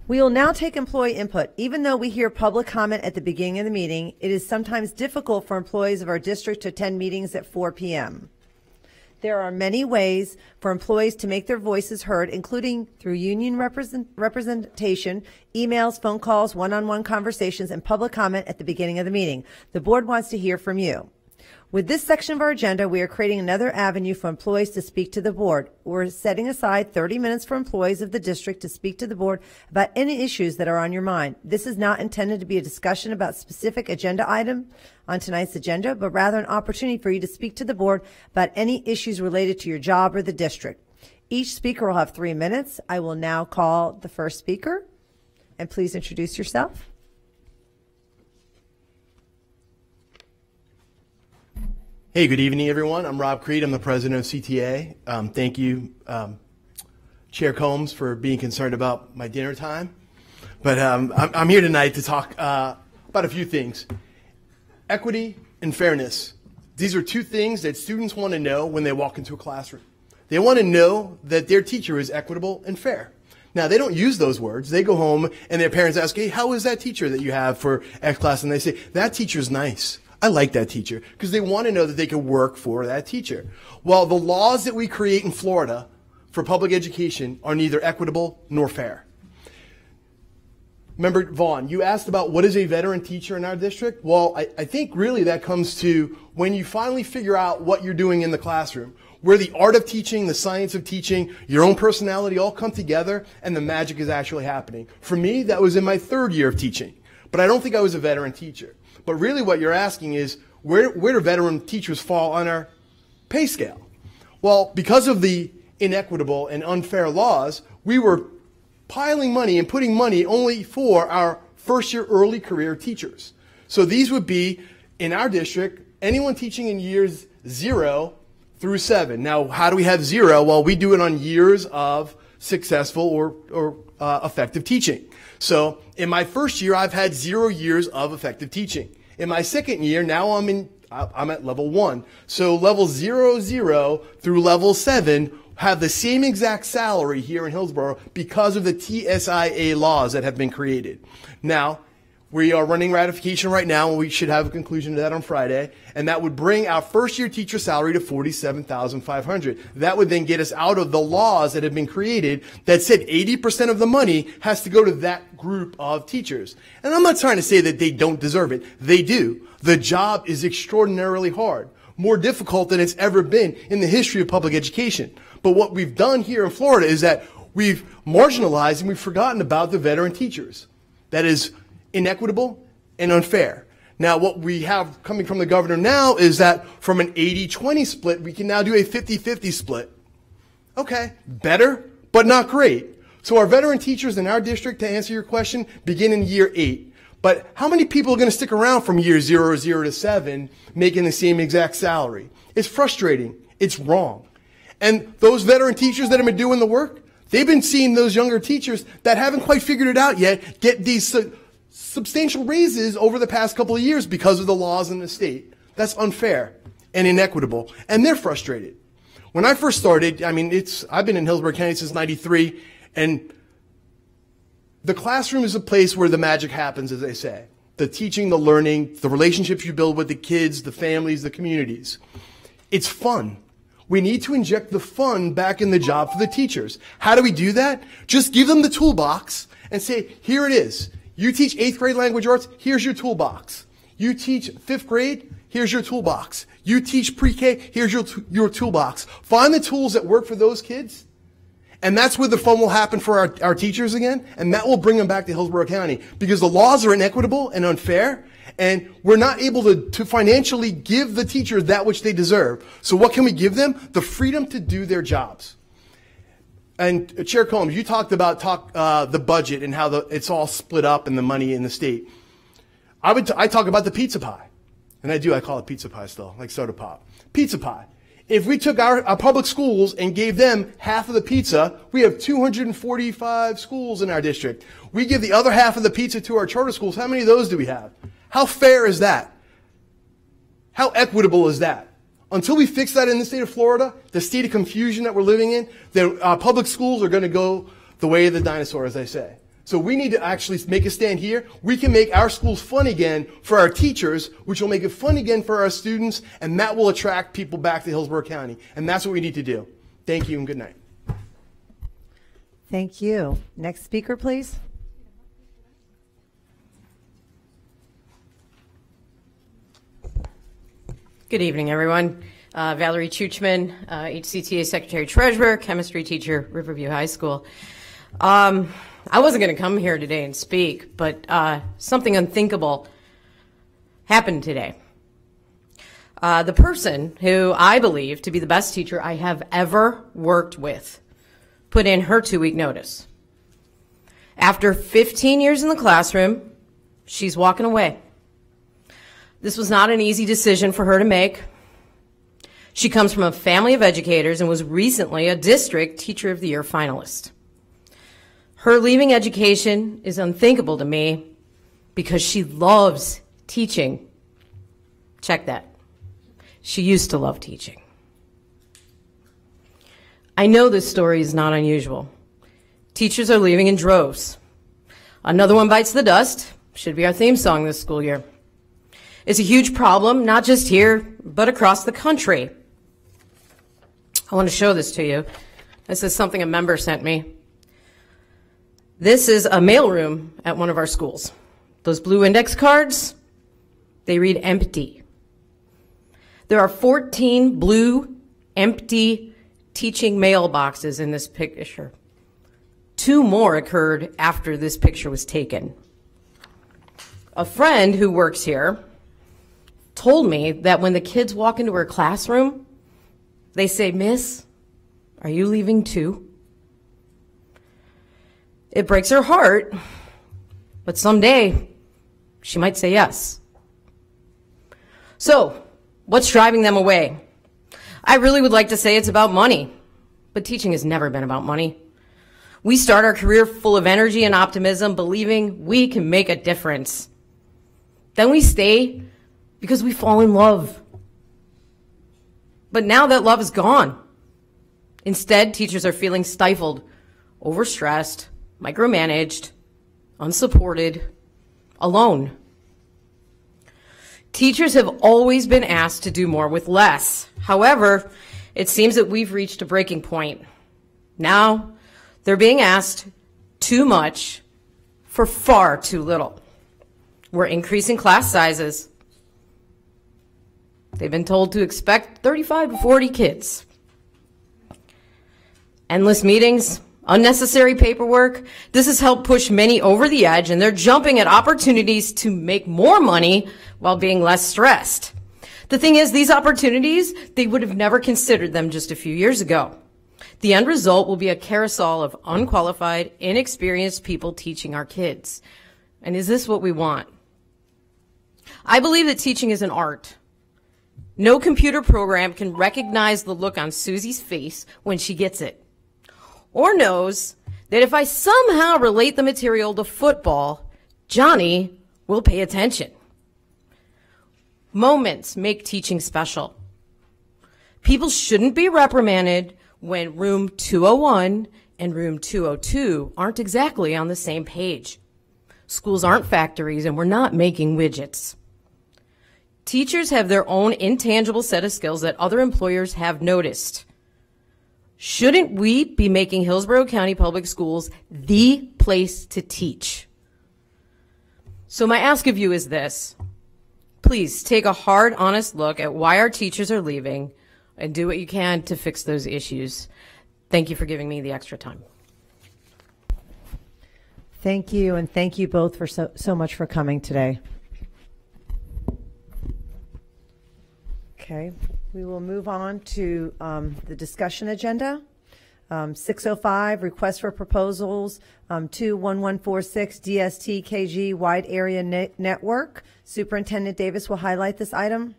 We will now take employee input. Even though we hear public comment at the beginning of the meeting, it is sometimes difficult for employees of our district to attend meetings at 4 p.m. There are many ways for employees to make their voices heard, including through union representation, emails, phone calls, one-on-one conversations, and public comment at the beginning of the meeting. The board wants to hear from you. With this section of our agenda, we are creating another avenue for employees to speak to the board. We're setting aside 30 minutes for employees of the district to speak to the board about any issues that are on your mind. This is not intended to be a discussion about specific agenda item on tonight's agenda, but rather an opportunity for you to speak to the board about any issues related to your job or the district. Each speaker will have 3 minutes. I will now call the first speaker, and please introduce yourself. Hey, good evening, everyone. I'm Rob Creed. I'm the president of CTA. Thank you, Chair Combs, for being concerned about my dinner time. But I'm here tonight to talk about a few things. Equity and fairness. These are two things that students want to know when they walk into a classroom. They want to know that their teacher is equitable and fair. Now, they don't use those words. They go home and their parents ask, hey, how is that teacher that you have for X class? And they say, that teacher's nice. I like that teacher, because they want to know that they can work for that teacher. Well, the laws that we create in Florida for public education are neither equitable nor fair. Remember, Vaughn, you asked about what is a veteran teacher in our district? Well, I think really that comes to when you finally figure out what you're doing in the classroom, where the art of teaching, the science of teaching, your own personality all come together and the magic is actually happening. For me, that was in my 3rd year of teaching, but I don't think I was a veteran teacher. But really what you're asking is, where do veteran teachers fall on our pay scale? Well, because of the inequitable and unfair laws, we were piling money and putting money only for our first-year early career teachers. So these would be, in our district, anyone teaching in years 0 through 7. Now, how do we have 0? Well, we do it on years of successful or effective teaching. So in my first year, I've had 0 years of effective teaching. In my 2nd year, now I'm at level 1. So level 0 through level 7 have the same exact salary here in Hillsborough because of the TSIA laws that have been created. Now, We are running ratification right now, and we should have a conclusion to that on Friday. And that would bring our first-year teacher salary to $47,500. That would then get us out of the laws that have been created that said 80% of the money has to go to that group of teachers. And I'm not trying to say that they don't deserve it. They do. The job is extraordinarily hard, more difficult than it's ever been in the history of public education. But what we've done here in Florida is that we've marginalized and we've forgotten about the veteran teachers. That is inequitable and unfair. Now, what we have coming from the governor now is that from an 80-20 split, we can now do a 50-50 split. Okay, better, but not great. So our veteran teachers in our district, to answer your question, begin in year 8. But how many people are going to stick around from year 0 to 7 making the same exact salary? It's frustrating. It's wrong. And those veteran teachers that have been doing the work, they've been seeing those younger teachers that haven't quite figured it out yet get these substantial raises over the past couple of years because of the laws in the state. That's unfair and inequitable, and they're frustrated. When I first started, I've been in Hillsborough County since '93, and the classroom is a place where the magic happens, as they say. The teaching, the learning, the relationships you build with the kids, the families, the communities. It's fun. We need to inject the fun back in the job for the teachers. How do we do that? Just give them the toolbox and say, here it is. You teach 8th grade language arts, here's your toolbox. You teach 5th grade, here's your toolbox. You teach pre-K, here's your toolbox. Find the tools that work for those kids, and that's where the fun will happen for our teachers again, and that will bring them back to Hillsborough County, because the laws are inequitable and unfair, and we're not able to financially give the teachers that which they deserve. So what can we give them? The freedom to do their jobs. And Chair Combs, you talked about the budget and how it's all split up and the money in the state. I talk about the pizza pie. And I call it pizza pie still, like soda pop. Pizza pie. If we took our public schools and gave them half of the pizza, we have 245 schools in our district. We give the other half of the pizza to our charter schools. How many of those do we have? How fair is that? How equitable is that? Until we fix that in the state of Florida, the state of confusion that we're living in, the public schools are going to go the way of the dinosaur, as they say. So we need to actually make a stand here. We can make our schools fun again for our teachers, which will make it fun again for our students, and that will attract people back to Hillsborough County. And that's what we need to do. Thank you and good night. Thank you. Next speaker, please. Good evening, everyone. Valerie Chuchman, HCTA Secretary Treasurer, chemistry teacher, Riverview High School. I wasn't going to come here today and speak, but something unthinkable happened today. The person who I believe to be the best teacher I have ever worked with put in her 2-week notice. After 15 years in the classroom, she's walking away. This was not an easy decision for her to make. She comes from a family of educators and was recently a District Teacher of the Year finalist. Her leaving education is unthinkable to me because she loves teaching. Check that. She used to love teaching. I know this story is not unusual. Teachers are leaving in droves. Another one bites the dust. Should be our theme song this school year. It's a huge problem, not just here, but across the country. I want to show this to you. This is something a member sent me. This is a mailroom at one of our schools. Those blue index cards, they read empty. There are 14 blue, empty teaching mailboxes in this picture. 2 more occurred after this picture was taken. A friend who works here told me that when the kids walk into her classroom, they say, "Miss, are you leaving too?" It breaks her heart, but someday she might say yes. So, what's driving them away? I really would like to say it's about money, but teaching has never been about money. We start our career full of energy and optimism, believing we can make a difference. Then we stay because we fall in love. But now that love is gone. Instead, teachers are feeling stifled, overstressed, micromanaged, unsupported, alone. Teachers have always been asked to do more with less. However, it seems that we've reached a breaking point. Now, they're being asked too much for far too little. We're increasing class sizes. They've been told to expect 35 to 40 kids. Endless meetings, unnecessary paperwork. This has helped push many over the edge, and they're jumping at opportunities to make more money while being less stressed. The thing is, these opportunities, they would have never considered them just a few years ago. The end result will be a carousel of unqualified, inexperienced people teaching our kids. And is this what we want? I believe that teaching is an art. No computer program can recognize the look on Susie's face when she gets it, or knows that if I somehow relate the material to football, Johnny will pay attention. Moments make teaching special. People shouldn't be reprimanded when room 201 and room 202 aren't exactly on the same page. Schools aren't factories, and we're not making widgets. Teachers have their own intangible set of skills that other employers have noticed. Shouldn't we be making Hillsborough County Public Schools the place to teach? So my ask of you is this. Please take a hard, honest look at why our teachers are leaving and do what you can to fix those issues. Thank you for giving me the extra time. Thank you, and thank you both for so much for coming today. Okay, we will move on to the discussion agenda. 605, request for proposals, 21146 DST KG Wide Area Network. Superintendent Davis will highlight this item.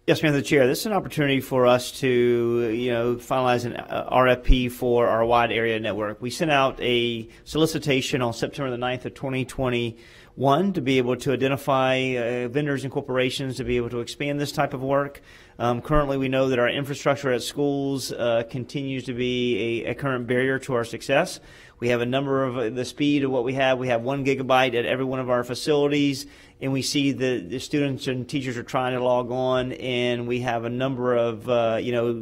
Yes, ma'am, the chair. This is an opportunity for us to, finalize an RFP for our wide area network. We sent out a solicitation on September the 9th of 2021 to be able to identify vendors and corporations to be able to expand this type of work. Currently, we know that our infrastructure at schools continues to be a current barrier to our success. We have a number of the speed of what we have. We have 1 gigabyte at every one of our facilities, and we see the students and teachers are trying to log on, and we have a number of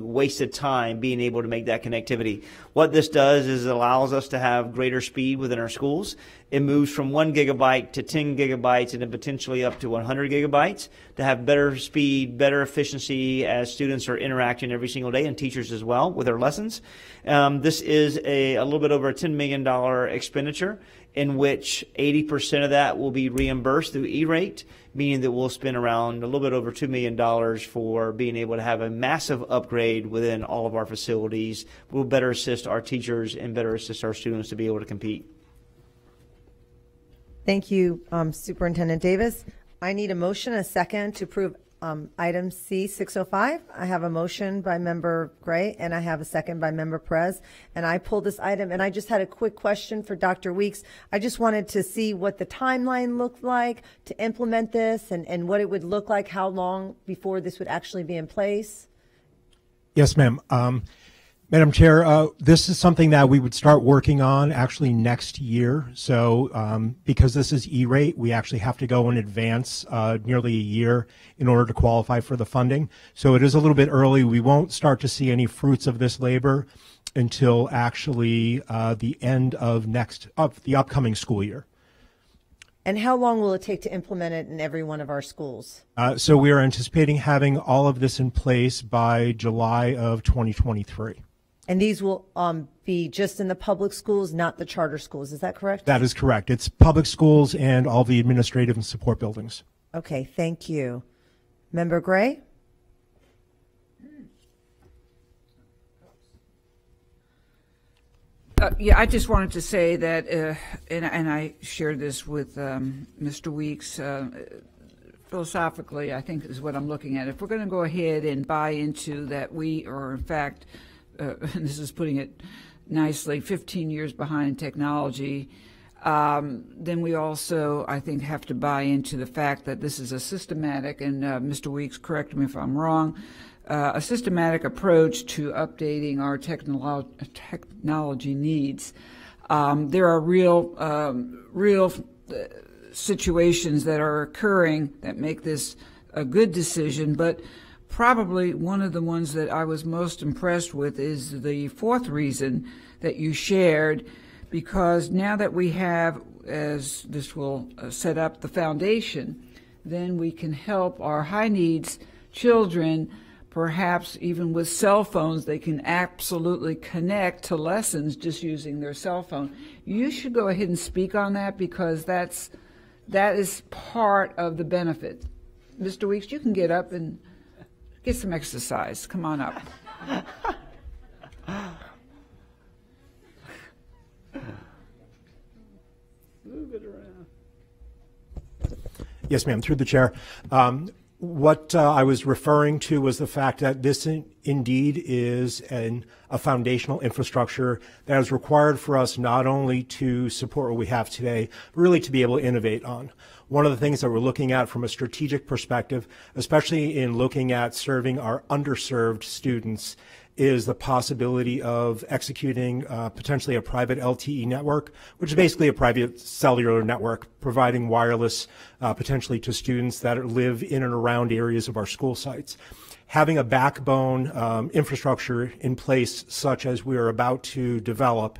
wasted time being able to make that connectivity. What this does is it allows us to have greater speed within our schools. It moves from 1 gigabyte to 10 gigabytes and then potentially up to 100 gigabytes to have better speed, better efficiency as students are interacting every single day, and teachers as well with their lessons. This is a little bit over a $10 million expenditure, in which 80% of that will be reimbursed through E-rate, meaning that we'll spend around a little bit over $2 million for being able to have a massive upgrade within all of our facilities. We'll better assist our teachers and better assist our students to be able to compete. Thank you, Superintendent Davis. I need a motion, a second, to approve item C605. I have a motion by Member Gray, and I have a second by Member Perez. And I pulled this item, and I just had a quick question for Dr. Weeks. I just wanted to see what the timeline looked like to implement this, and what it would look like, how long before this would actually be in place. Yes, ma'am. Madam Chair, this is something that we would start working on actually next year. So because this is E-rate, we actually have to go in advance nearly a year in order to qualify for the funding. So it is a little bit early. We won't start to see any fruits of this labor until actually the end of the upcoming school year. And how long will it take to implement it in every one of our schools? So we are anticipating having all of this in place by July of 2023. And these will be just in the public schools, not the charter schools. Is that correct? That is correct. It's public schools and all the administrative and support buildings. Okay, thank you. Member Gray? Yeah, I just wanted to say that, and I shared this with Mr. Weeks, philosophically, I think is what I'm looking at. If we're going to go ahead and buy into that we are, in fact, and this is putting it nicely, 15 years behind in technology, then we also, I think, have to buy into the fact that this is a systematic, and Mr. Weeks, correct me if I'm wrong, a systematic approach to updating our technology needs. There are real situations that are occurring that make this a good decision, but probably one of the ones that I was most impressed with is the fourth reason that you shared, because now that we have, as this will set up the foundation, then we can help our high needs children, perhaps even with cell phones. They can absolutely connect to lessons just using their cell phone. You should go ahead and speak on that, because that is part of the benefit. Mr. Weeks, you can get up and get some exercise. Come on up. Move it around. Yes, ma'am, through the chair. What I was referring to was the fact that this indeed is a foundational infrastructure that is required for us not only to support what we have today, but really to be able to innovate on. One of the things that we're looking at from a strategic perspective, especially in looking at serving our underserved students, is the possibility of executing potentially a private LTE network, which is basically a private cellular network, providing wireless potentially to students that live in and around areas of our school sites. Having a backbone infrastructure in place such as we are about to develop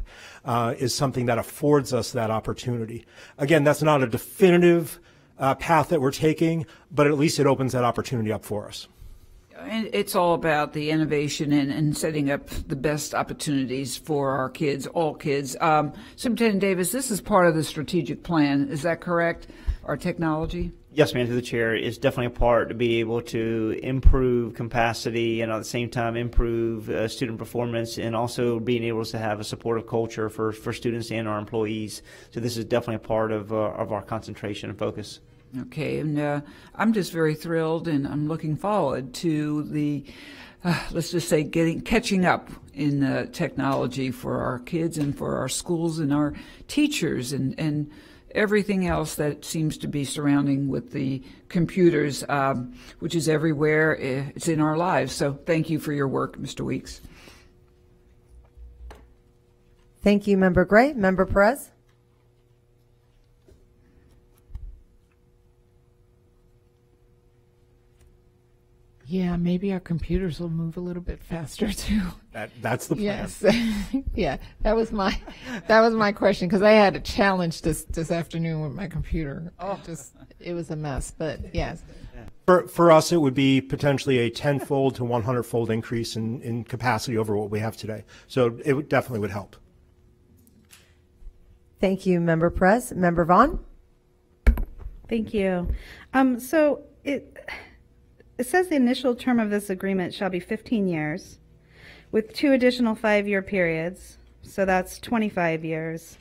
is something that affords us that opportunity. Again, that's not a definitive path that we're taking, but at least it opens that opportunity up for us. And it's all about the innovation and setting up the best opportunities for our kids, all kids. Superintendent Davis, this is part of the strategic plan. Is that correct? Our technology? Yes, ma'am, through the chair. It's definitely a part to be able to improve capacity and at the same time improve student performance, and also being able to have a supportive culture for students and our employees. So this is definitely a part of our concentration and focus. Okay, and I'm just very thrilled, and I'm looking forward to the, let's just say, catching up in technology for our kids and for our schools and our teachers and everything else that seems to be surrounding with the computers, which is everywhere. It's in our lives. So thank you for your work, Mr. Weeks. Thank you, Member Gray. Member Perez? Yeah, maybe our computers will move a little bit faster too. That's the plan. Yes, yeah, that was my question, because I had a challenge this afternoon with my computer. It was a mess, but yes. For us, it would be potentially a 10-fold to 100-fold increase in capacity over what we have today. So it definitely would help. Thank you, Member Perez. Member Vaughn? Thank you. So it says the initial term of this agreement shall be 15 years with 2 additional 5-year periods. So that's 25 years,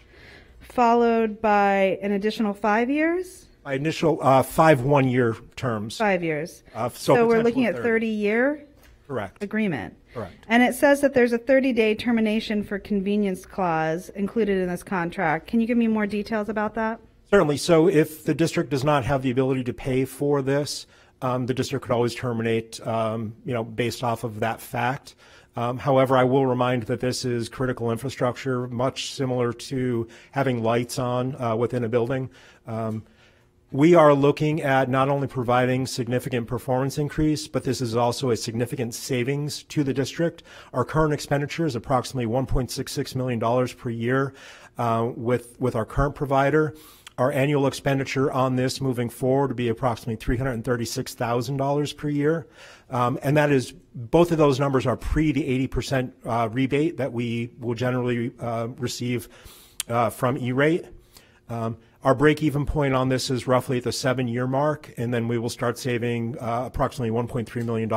followed by an additional 5 years? By initial 5 one-year terms. 5 years. So we're looking at 30-year Correct. agreement. Correct. And it says that there's a 30-day termination for convenience clause included in this contract. Can you give me more details about that? Certainly. So if the district does not have the ability to pay for this, the district could always terminate, based off of that fact. However, I will remind that this is critical infrastructure, much similar to having lights on within a building. We are looking at not only providing significant performance increase, but this is also a significant savings to the district. Our current expenditure is approximately $1.66 million per year with our current provider. Our annual expenditure on this moving forward would be approximately $336,000 per year. And that is, both of those numbers are pre the 80% rebate that we will generally receive from E-rate. Our break-even point on this is roughly at the 7-year mark, and then we will start saving approximately $1.3 million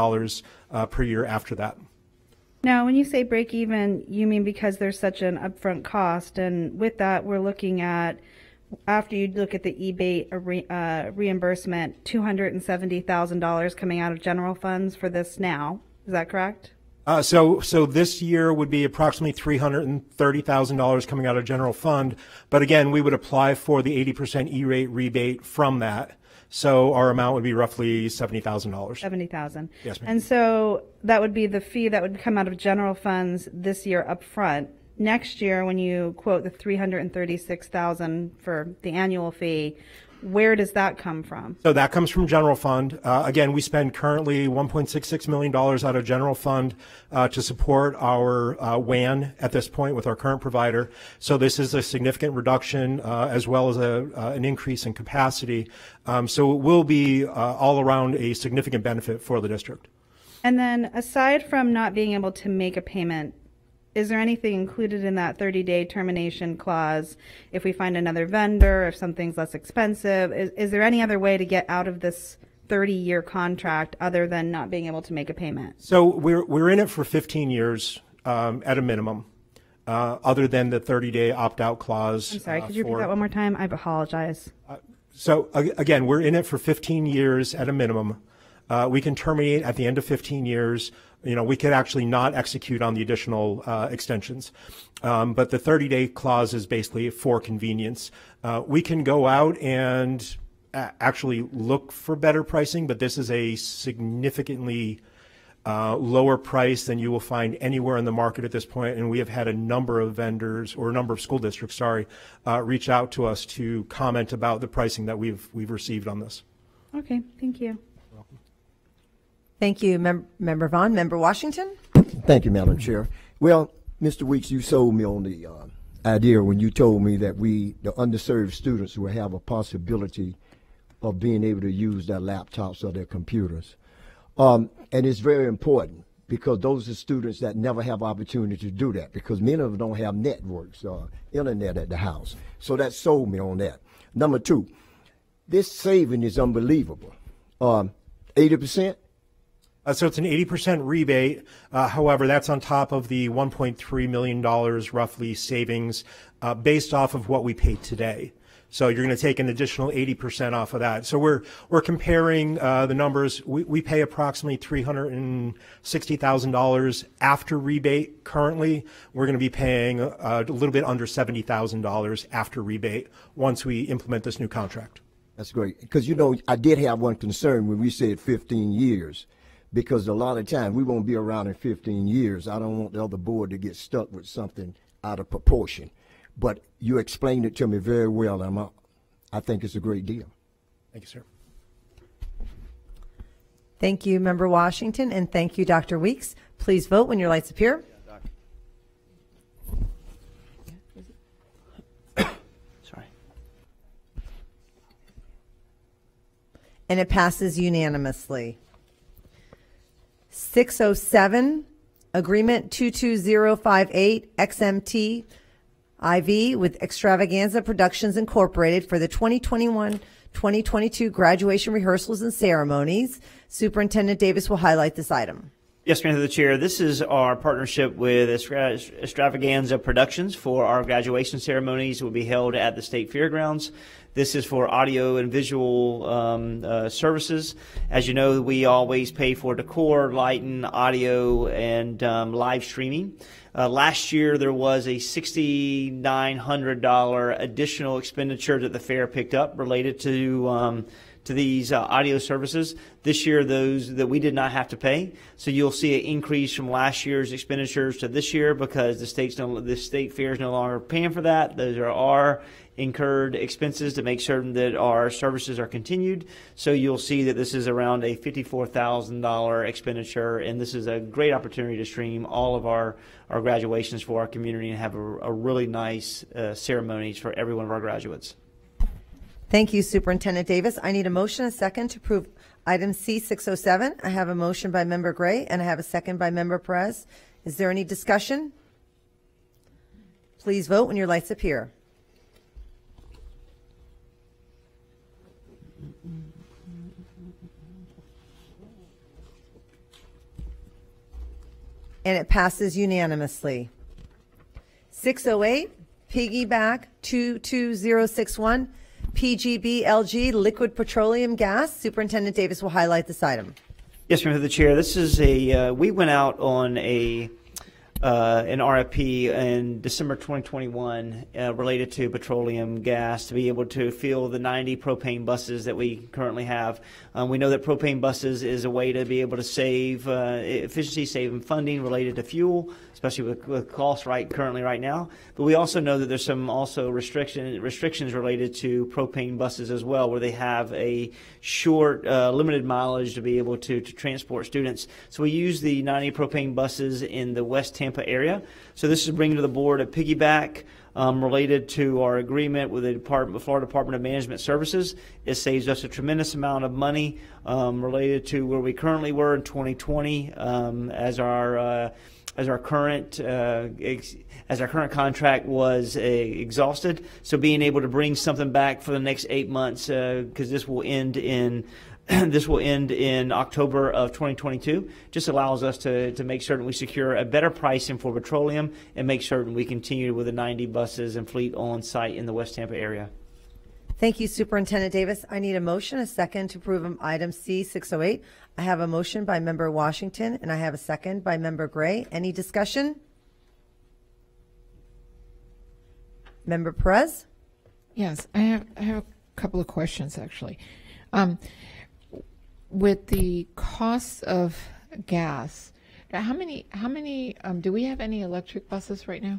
per year after that. Now, when you say break even, you mean because there's such an upfront cost, and with that, we're looking at, after you look at the E-rate reimbursement, $270,000 coming out of general funds for this now. Is that correct? So this year would be approximately $330,000 coming out of general fund. But again, we would apply for the 80% E-rate rebate from that. So our amount would be roughly $70,000. $70,000. Yes, ma'am. And so that would be the fee that would come out of general funds this year up front. Next year, when you quote the $336,000 for the annual fee, where does that come from? So that comes from general fund. Again, we spend currently $1.66 million out of general fund to support our WAN at this point with our current provider. So this is a significant reduction as well as an increase in capacity. So it will be all around a significant benefit for the district. And then aside from not being able to make a payment, is there anything included in that 30-day termination clause if we find another vendor, if something's less expensive? Is there any other way to get out of this 30-year contract other than not being able to make a payment? So we're in it for 15 years at a minimum, other than the 30-day opt-out clause. I'm sorry, could you repeat that one more time? I apologize. So again, we're in it for 15 years at a minimum. We can terminate at the end of 15 years. You know, we could actually not execute on the additional extensions. But the 30-day clause is basically for convenience. We can go out and actually look for better pricing, but this is a significantly lower price than you will find anywhere in the market at this point. And we have had a number of vendors, or a number of school districts, reach out to us to comment about the pricing that we've received on this. Okay, thank you. Thank you, Member Vaughn. Member Washington? Thank you, Madam Chair. Well, Mr. Weeks, you sold me on the idea when you told me that the underserved students will have a possibility of being able to use their laptops or their computers. And it's very important because those are students that never have opportunity to do that because many of them don't have networks or internet at the house. So that sold me on that. Number two, this saving is unbelievable. 80%? So it's an 80% rebate. However, that's on top of the $1.3 million roughly savings based off of what we pay today. So you're going to take an additional 80% off of that. So we're comparing the numbers. We pay approximately $360,000 after rebate currently. We're going to be paying a little bit under $70,000 after rebate once we implement this new contract. That's great. Because, you know, I did have one concern when we said 15 years. Because a lot of times we won't be around in 15 years. I don't want the other board to get stuck with something out of proportion. But you explained it to me very well, and I think it's a great deal. Thank you, sir. Thank you, Member Washington, and thank you, Dr. Weeks. Please vote when your lights appear. Sorry. And it passes unanimously. 607, Agreement 22058 XMT IV with Extravaganza Productions Incorporated for the 2021-2022 graduation rehearsals and ceremonies. Superintendent Davis will highlight this item. Yes, Mr. the Chair. This is our partnership with Extravaganza Productions for our graduation ceremonies that will be held at the State Fairgrounds. This is for audio and visual services. As you know, we always pay for decor, lighting, audio, and live streaming. Last year, there was a $6,900 additional expenditure that the fair picked up related to these audio services. This year, those that we did not have to pay. So you'll see an increase from last year's expenditures to this year because the state fair is no longer paying for that. Those are our incurred expenses to make certain that our services are continued. So you'll see that this is around a $54,000 expenditure, and this is a great opportunity to stream all of our graduations for our community and have a really nice ceremonies for every one of our graduates. Thank you, Superintendent Davis. I need a motion, a second, to approve item C607. I have a motion by Member Gray, and I have a second by Member Perez. Is there any discussion? Please vote when your lights appear. And it passes unanimously. 608, piggyback 22061, PGB-LG, liquid petroleum gas. Superintendent Davis will highlight this item. Yes, Mr. the Chair. This is we went out on a an RFP in December 2021 related to petroleum gas to be able to fuel the 90 propane buses that we currently have. We know that propane buses is a way to be able to save efficiency, saving funding related to fuel, especially with costs currently right now. But we also know that there's some also restrictions related to propane buses as well, where they have a short, limited mileage to be able to transport students. So we use the 90 propane buses in the West Tampa area. So this is bringing to the board a piggyback related to our agreement with the Florida Department of Management Services. It saves us a tremendous amount of money related to where we currently were in 2020 as our current contract was exhausted. So being able to bring something back for the next 8 months, because this will end in October of 2022, just allows us to make certain we secure a better pricing for petroleum and make certain we continue with the 90 buses and fleet on site in the West Tampa area. Thank you, Superintendent Davis. I need a motion, a second to approve item C608. I have a motion by Member Washington, and I have a second by Member Gray. Any discussion? Member Perez? Yes, I have a couple of questions, actually. With the cost of gas, how many do we have any electric buses right now?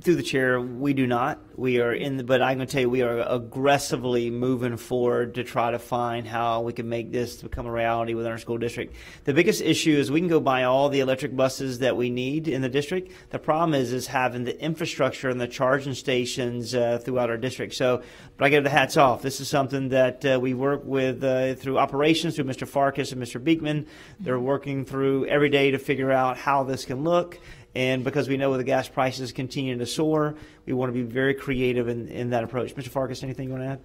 Through the chair, we do not. We are but I'm going to tell you, we are aggressively moving forward to try to find how we can make this become a reality within our school district. The biggest issue is we can go buy all the electric buses that we need in the district. The problem is having the infrastructure and the charging stations throughout our district. So, but I give the hats off. This is something that we work with through operations, through Mr. Farkas and Mr. Beekman. They're working through every day to figure out how this can look. And because we know the gas prices continue to soar, we want to be very creative in that approach. Mr. Farkas, anything you want to add?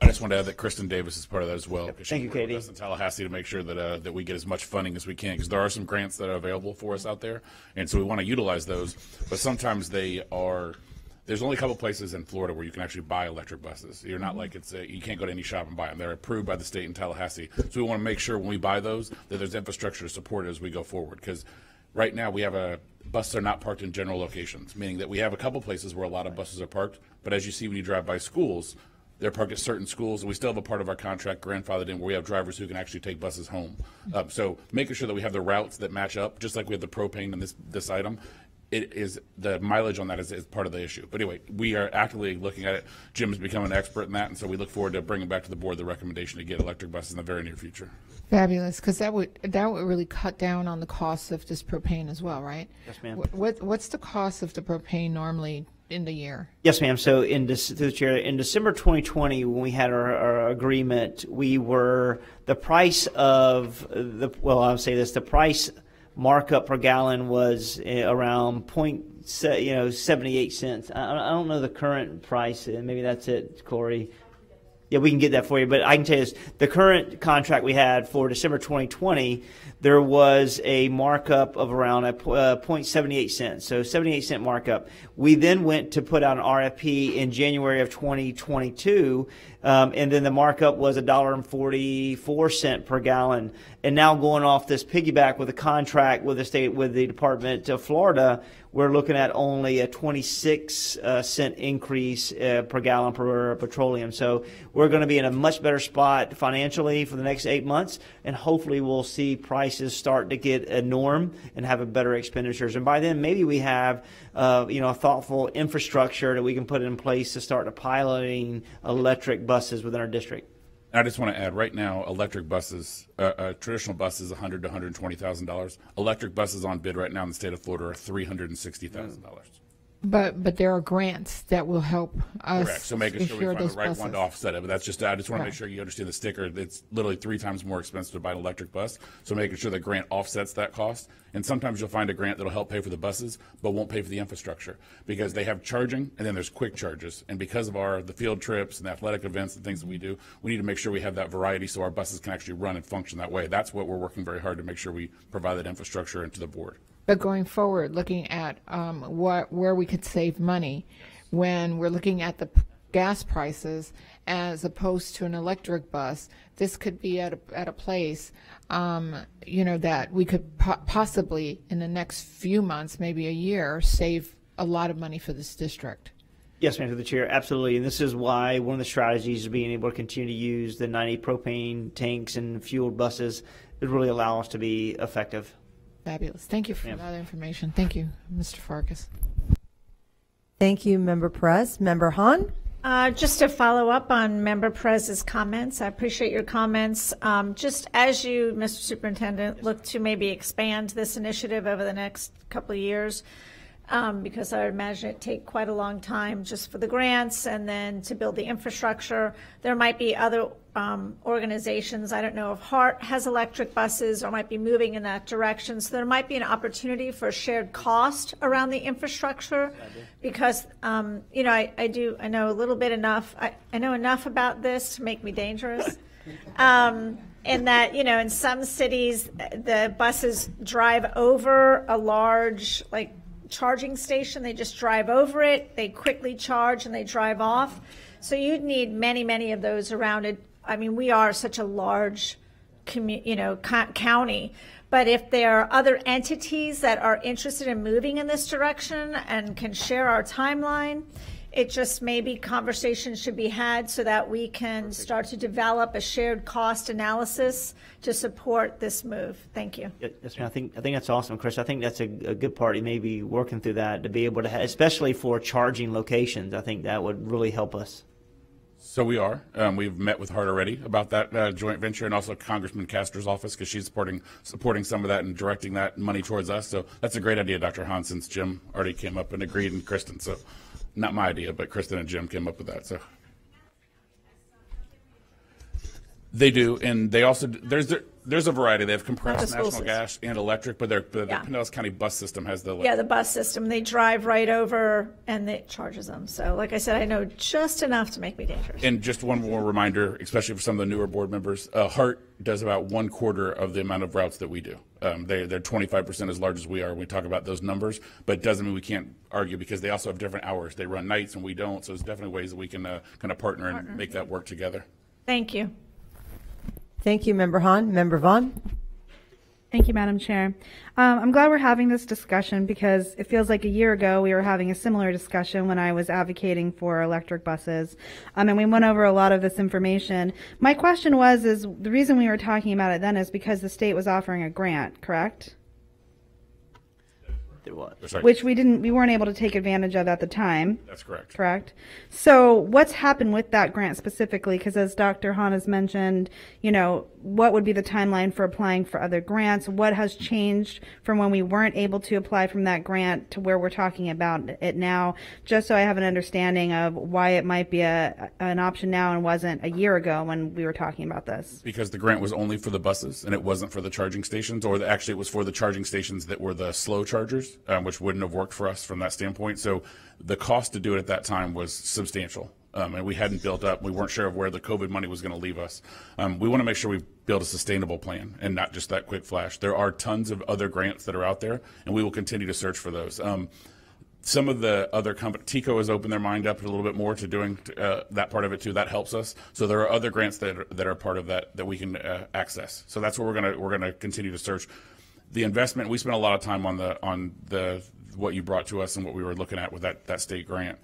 I just want to add that Kristen Davis is part of that as well. Thank you, Katie. With us in Tallahassee to make sure that we get as much funding as we can, because there are some grants that are available for us out there, and so we want to utilize those. But sometimes there's only a couple places in Florida where you can actually buy electric buses. You're not like you can't go to any shop and buy them. They're approved by the state in Tallahassee. So we want to make sure when we buy those that there's infrastructure to support it as we go forward, because right now we have buses are not parked in general locations, meaning that we have a couple places where a lot of buses are parked, but as you see when you drive by schools, they're parked at certain schools, and we still have a part of our contract grandfathered in where we have drivers who can actually take buses home. So making sure that we have the routes that match up, just like we have the propane in this item, the mileage on that is part of the issue. But anyway, we are actively looking at it. Jim has become an expert in that, and so we look forward to bringing back to the board the recommendation to get electric buses in the very near future. Fabulous, because that would really cut down on the cost of this propane as well, right? Yes, ma'am. What's the cost of the propane normally in the year? Yes, ma'am. So through the chair, in December 2020, when we had our agreement, the price of the price markup per gallon was around 78 cents. I don't know the current price. Maybe that's it, Corey. Yeah, we can get that for you. But I can tell you this, the current contract we had for December 2020, there was a markup of around 0.78 cents, so 78-cent markup. We then went to put out an RFP in January of 2022, and then the markup was $1.44 per gallon. And now going off this piggyback with a contract with the Department of Florida, we're looking at only a 26-cent increase per gallon per petroleum. So we're going to be in a much better spot financially for the next 8 months, and hopefully we'll see prices start to get a norm and have a better expenditures. And by then, maybe we have a thoughtful infrastructure that we can put in place to start piloting electric buses within our district. I just want to add, right now, electric buses, traditional buses, $100,000 to $120,000. Electric buses on bid right now in the state of Florida are $360,000. But there are grants that will help us. Correct. So making sure we find the right buses. one to offset it. But that's I just want to make sure you understand the sticker. It's literally 3 times more expensive to buy an electric bus. So making sure the grant offsets that cost. And sometimes you'll find a grant that'll help pay for the buses, but won't pay for the infrastructure, because they have charging and then there's quick charges. And because of the field trips and the athletic events and things that we do, we need to make sure we have that variety so our buses can actually run and function that way. That's what we're working very hard to make sure we provide that infrastructure into the board. But going forward, looking at where we could save money when we're looking at the gas prices as opposed to an electric bus, this could be at a place, that we could possibly, in the next few months, maybe a year, save a lot of money for this district. Yes, ma'am, through the chair, absolutely. And this is why one of the strategies is being able to continue to use the 90 propane tanks and fueled buses that really allow us to be effective. Fabulous. Thank you for that information. Thank you, Mr. Farkas. Thank you, Member Perez. Member Hahn? Just to follow up on Member Perez's comments, I appreciate your comments. Just as you, Mr. Superintendent, look to maybe expand this initiative over the next couple of years, because I would imagine it take quite a long time just for the grants and then to build the infrastructure. There might be other organizations, I don't know if HART has electric buses or might be moving in that direction. So there might be an opportunity for shared cost around the infrastructure because, I know a little bit enough, I know enough about this to make me dangerous. In that, in some cities, the buses drive over a large, charging station. They just drive over it, they quickly charge, and they drive off. So you'd need many, many of those around it. I mean, we are such a large county. But if there are other entities that are interested in moving in this direction and can share our timeline, it just maybe conversations should be had so that we can start to develop a shared cost analysis to support this move. Thank you. Yes, ma'am. I think that's awesome, Chris. I think that's a good part. Maybe working through that to be able to, especially for charging locations. I think that would really help us. So we are. We've met with HART already about that joint venture, and also Congressman Castor's office, because she's supporting some of that and directing that money towards us. So that's a great idea, Dr. Hahn, since Jim already came up and agreed, and Kristen. So not my idea, but Kristen and Jim came up with that. So they do, and they also there's a variety. They have compressed natural gas and electric, but the Pinellas County bus system has the electric. Yeah, the bus system. They drive right over and it charges them. So like I said, I know just enough to make me dangerous. And just one more reminder, especially for some of the newer board members, HART does about 1/4 of the amount of routes that we do. They're 25% as large as we are when we talk about those numbers, but it doesn't mean we can't argue because they also have different hours. They run nights and we don't, so there's definitely ways that we can kind of partner and make that work together. Thank you. Thank you, Member Hahn. Member Vaughn? Thank you, Madam Chair. I'm glad we're having this discussion because it feels like a year ago we were having a similar discussion when I was advocating for electric buses, and we went over a lot of this information. My question is the reason we were talking about it then is because the state was offering a grant, correct? Which we weren't able to take advantage of at the time. That's correct. Correct. So what's happened with that grant specifically? Because as Dr. Hahn has mentioned, what would be the timeline for applying for other grants? What has changed from when we weren't able to apply from that grant to where we're talking about it now? Just so I have an understanding of why it might be an option now and wasn't a year ago when we were talking about this. Because the grant was only for the buses and it wasn't for the charging stations, or actually it was for the charging stations that were the slow chargers, which wouldn't have worked for us from that standpoint. So the cost to do it at that time was substantial. And we hadn't built up. We weren't sure of where the COVID money was going to leave us. We want to make sure we build a sustainable plan and not just that quick flash. There are tons of other grants that are out there, and we will continue to search for those. Some of the other companies, TECO has opened their mind up a little bit more to doing that part of it too. That helps us. So there are other grants that are part of that we can access. So that's what we're gonna continue to search. The investment, we spent a lot of time on the what you brought to us and what we were looking at with that state grant.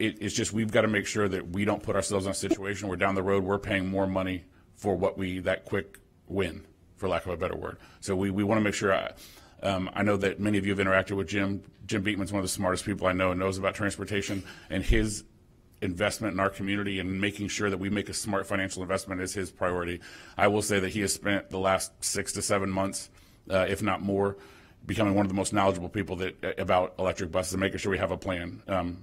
It's just we've got to make sure that we don't put ourselves in a situation where down the road we're paying more money for that quick win, for lack of a better word. So we want to make sure. I know that many of you have interacted with Jim. Jim Beekman's one of the smartest people I know and knows about transportation, and his investment in our community and making sure that we make a smart financial investment is his priority. I will say that he has spent the last 6 to 7 months, if not more, becoming one of the most knowledgeable people about electric buses and making sure we have a plan.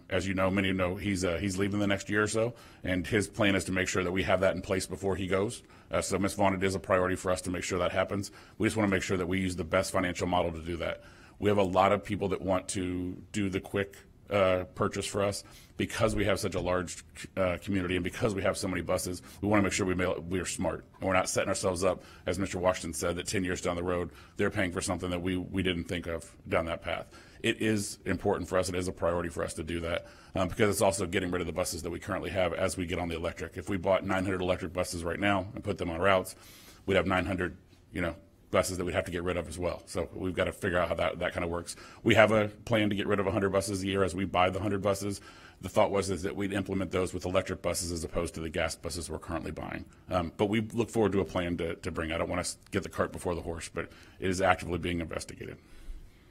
As you know, many know he's leaving the next year or so, and his plan is to make sure that we have that in place before he goes. So Ms. Vaughn, it is a priority for us to make sure that happens. We just want to make sure that we use the best financial model to do that. We have a lot of people that want to do the quick purchase for us because we have such a large community and because we have so many buses. We want to make sure we are smart and we're not setting ourselves up, as Mr. Washington said, that 10 years down the road they're paying for something that we didn't think of down that path. it is important for us. It is a priority for us to do that because it's also getting rid of the buses that we currently have as we get on the electric. If we bought 900 electric buses right now and put them on routes, we'd have 900, buses that we'd have to get rid of as well. So we've got to figure out how that kind of works. We have a plan to get rid of 100 buses a year as we buy the 100 buses. The thought is that we'd implement those with electric buses as opposed to the gas buses we're currently buying. But we look forward to a plan to bring. I don't want to get the cart before the horse, but it is actively being investigated.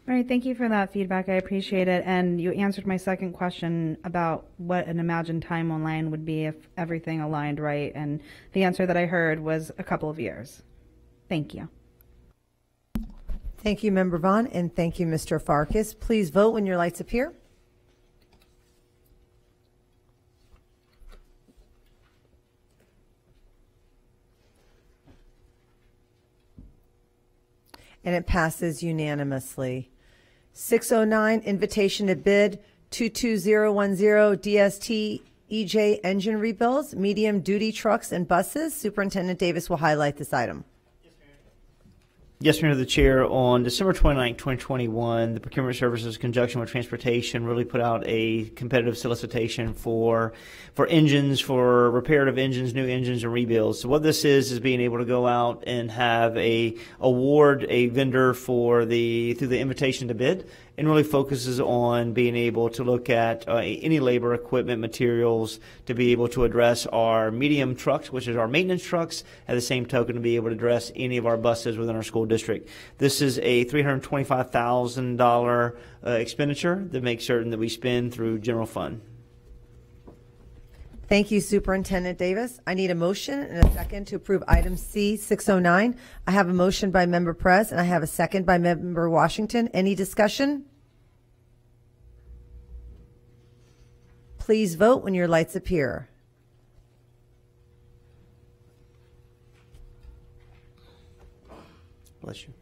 All right, thank you for that feedback. I appreciate it. And you answered my second question about what an imagined timeline would be if everything aligned right. And the answer that I heard was a couple of years. Thank you. Thank you, Member Vaughn, and thank you, Mr. Farkas. Please vote when your lights appear. And it passes unanimously. 609, invitation to bid 22010 DST EJ engine rebuilds, medium duty trucks and buses. Superintendent Davis will highlight this item. Yes, Mr. the Chair, on December 29, 2021, the Procurement Services, in conjunction with Transportation, really put out a competitive solicitation for engines, for reparative engines, new engines, and rebuilds. So what this is being able to go out and have award a vendor through the invitation to bid, and really focuses on being able to look at any labor, equipment, materials to be able to address our medium trucks, which is our maintenance trucks, at the same token to be able to address any of our buses within our school district. This is a $325,000 expenditure that makes certain that we spend through general fund. Thank you, Superintendent Davis. I need a motion and a second to approve item C609. I have a motion by Member Perez and I have a second by Member Washington. Any discussion? Please vote when your lights appear. Bless you.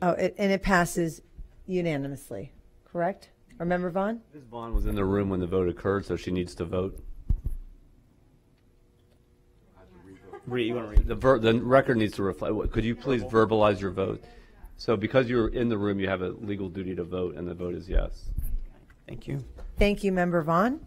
And it passes unanimously, correct? Or Member Vaughn? Ms. Vaughn was in the room when the vote occurred, so she needs to vote. You want to read? The record needs to reflect. Could you please verbalize your vote? So because you're in the room, you have a legal duty to vote, and the vote is yes. Thank you. Thank you, Member Vaughn.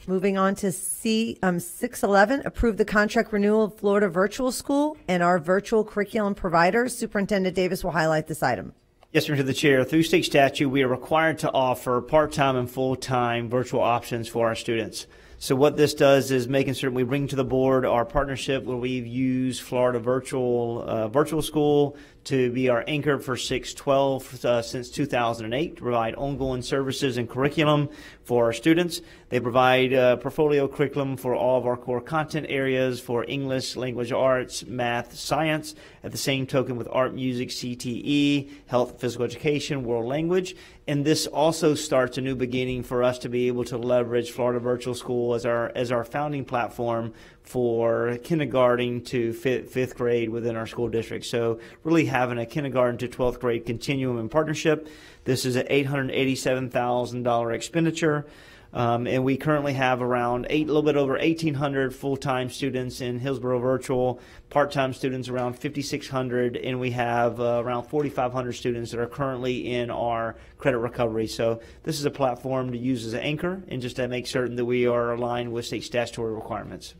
Moving on to C611, approve the contract renewal of Florida Virtual School and our virtual curriculum providers. Superintendent Davis will highlight this item. Yes, Mr. the Chair. Through state statute, we are required to offer part-time and full-time virtual options for our students. So what this does is making certain we bring to the board our partnership where we've used Florida Virtual School to be our anchor for 612 since 2008 to provide ongoing services and curriculum for our students. They provide portfolio curriculum for all of our core content areas for English, language arts, math, science. At the same token with art, music, CTE, health, physical education, world language. And this also starts a new beginning for us to be able to leverage Florida Virtual School as our founding platform for kindergarten to fifth grade within our school district. So really having a kindergarten to 12th grade continuum in partnership. This is an $887,000 expenditure. And we currently have around a little bit over 1,800 full-time students in Hillsborough Virtual, part-time students around 5,600, and we have around 4,500 students that are currently in our credit recovery. So this is a platform to use as an anchor and just to make certain that we are aligned with state statutory requirements.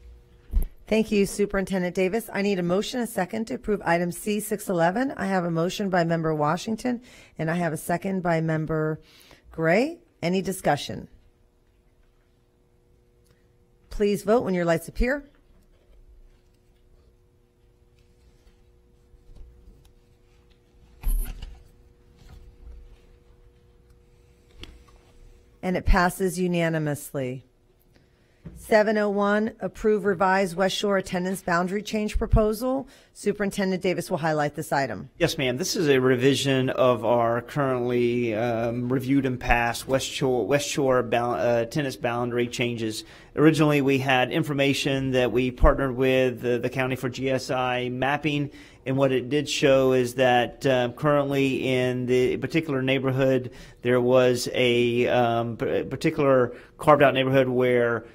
Thank you, Superintendent Davis. I need a motion, a second to approve item C611. I have a motion by Member Washington, and I have a second by Member Gray. Any discussion? Please vote when your lights appear. And it passes unanimously. 701, approve revised West Shore attendance boundary change proposal. Superintendent Davis will highlight this item. Yes, ma'am. This is a revision of our currently reviewed and passed West Shore attendance boundary changes. Originally, we had information that we partnered with the county for GSI mapping, and what it did show is that currently in the particular neighborhood, there was a particular carved out neighborhood where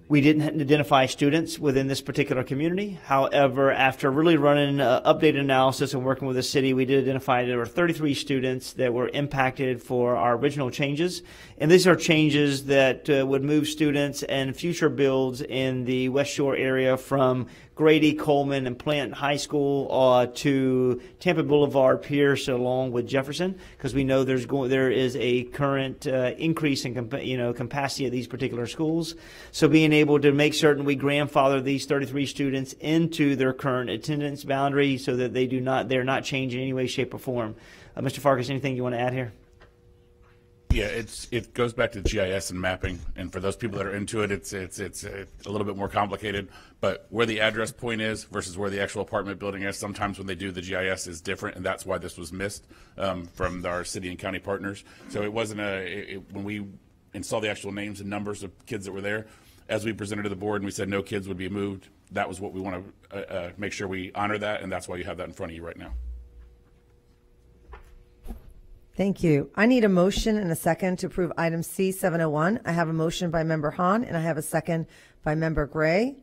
we didn't identify students within this particular community. However, after really running updated analysis and working with the city, we did identify there were 33 students that were impacted for our original changes. And these are changes that would move students and future builds in the West Shore area from Grady, Coleman, and Plant High School to Tampa Boulevard, Pierce, along with Jefferson, because we know there is a current increase in capacity at these particular schools. So being able to make certain we grandfather these 33 students into their current attendance boundary so that they're not changed in any way, shape, or form. Mr. Farkas, anything you want to add here? Yeah, it goes back to GIS and mapping, and for those people that are into it, it's a little bit more complicated. But where the address point is versus where the actual apartment building is, sometimes when they do the GIS is different, and that's why this was missed from our city and county partners. So it wasn't when we installed the actual names and numbers of kids that were there, as we presented to the board and we said no kids would be moved. That was what we want to make sure we honor that, and that's why you have that in front of you right now. Thank you. I need a motion and a second to approve item C701. I have a motion by Member Hahn, and I have a second by Member Gray.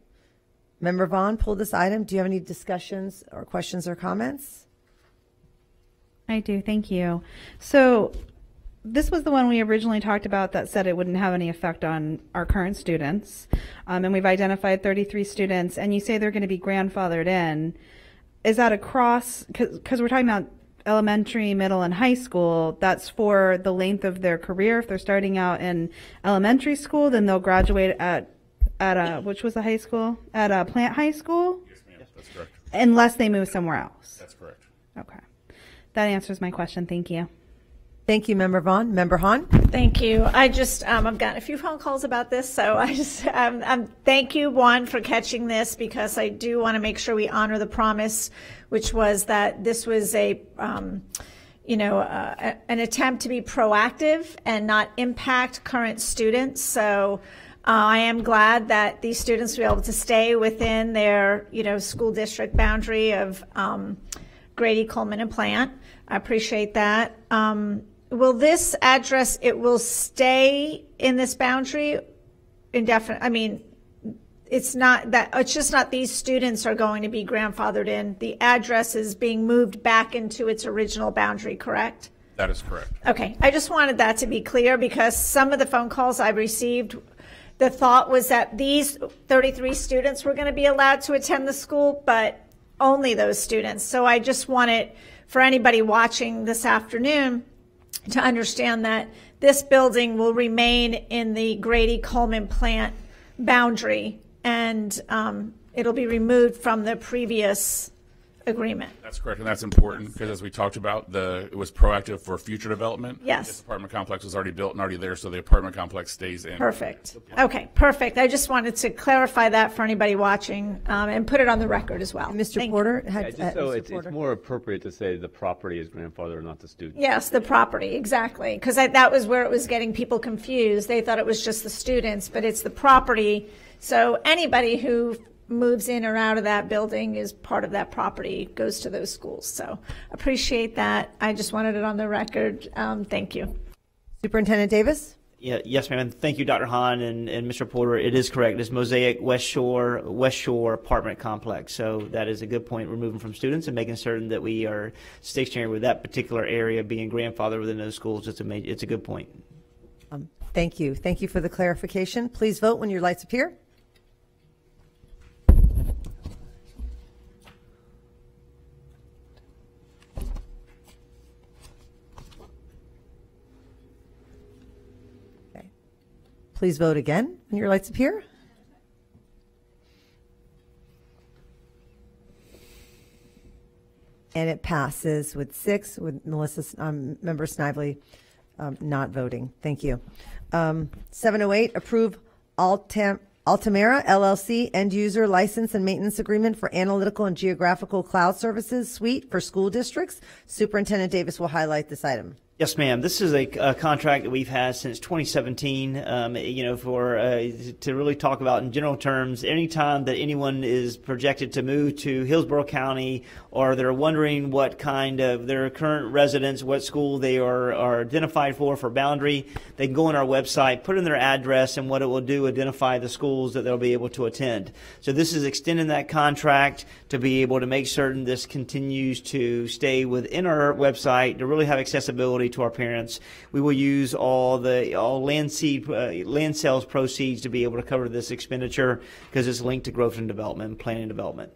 Member Vaughn, pull this item. Do you have any discussions or questions or comments? I do. Thank you. So this was the one we originally talked about that said it wouldn't have any effect on our current students. And we've identified 33 students, and you say they're going to be grandfathered in. Is that across, because we're talking about elementary, middle, and high school, that's for the length of their career. If they're starting out in elementary school, then they'll graduate at which was the high school? At Plant High School? Yes, ma'am. That's correct. Unless they move somewhere else. That's correct. Okay. That answers my question. Thank you. Thank you, Member Vaughn. Member Hahn? Thank you. I've gotten a few phone calls about this, so I just thank you, Juan, for catching this, because I do want to make sure we honor the promise, which was that this was an attempt to be proactive and not impact current students. So I am glad that these students will be able to stay within their school district boundary of Grady, Coleman, and Plant. I appreciate that. Will this address, it will stay in this boundary indefinite? I mean, it's just not these students are going to be grandfathered in. The address is being moved back into its original boundary, correct? That is correct. Okay. I just wanted that to be clear, because some of the phone calls I received, the thought was that these 33 students were going to be allowed to attend the school, but only those students. So I just wanted for anybody watching this afternoon to understand that this building will remain in the Grady Coleman Plant boundary, and it'll be removed from the previous agreement. That's correct, and that's important because, as we talked about, it was proactive for future development. Yes. This apartment complex was already built and already there, so the apartment complex stays in. Perfect. Okay, perfect. I just wanted to clarify that for anybody watching and put it on the record as well. Mr. Porter? It's more appropriate to say the property is grandfather, not the student. Yes, the property, exactly, because that was where it was getting people confused. They thought it was just the students, but it's the property. So anybody who moves in or out of that building is part of that property, goes to those schools. So appreciate that. I just wanted it on the record. Thank you. Superintendent Davis? Yeah, yes, ma'am. Thank you, Dr. Hahn and Mr. Porter. It is correct. It's Mosaic West Shore apartment complex. So that is a good point. We're moving from students and making certain that we are stationary with that particular area being grandfathered within those schools. It's a good point. Thank you. Thank you for the clarification. Please vote when your lights appear. Please vote again when your lights appear. And it passes with 6, with Member Snively not voting. Thank you. 708, approve Altamira LLC end user license and maintenance agreement for analytical and geographical cloud services suite for school districts. Superintendent Davis will highlight this item. Yes, ma'am. This is a contract that we've had since 2017. To really talk about in general terms, anytime that anyone is projected to move to Hillsborough County, or they're wondering what kind of their current residents, what school they are identified for boundary, they can go on our website, put in their address, and what it will do, identify the schools that they'll be able to attend. So this is extending that contract to be able to make certain this continues to stay within our website to really have accessibility to our parents. We will use all land sales proceeds to be able to cover this expenditure because it's linked to growth and development, planning and development.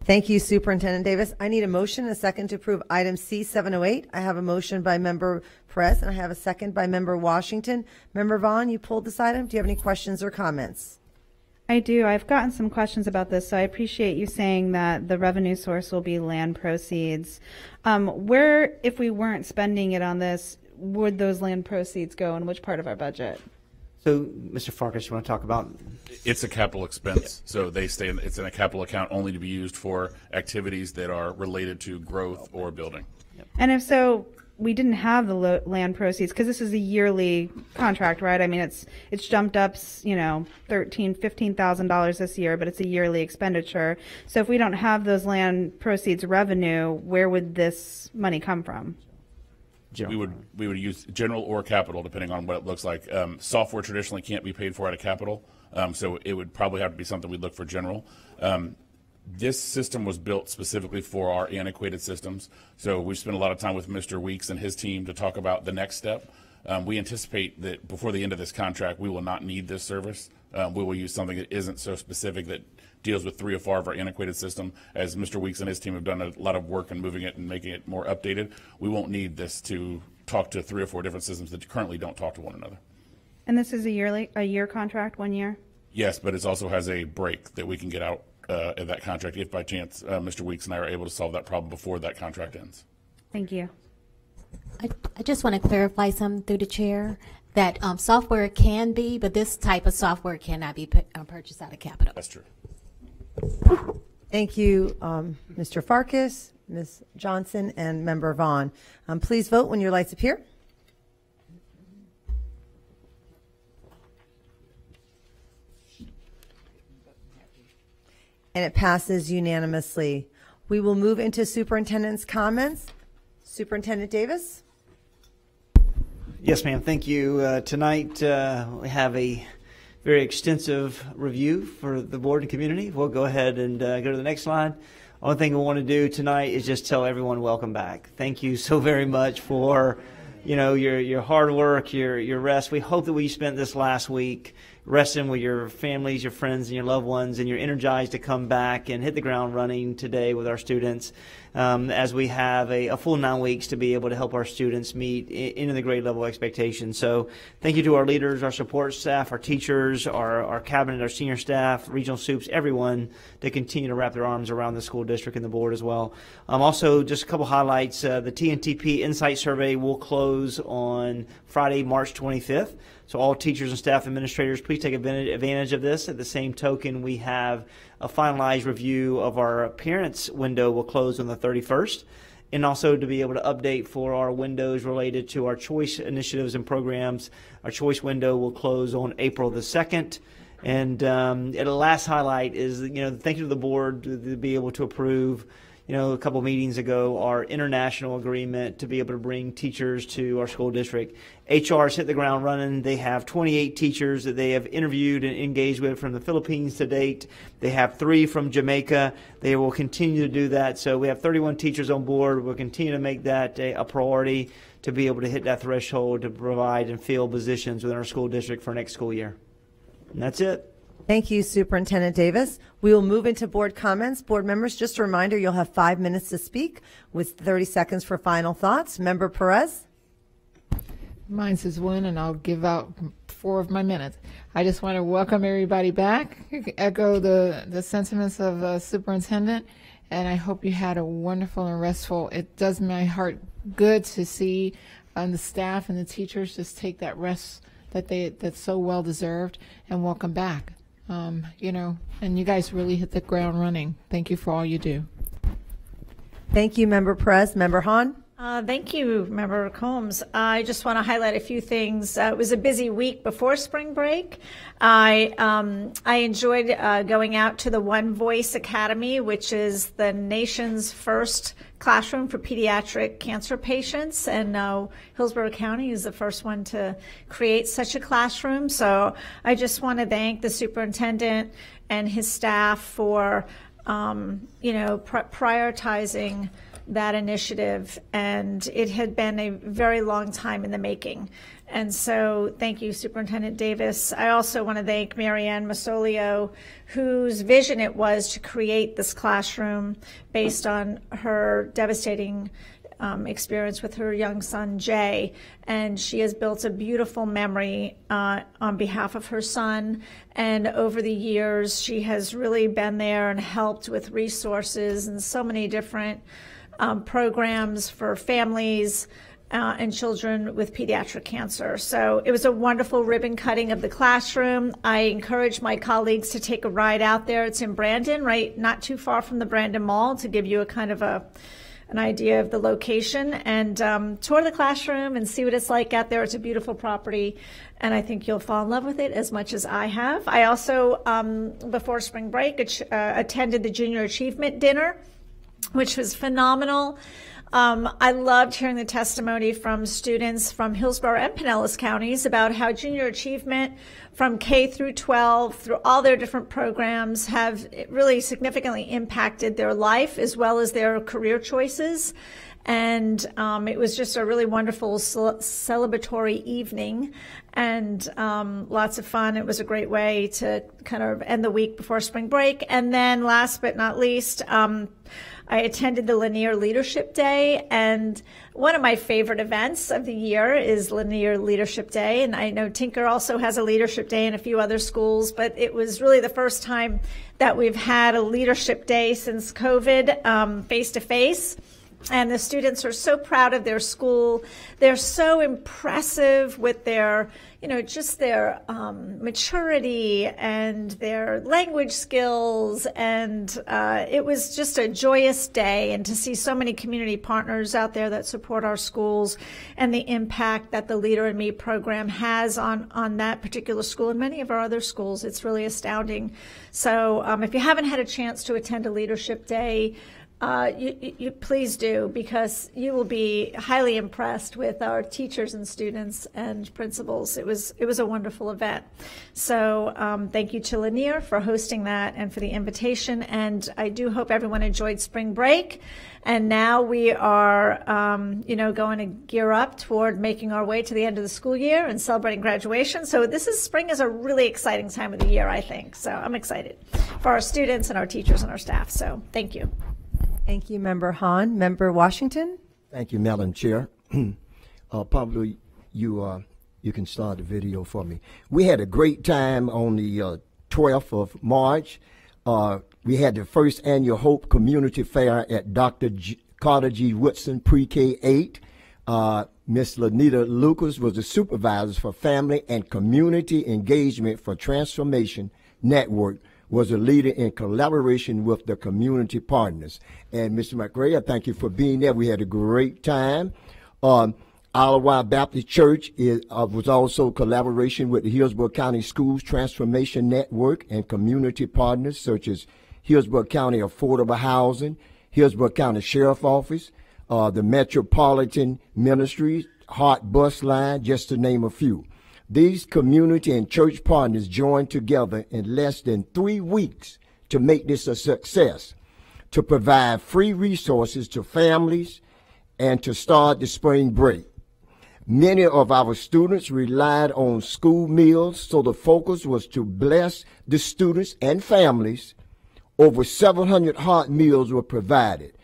Thank you, Superintendent Davis. I need a motion and a second to approve item C708. I have a motion by Member Perez, and I have a second by Member Washington. Member Vaughn, you pulled this item. Do you have any questions or comments? I do. I've gotten some questions about this, so I appreciate you saying that the revenue source will be land proceeds. Where, if we weren't spending it on this, would those land proceeds go, and which part of our budget? So, Mr. Farkas, you want to talk about? It's a capital expense, so it's in a capital account only to be used for activities that are related to growth or building. And if so, we didn't have the land proceeds because this is a yearly contract, right? I mean, it's jumped up, $15,000 this year, but it's a yearly expenditure. So if we don't have those land proceeds revenue, where would this money come from? We would use general or capital depending on what it looks like. Software traditionally can't be paid for out of capital, so it would probably have to be something we'd look for general. This system was built specifically for our antiquated systems, so we spent a lot of time with Mr. Weeks and his team to talk about the next step. We anticipate that before the end of this contract, we will not need this service. We will use something that isn't so specific, that deals with 3 or 4 of our antiquated system. As Mr. Weeks and his team have done a lot of work in moving it and making it more updated, we won't need this to talk to 3 or 4 different systems that currently don't talk to one another. And this is a year contract, 1 year? Yes, but it also has a break that we can get out of that contract if by chance Mr. Weeks and I are able to solve that problem before that contract ends. Thank you. I just want to clarify something through the chair, that software can be, but this type of software cannot be purchased out of capital. That's true. Thank you, Mr. Farkas, Ms. Johnson, and Member Vaughn. Please vote when your lights appear. And it passes unanimously. We will move into superintendent's comments. Superintendent Davis? Yes, ma'am. Thank you. Tonight we have a very extensive review for the board and community. We'll go ahead and go to the next slide. Only thing we want to do tonight is just tell everyone welcome back. Thank you so very much for your hard work, your rest. We hope that we spent this last week resting with your families, your friends, and your loved ones, and you're energized to come back and hit the ground running today with our students as we have a full 9 weeks to be able to help our students meet into the grade level expectations. So thank you to our leaders, our support staff, our teachers, our cabinet, our senior staff, regional soups, everyone to continue to wrap their arms around the school district and the board as well. Also, just a couple highlights. The TNTP Insight Survey will close on Friday, March 25th. So all teachers and staff administrators, please take advantage of this. At the same token, we have a finalized review of our parents window will close on the 31st. And also to be able to update for our windows related to our choice initiatives and programs. Our choice window will close on April the 2nd. And the last highlight is, thank you to the board to be able to approve, a couple meetings ago, our international agreement to be able to bring teachers to our school district. HR's hit the ground running. They have 28 teachers that they have interviewed and engaged with from the Philippines to date. They have 3 from Jamaica. They will continue to do that. So we have 31 teachers on board. We'll continue to make that a priority to be able to hit that threshold to provide and fill positions within our school district for next school year. And that's it. Thank you, Superintendent Davis. We will move into board comments. Board members, just a reminder, you'll have 5 minutes to speak with 30 seconds for final thoughts. Member Perez? Mine's is 1, and I'll give out 4 of my minutes. I just want to welcome everybody back, echo the sentiments of the superintendent, and I hope you had a wonderful and restful. It does my heart good to see the staff and the teachers just take that rest that's so well deserved, and welcome back. you know, and you guys really hit the ground running. Thank you for all you do. Thank you, Member Perez. Member Hahn? Thank you, Member Combs. I just want to highlight a few things. It was a busy week before spring break. I enjoyed going out to the One Voice Academy, which is the nation's first classroom for pediatric cancer patients, and Hillsborough County is the first one to create such a classroom. So I just want to thank the superintendent and his staff for prioritizing that initiative, and it had been a very long time in the making. And so thank you, Superintendent Davis. I also want to thank Marianne Masolio, whose vision it was to create this classroom based on her devastating experience with her young son, Jay. And she has built a beautiful memory on behalf of her son. And over the years, she has really been there and helped with resources and so many different programs for families and children with pediatric cancer. So it was a wonderful ribbon cutting of the classroom. I encourage my colleagues to take a ride out there. It's in Brandon, right, not too far from the Brandon Mall, to give you a kind of an idea of the location, and tour the classroom and see what it's like out there. It's a beautiful property, and I think you'll fall in love with it as much as I have. I also, before spring break, attended the Junior Achievement Dinner, which was phenomenal. I loved hearing the testimony from students from Hillsborough and Pinellas counties about how junior achievement from K through 12 through all their different programs have really significantly impacted their life as well as their career choices. And it was just a really wonderful celebratory evening and lots of fun. It was a great way to kind of end the week before spring break. And then last but not least, I attended the Lanier Leadership Day, and one of my favorite events of the year is Lanier Leadership Day. And I know Tinker also has a Leadership Day in a few other schools, but it was really the first time that we've had a Leadership Day since COVID, face-to-face. And the students are so proud of their school. They're so impressive with their, just their maturity and their language skills. And it was just a joyous day. And to see so many community partners out there that support our schools and the impact that the Leader in Me program has on that particular school and many of our other schools, it's really astounding. So if you haven't had a chance to attend a Leadership Day, you please do, because you will be highly impressed with our teachers and students and principals. It was a wonderful event. So thank you to Lanier for hosting that and for the invitation. And I do hope everyone enjoyed spring break. And now we are, going to gear up toward making our way to the end of the school year and celebrating graduation. So spring is a really exciting time of the year, I think. So I'm excited for our students and our teachers and our staff. So thank you. Thank you, Member Hahn. Member Washington? Thank you, Madam Chair. Probably you can start the video for me. We had a great time on the 12th of March. We had the first annual Hope Community Fair at Dr. Carter G. Woodson Pre-K 8. Ms. Lanita Lucas was the supervisor for Family and Community Engagement for Transformation Network, was a leader in collaboration with the community partners. And Mr. McRae, I thank you for being there. We had a great time. Islewild Baptist Church was also collaboration with the Hillsborough County Schools Transformation Network and community partners such as Hillsborough County Affordable Housing, Hillsborough County Sheriff Office, the Metropolitan Ministries, Heart Bus Line, just to name a few. These community and church partners joined together in less than 3 weeks to make this a success, to provide free resources to families and to start the spring break. Many of our students relied on school meals, so the focus was to bless the students and families. Over 700 hot meals were provided.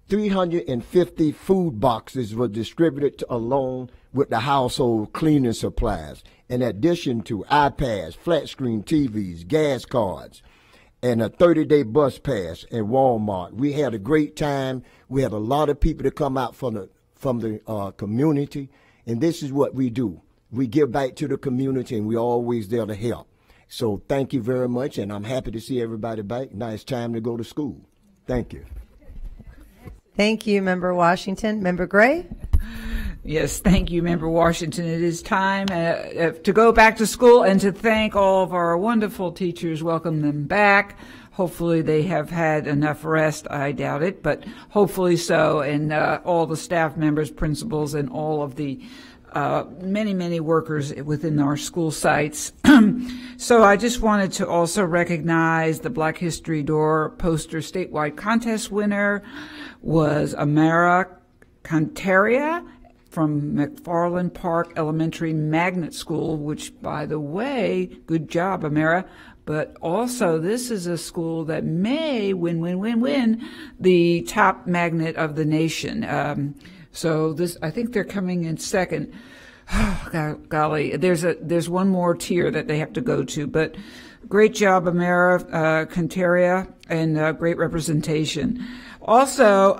350 food boxes were distributed along with the household cleaning supplies, in addition to iPads, flat screen TVs, gas cards, and a 30-day bus pass at Walmart. We had a great time. We had a lot of people to come out from the community, and this is what we do. We give back to the community, and we're always there to help. So thank you very much, and I'm happy to see everybody back. Now it's time to go to school. Thank you. Thank you, Member Washington. Member Gray? Yes, thank you, Member Washington. It is time to go back to school and to thank all of our wonderful teachers, welcome them back. Hopefully they have had enough rest. I doubt it, but hopefully so. And all the staff members, principals, and all of the many, many workers within our school sites. So I just wanted to also recognize the Black History Door poster statewide contest winner was Amara Cantaria from McFarland Park Elementary Magnet School, which, by the way, good job, Amara. But also, this is a school that may win the top magnet of the nation. So this, I think they're coming in second. Oh, golly, there's one more tier that they have to go to. But great job, Amara Cantaria, and great representation. Also,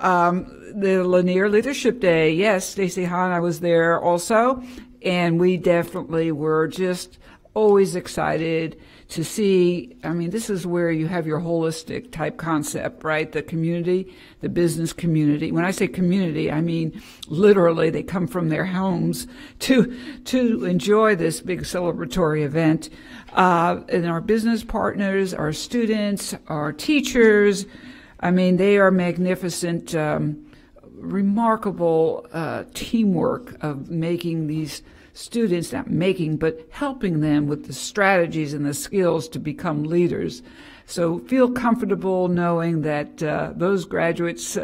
the Lanier Leadership Day. Yes, Stacey Hahn, I was there also, and we definitely were just always excited to see. I mean, this is where you have your holistic type concept, right? The community, the business community. When I say community, I mean literally they come from their homes to enjoy this big celebratory event. And our business partners, our students, our teachers, I mean, they are magnificent, remarkable teamwork of making these students, not making, but helping them with the strategies and the skills to become leaders. So feel comfortable knowing that those graduates,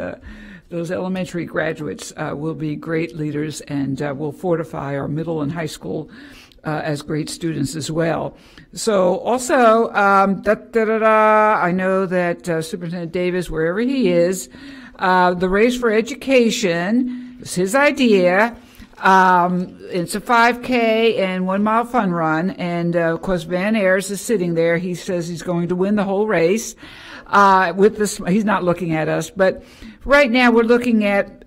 those elementary graduates will be great leaders and will fortify our middle and high school as great students as well. So also, I know that Superintendent Davis, wherever he is, the Race for Education was his idea. It's a 5K and 1 mile fun run. And, of course, Van Ayers is sitting there. He says he's going to win the whole race. With this, he's not looking at us, but right now we're looking at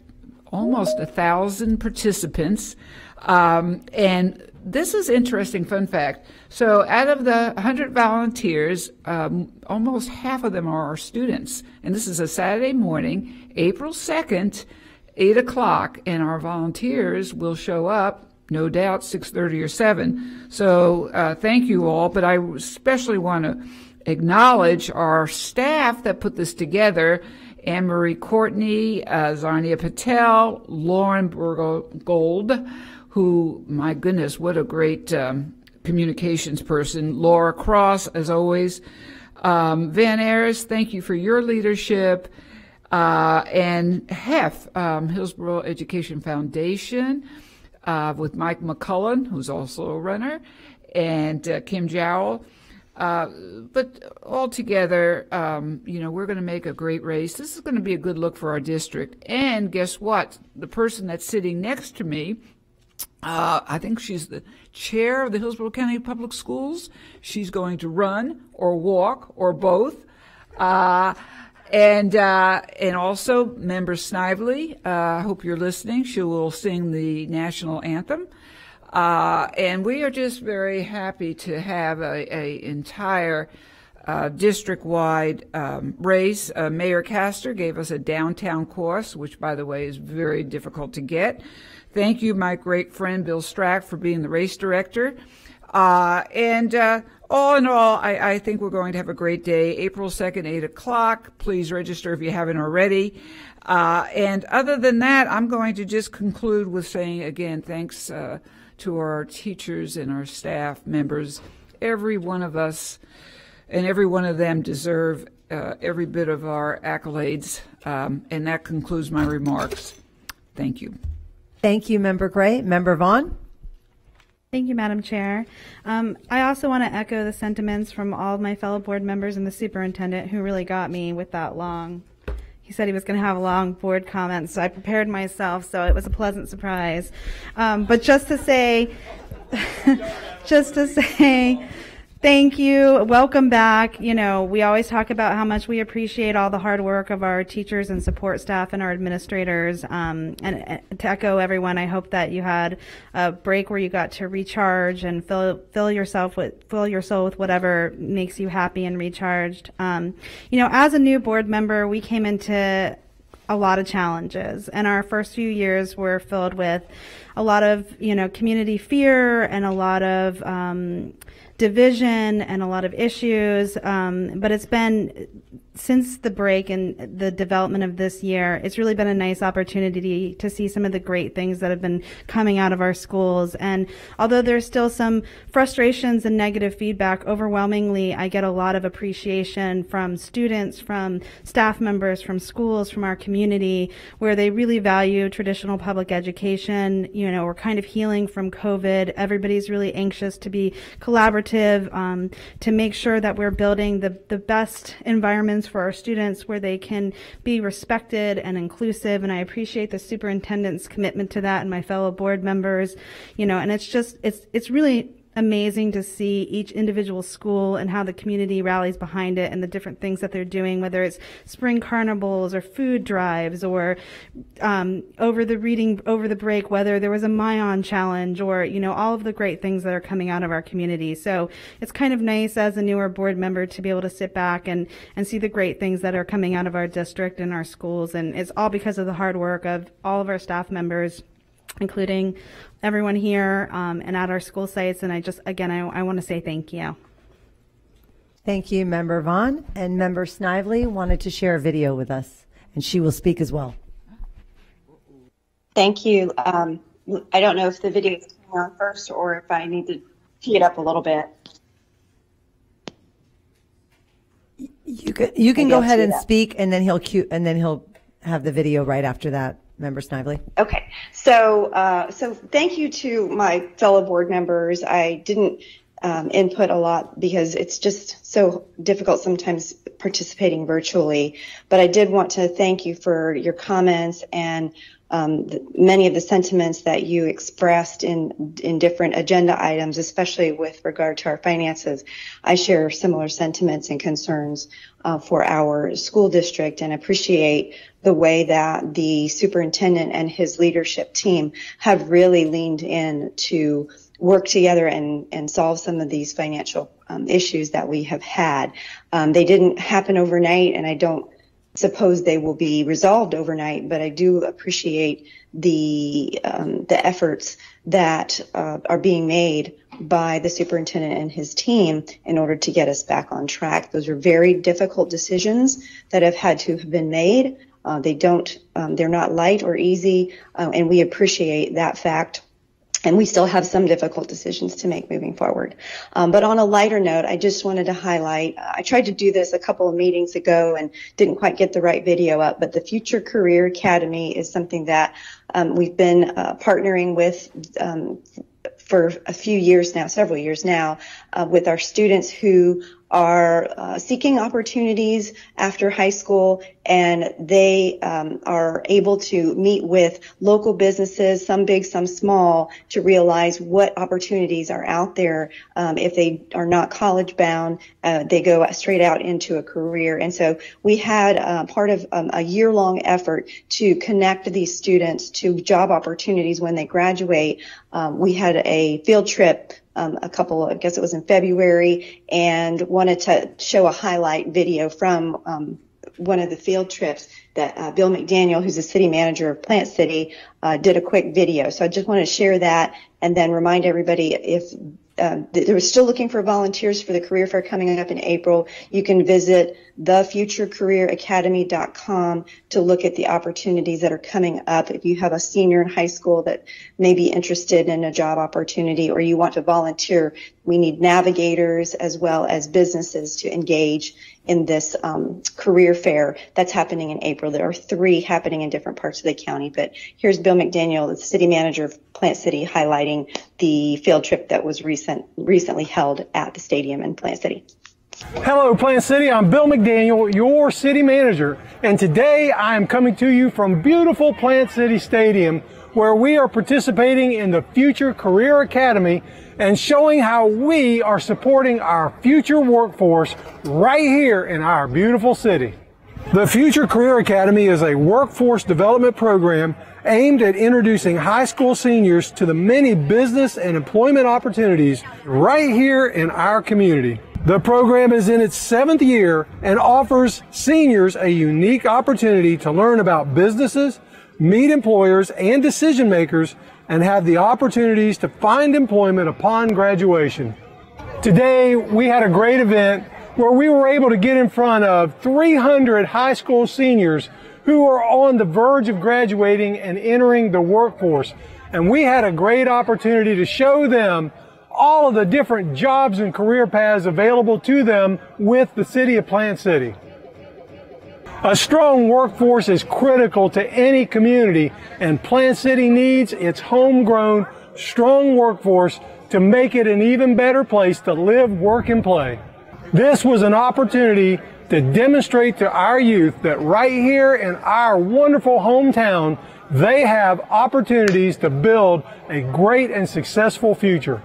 almost 1,000 participants. And this is interesting fun fact. So out of the 100 volunteers, almost half of them are our students. And this is a Saturday morning, April 2nd, 8 o'clock, and our volunteers will show up, no doubt, 6:30 or 7. So thank you all, but I especially want to acknowledge our staff that put this together: Anne-Marie Courtney, Zarnia Patel, Lauren Burgold, who, my goodness, what a great communications person, Laura Cross, as always. Van Ayers, thank you for your leadership. And HEF, Hillsborough Education Foundation, with Mike McCullen, who's also a runner, and Kim Jowell. But altogether, we're going to make a great race. This is going to be a good look for our district. And guess what? The person that's sitting next to me, I think she's the chair of the Hillsborough County Public Schools. She's going to run or walk or both. And also Member Snively, I hope you're listening. She will sing the national anthem. And we are just very happy to have a entire district-wide race. Mayor Castor gave us a downtown course, which, by the way, is very difficult to get. Thank you, my great friend Bill Strack, for being the race director. And all in all, I think we're going to have a great day. April 2nd, 8 o'clock. Please register if you haven't already. And other than that, I'm going to just conclude with saying, again, thanks to our teachers and our staff members. Every one of us and every one of them deserve every bit of our accolades. And that concludes my remarks. Thank you. Thank you, Member Gray. Member Vaughn? Thank you, Madam Chair. I also want to echo the sentiments from all of my fellow board members and the superintendent, who really got me with that long. He said he was going to have a long board comment, so I prepared myself, so it was a pleasant surprise. But just to say Thank you. Welcome back. You know, we always talk about how much we appreciate all the hard work of our teachers and support staff and our administrators. And to echo everyone, I hope that you had a break where you got to recharge and fill your soul with whatever makes you happy and recharged. You know, as a new board member, we came into a lot of challenges, and our first few years were filled with a lot of, you know, community fear and a lot of division and a lot of issues, but it's been, since the break and the development of this year, it's really been a nice opportunity to see some of the great things that have been coming out of our schools. And although there's still some frustrations and negative feedback, overwhelmingly I get a lot of appreciation from students, from staff members, from schools, from our community, where they really value traditional public education. You know, we're kind of healing from COVID. Everybody's really anxious to be collaborative, to make sure that we're building the best environments for our students where they can be respected and inclusive. And I appreciate the superintendent's commitment to that and my fellow board members, you know, and it's just, it's really amazing to see each individual school and how the community rallies behind it and the different things that they're doing, whether it's spring carnivals or food drives or over the break, whether there was a Mayan challenge or, you know, all of the great things that are coming out of our community. So it's kind of nice as a newer board member to be able to sit back and see the great things that are coming out of our district and our schools. And it's all because of the hard work of all of our staff members, including everyone here and at our school sites. And I just, again, I want to say thank you. Thank you, Member Vaughn. And Member Snively wanted to share a video with us, and she will speak as well. Thank you. I don't know if the video is coming on first or if I need to tee it up a little bit. You can go ahead and speak, and then he'll have the video right after that. Member Snively. Okay, so thank you to my fellow board members. I didn't input a lot because it's just so difficult sometimes participating virtually, but I did want to thank you for your comments and many of the sentiments that you expressed in different agenda items, especially with regard to our finances. I share similar sentiments and concerns for our school district and appreciate the way that the superintendent and his leadership team have really leaned in to work together and solve some of these financial issues that we have had. They didn't happen overnight, and I don't suppose they will be resolved overnight, but I do appreciate the efforts that are being made by the superintendent and his team in order to get us back on track. Those are very difficult decisions that have had to have been made. They're not light or easy, and we appreciate that fact. And we still have some difficult decisions to make moving forward. But on a lighter note, I just wanted to highlight, I tried to do this a couple of meetings ago and didn't quite get the right video up, but the Future Career Academy is something that we've been partnering with for a few years now, several years now, with our students who are seeking opportunities after high school, and they are able to meet with local businesses, some big, some small, to realize what opportunities are out there. If they are not college bound, they go straight out into a career. And so we had part of a year-long effort to connect these students to job opportunities when they graduate. We had a field trip I guess it was in February, and wanted to show a highlight video from one of the field trips that Bill McDaniel, who's the city manager of Plant City, did a quick video. So I just want to share that and then remind everybody if they're still looking for volunteers for the career fair coming up in April. You can visit thefuturecareeracademy.com to look at the opportunities that are coming up. If you have a senior in high school that may be interested in a job opportunity or you want to volunteer, we need navigators as well as businesses to engage in this career fair that's happening in April. There are 3 happening in different parts of the county, but here's Bill McDaniel, the city manager of Plant City, highlighting the field trip that was recently held at the stadium in Plant City. Hello, Plant City. I'm Bill McDaniel, your city manager, and today I am coming to you from beautiful Plant City Stadium, where we are participating in the Future Career Academy and showing how we are supporting our future workforce right here in our beautiful city. The Future Career Academy is a workforce development program aimed at introducing high school seniors to the many business and employment opportunities right here in our community. The program is in its 7th year and offers seniors a unique opportunity to learn about businesses, meet employers and decision makers, and have the opportunities to find employment upon graduation. Today, we had a great event where we were able to get in front of 300 high school seniors who are on the verge of graduating and entering the workforce. And we had a great opportunity to show them all of the different jobs and career paths available to them with the City of Plant City. A strong workforce is critical to any community, and Plant City needs its homegrown, strong workforce to make it an even better place to live, work, and play. This was an opportunity to demonstrate to our youth that right here in our wonderful hometown, they have opportunities to build a great and successful future.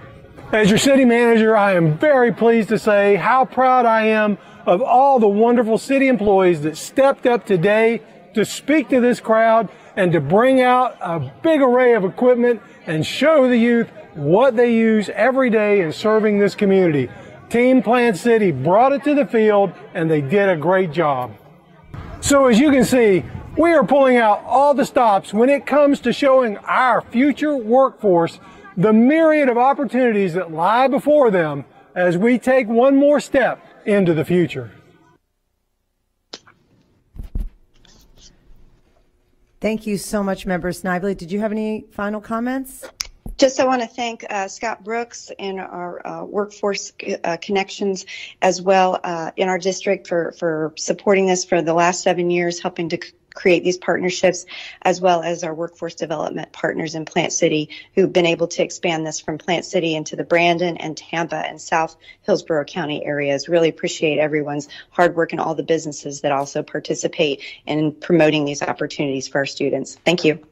As your city manager, I am very pleased to say how proud I am of all the wonderful city employees that stepped up today to speak to this crowd and to bring out a big array of equipment and show the youth what they use every day in serving this community. Team Plant City brought it to the field and they did a great job. So as you can see, we are pulling out all the stops when it comes to showing our future workforce the myriad of opportunities that lie before them as we take one more step into the future. Thank you so much, Member Snively. Did you have any final comments? Just I want to thank Scott Brooks and our Workforce Connections as well in our district for supporting this for the last 7 years, helping to create these partnerships, as well as our workforce development partners in Plant City who've been able to expand this from Plant City into the Brandon and Tampa and South Hillsborough County areas. Really appreciate everyone's hard work and all the businesses that also participate in promoting these opportunities for our students. Thank you.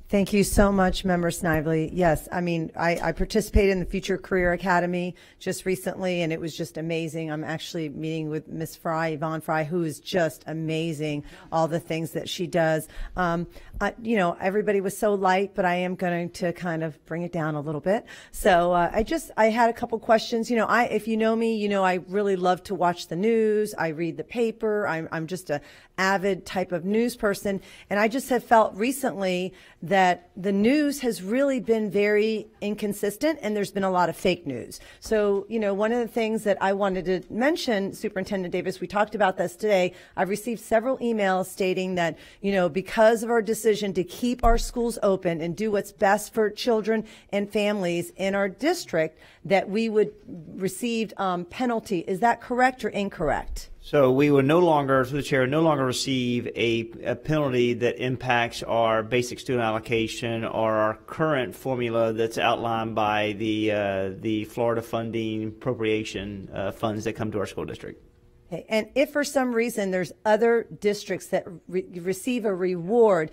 Thank you so much, Member Snively. Yes, I mean, I participated in the Future Career Academy just recently, and it was just amazing. I'm actually meeting with Miss Fry, Yvonne Fry, who is just amazing, all the things that she does. You know, everybody was so light, but I am going to kind of bring it down a little bit. So I had a couple questions. You know, if you know me, you know I really love to watch the news. I read the paper. I'm just a avid type of news person, and I just have felt recently that the news has really been very inconsistent and there's been a lot of fake news. So, you know, one of the things that I wanted to mention, Superintendent Davis, we talked about this today. I've received several emails stating that, you know, because of our decision to keep our schools open and do what's best for children and families in our district, that we would receive penalty. Is that correct or incorrect? So we would no longer, through the chair, no longer receive a penalty that impacts our basic student allocation or our current formula that's outlined by the Florida funding appropriation funds that come to our school district. Okay. And if for some reason there's other districts that receive a reward,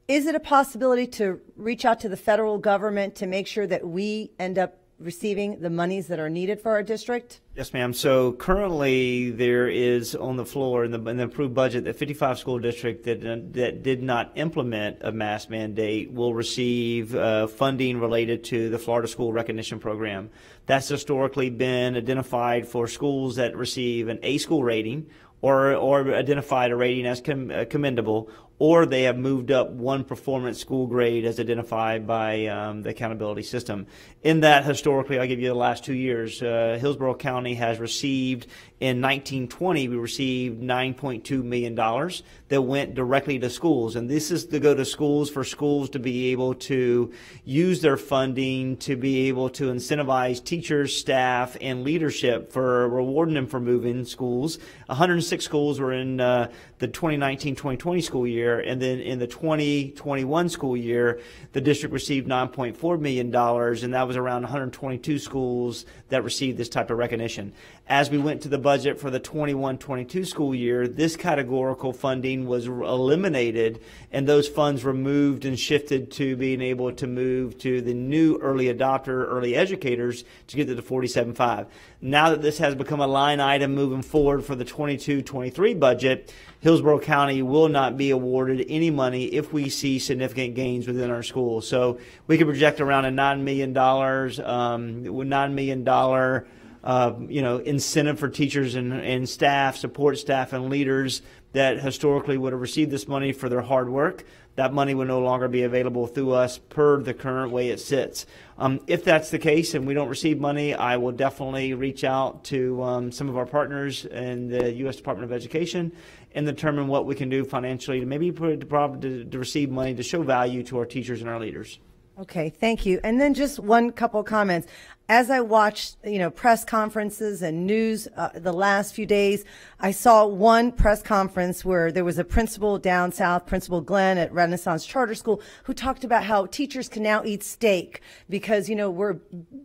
is it a possibility to reach out to the federal government to make sure that we end up receiving the monies that are needed for our district? Yes, ma'am. So currently there is on the floor in the approved budget that 55 school districts that did not implement a mask mandate will receive funding related to the Florida School Recognition Program. That's historically been identified for schools that receive an A school rating or identified a rating as commendable, or they have moved up one performance school grade as identified by the accountability system. In that, historically, I'll give you the last 2 years, Hillsborough County has received, in 1920, we received $9.2 million that went directly to schools. And this is to go to schools for schools to be able to use their funding to be able to incentivize teachers, staff, and leadership for rewarding them for moving schools. 106 schools were in the 2019-2020 school year, and then in the 2021 school year, the district received $9.4 million, and that was around 122 schools that received this type of recognition. as we went to the budget for the 21-22 school year, this categorical funding was eliminated, and those funds were moved and shifted to being able to move to the new early adopter, early educators to get to the 47.5. Now that this has become a line item moving forward for the 22-23 budget, Hillsborough County will not be awarded any money if we see significant gains within our schools. So we can project around a $9 million incentive for teachers and staff, support staff and leaders that historically would have received this money for their hard work. That money will no longer be available through us per the current way it sits. If that's the case and we don't receive money, I will definitely reach out to some of our partners in the U.S. Department of Education and determine what we can do financially to maybe to receive money to show value to our teachers and our leaders. Okay, thank you. And then just one couple comments. As I watched, press conferences and news the last few days, I saw one press conference where there was a principal down south, Principal Glenn at Renaissance Charter School, who talked about how teachers can now eat steak because, we're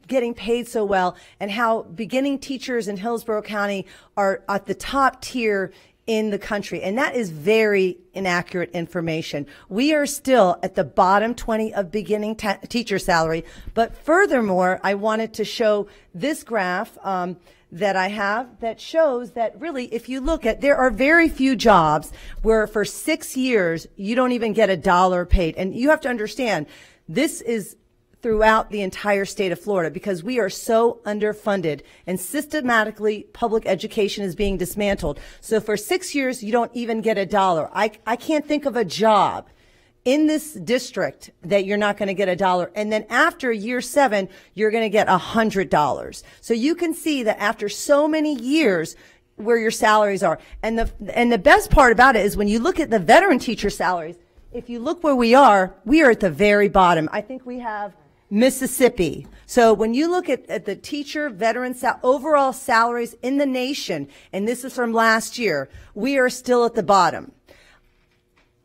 getting paid so well, and how beginning teachers in Hillsborough County are at the top tier in the country. And that is very inaccurate information. We are still at the bottom 20 of beginning teacher salary. But furthermore, I wanted to show this graph that I have that shows that really, if you look at, there are very few jobs where for 6 years, you don't even get $1 paid. And you have to understand, this is throughout the entire state of Florida because we are so underfunded and systematically public education is being dismantled. So for 6 years, you don't even get $1. I can't think of a job in this district that you're not going to get $1. And then after year 7, you're going to get $100. So you can see that after so many years, where your salaries are. And the best part about it is when you look at the veteran teacher salaries, if you look where we are at the very bottom. I think we have Mississippi. So when you look at the teacher veteran overall salaries in the nation, and this is from last year, we are still at the bottom.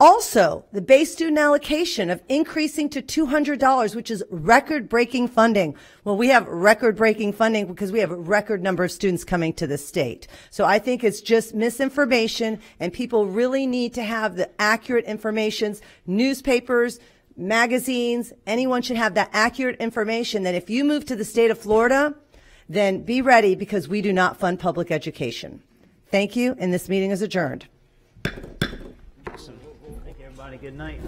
Also, the base student allocation of increasing to $200, which is record-breaking funding. Well, we have record-breaking funding because we have a record number of students coming to the state. So I think it's just misinformation, and people really need to have the accurate information. Newspapers, magazines, anyone should have that accurate information that if you move to the state of Florida, then be ready because we do not fund public education. Thank you, and this meeting is adjourned. Awesome. Thank you, everybody. Good night.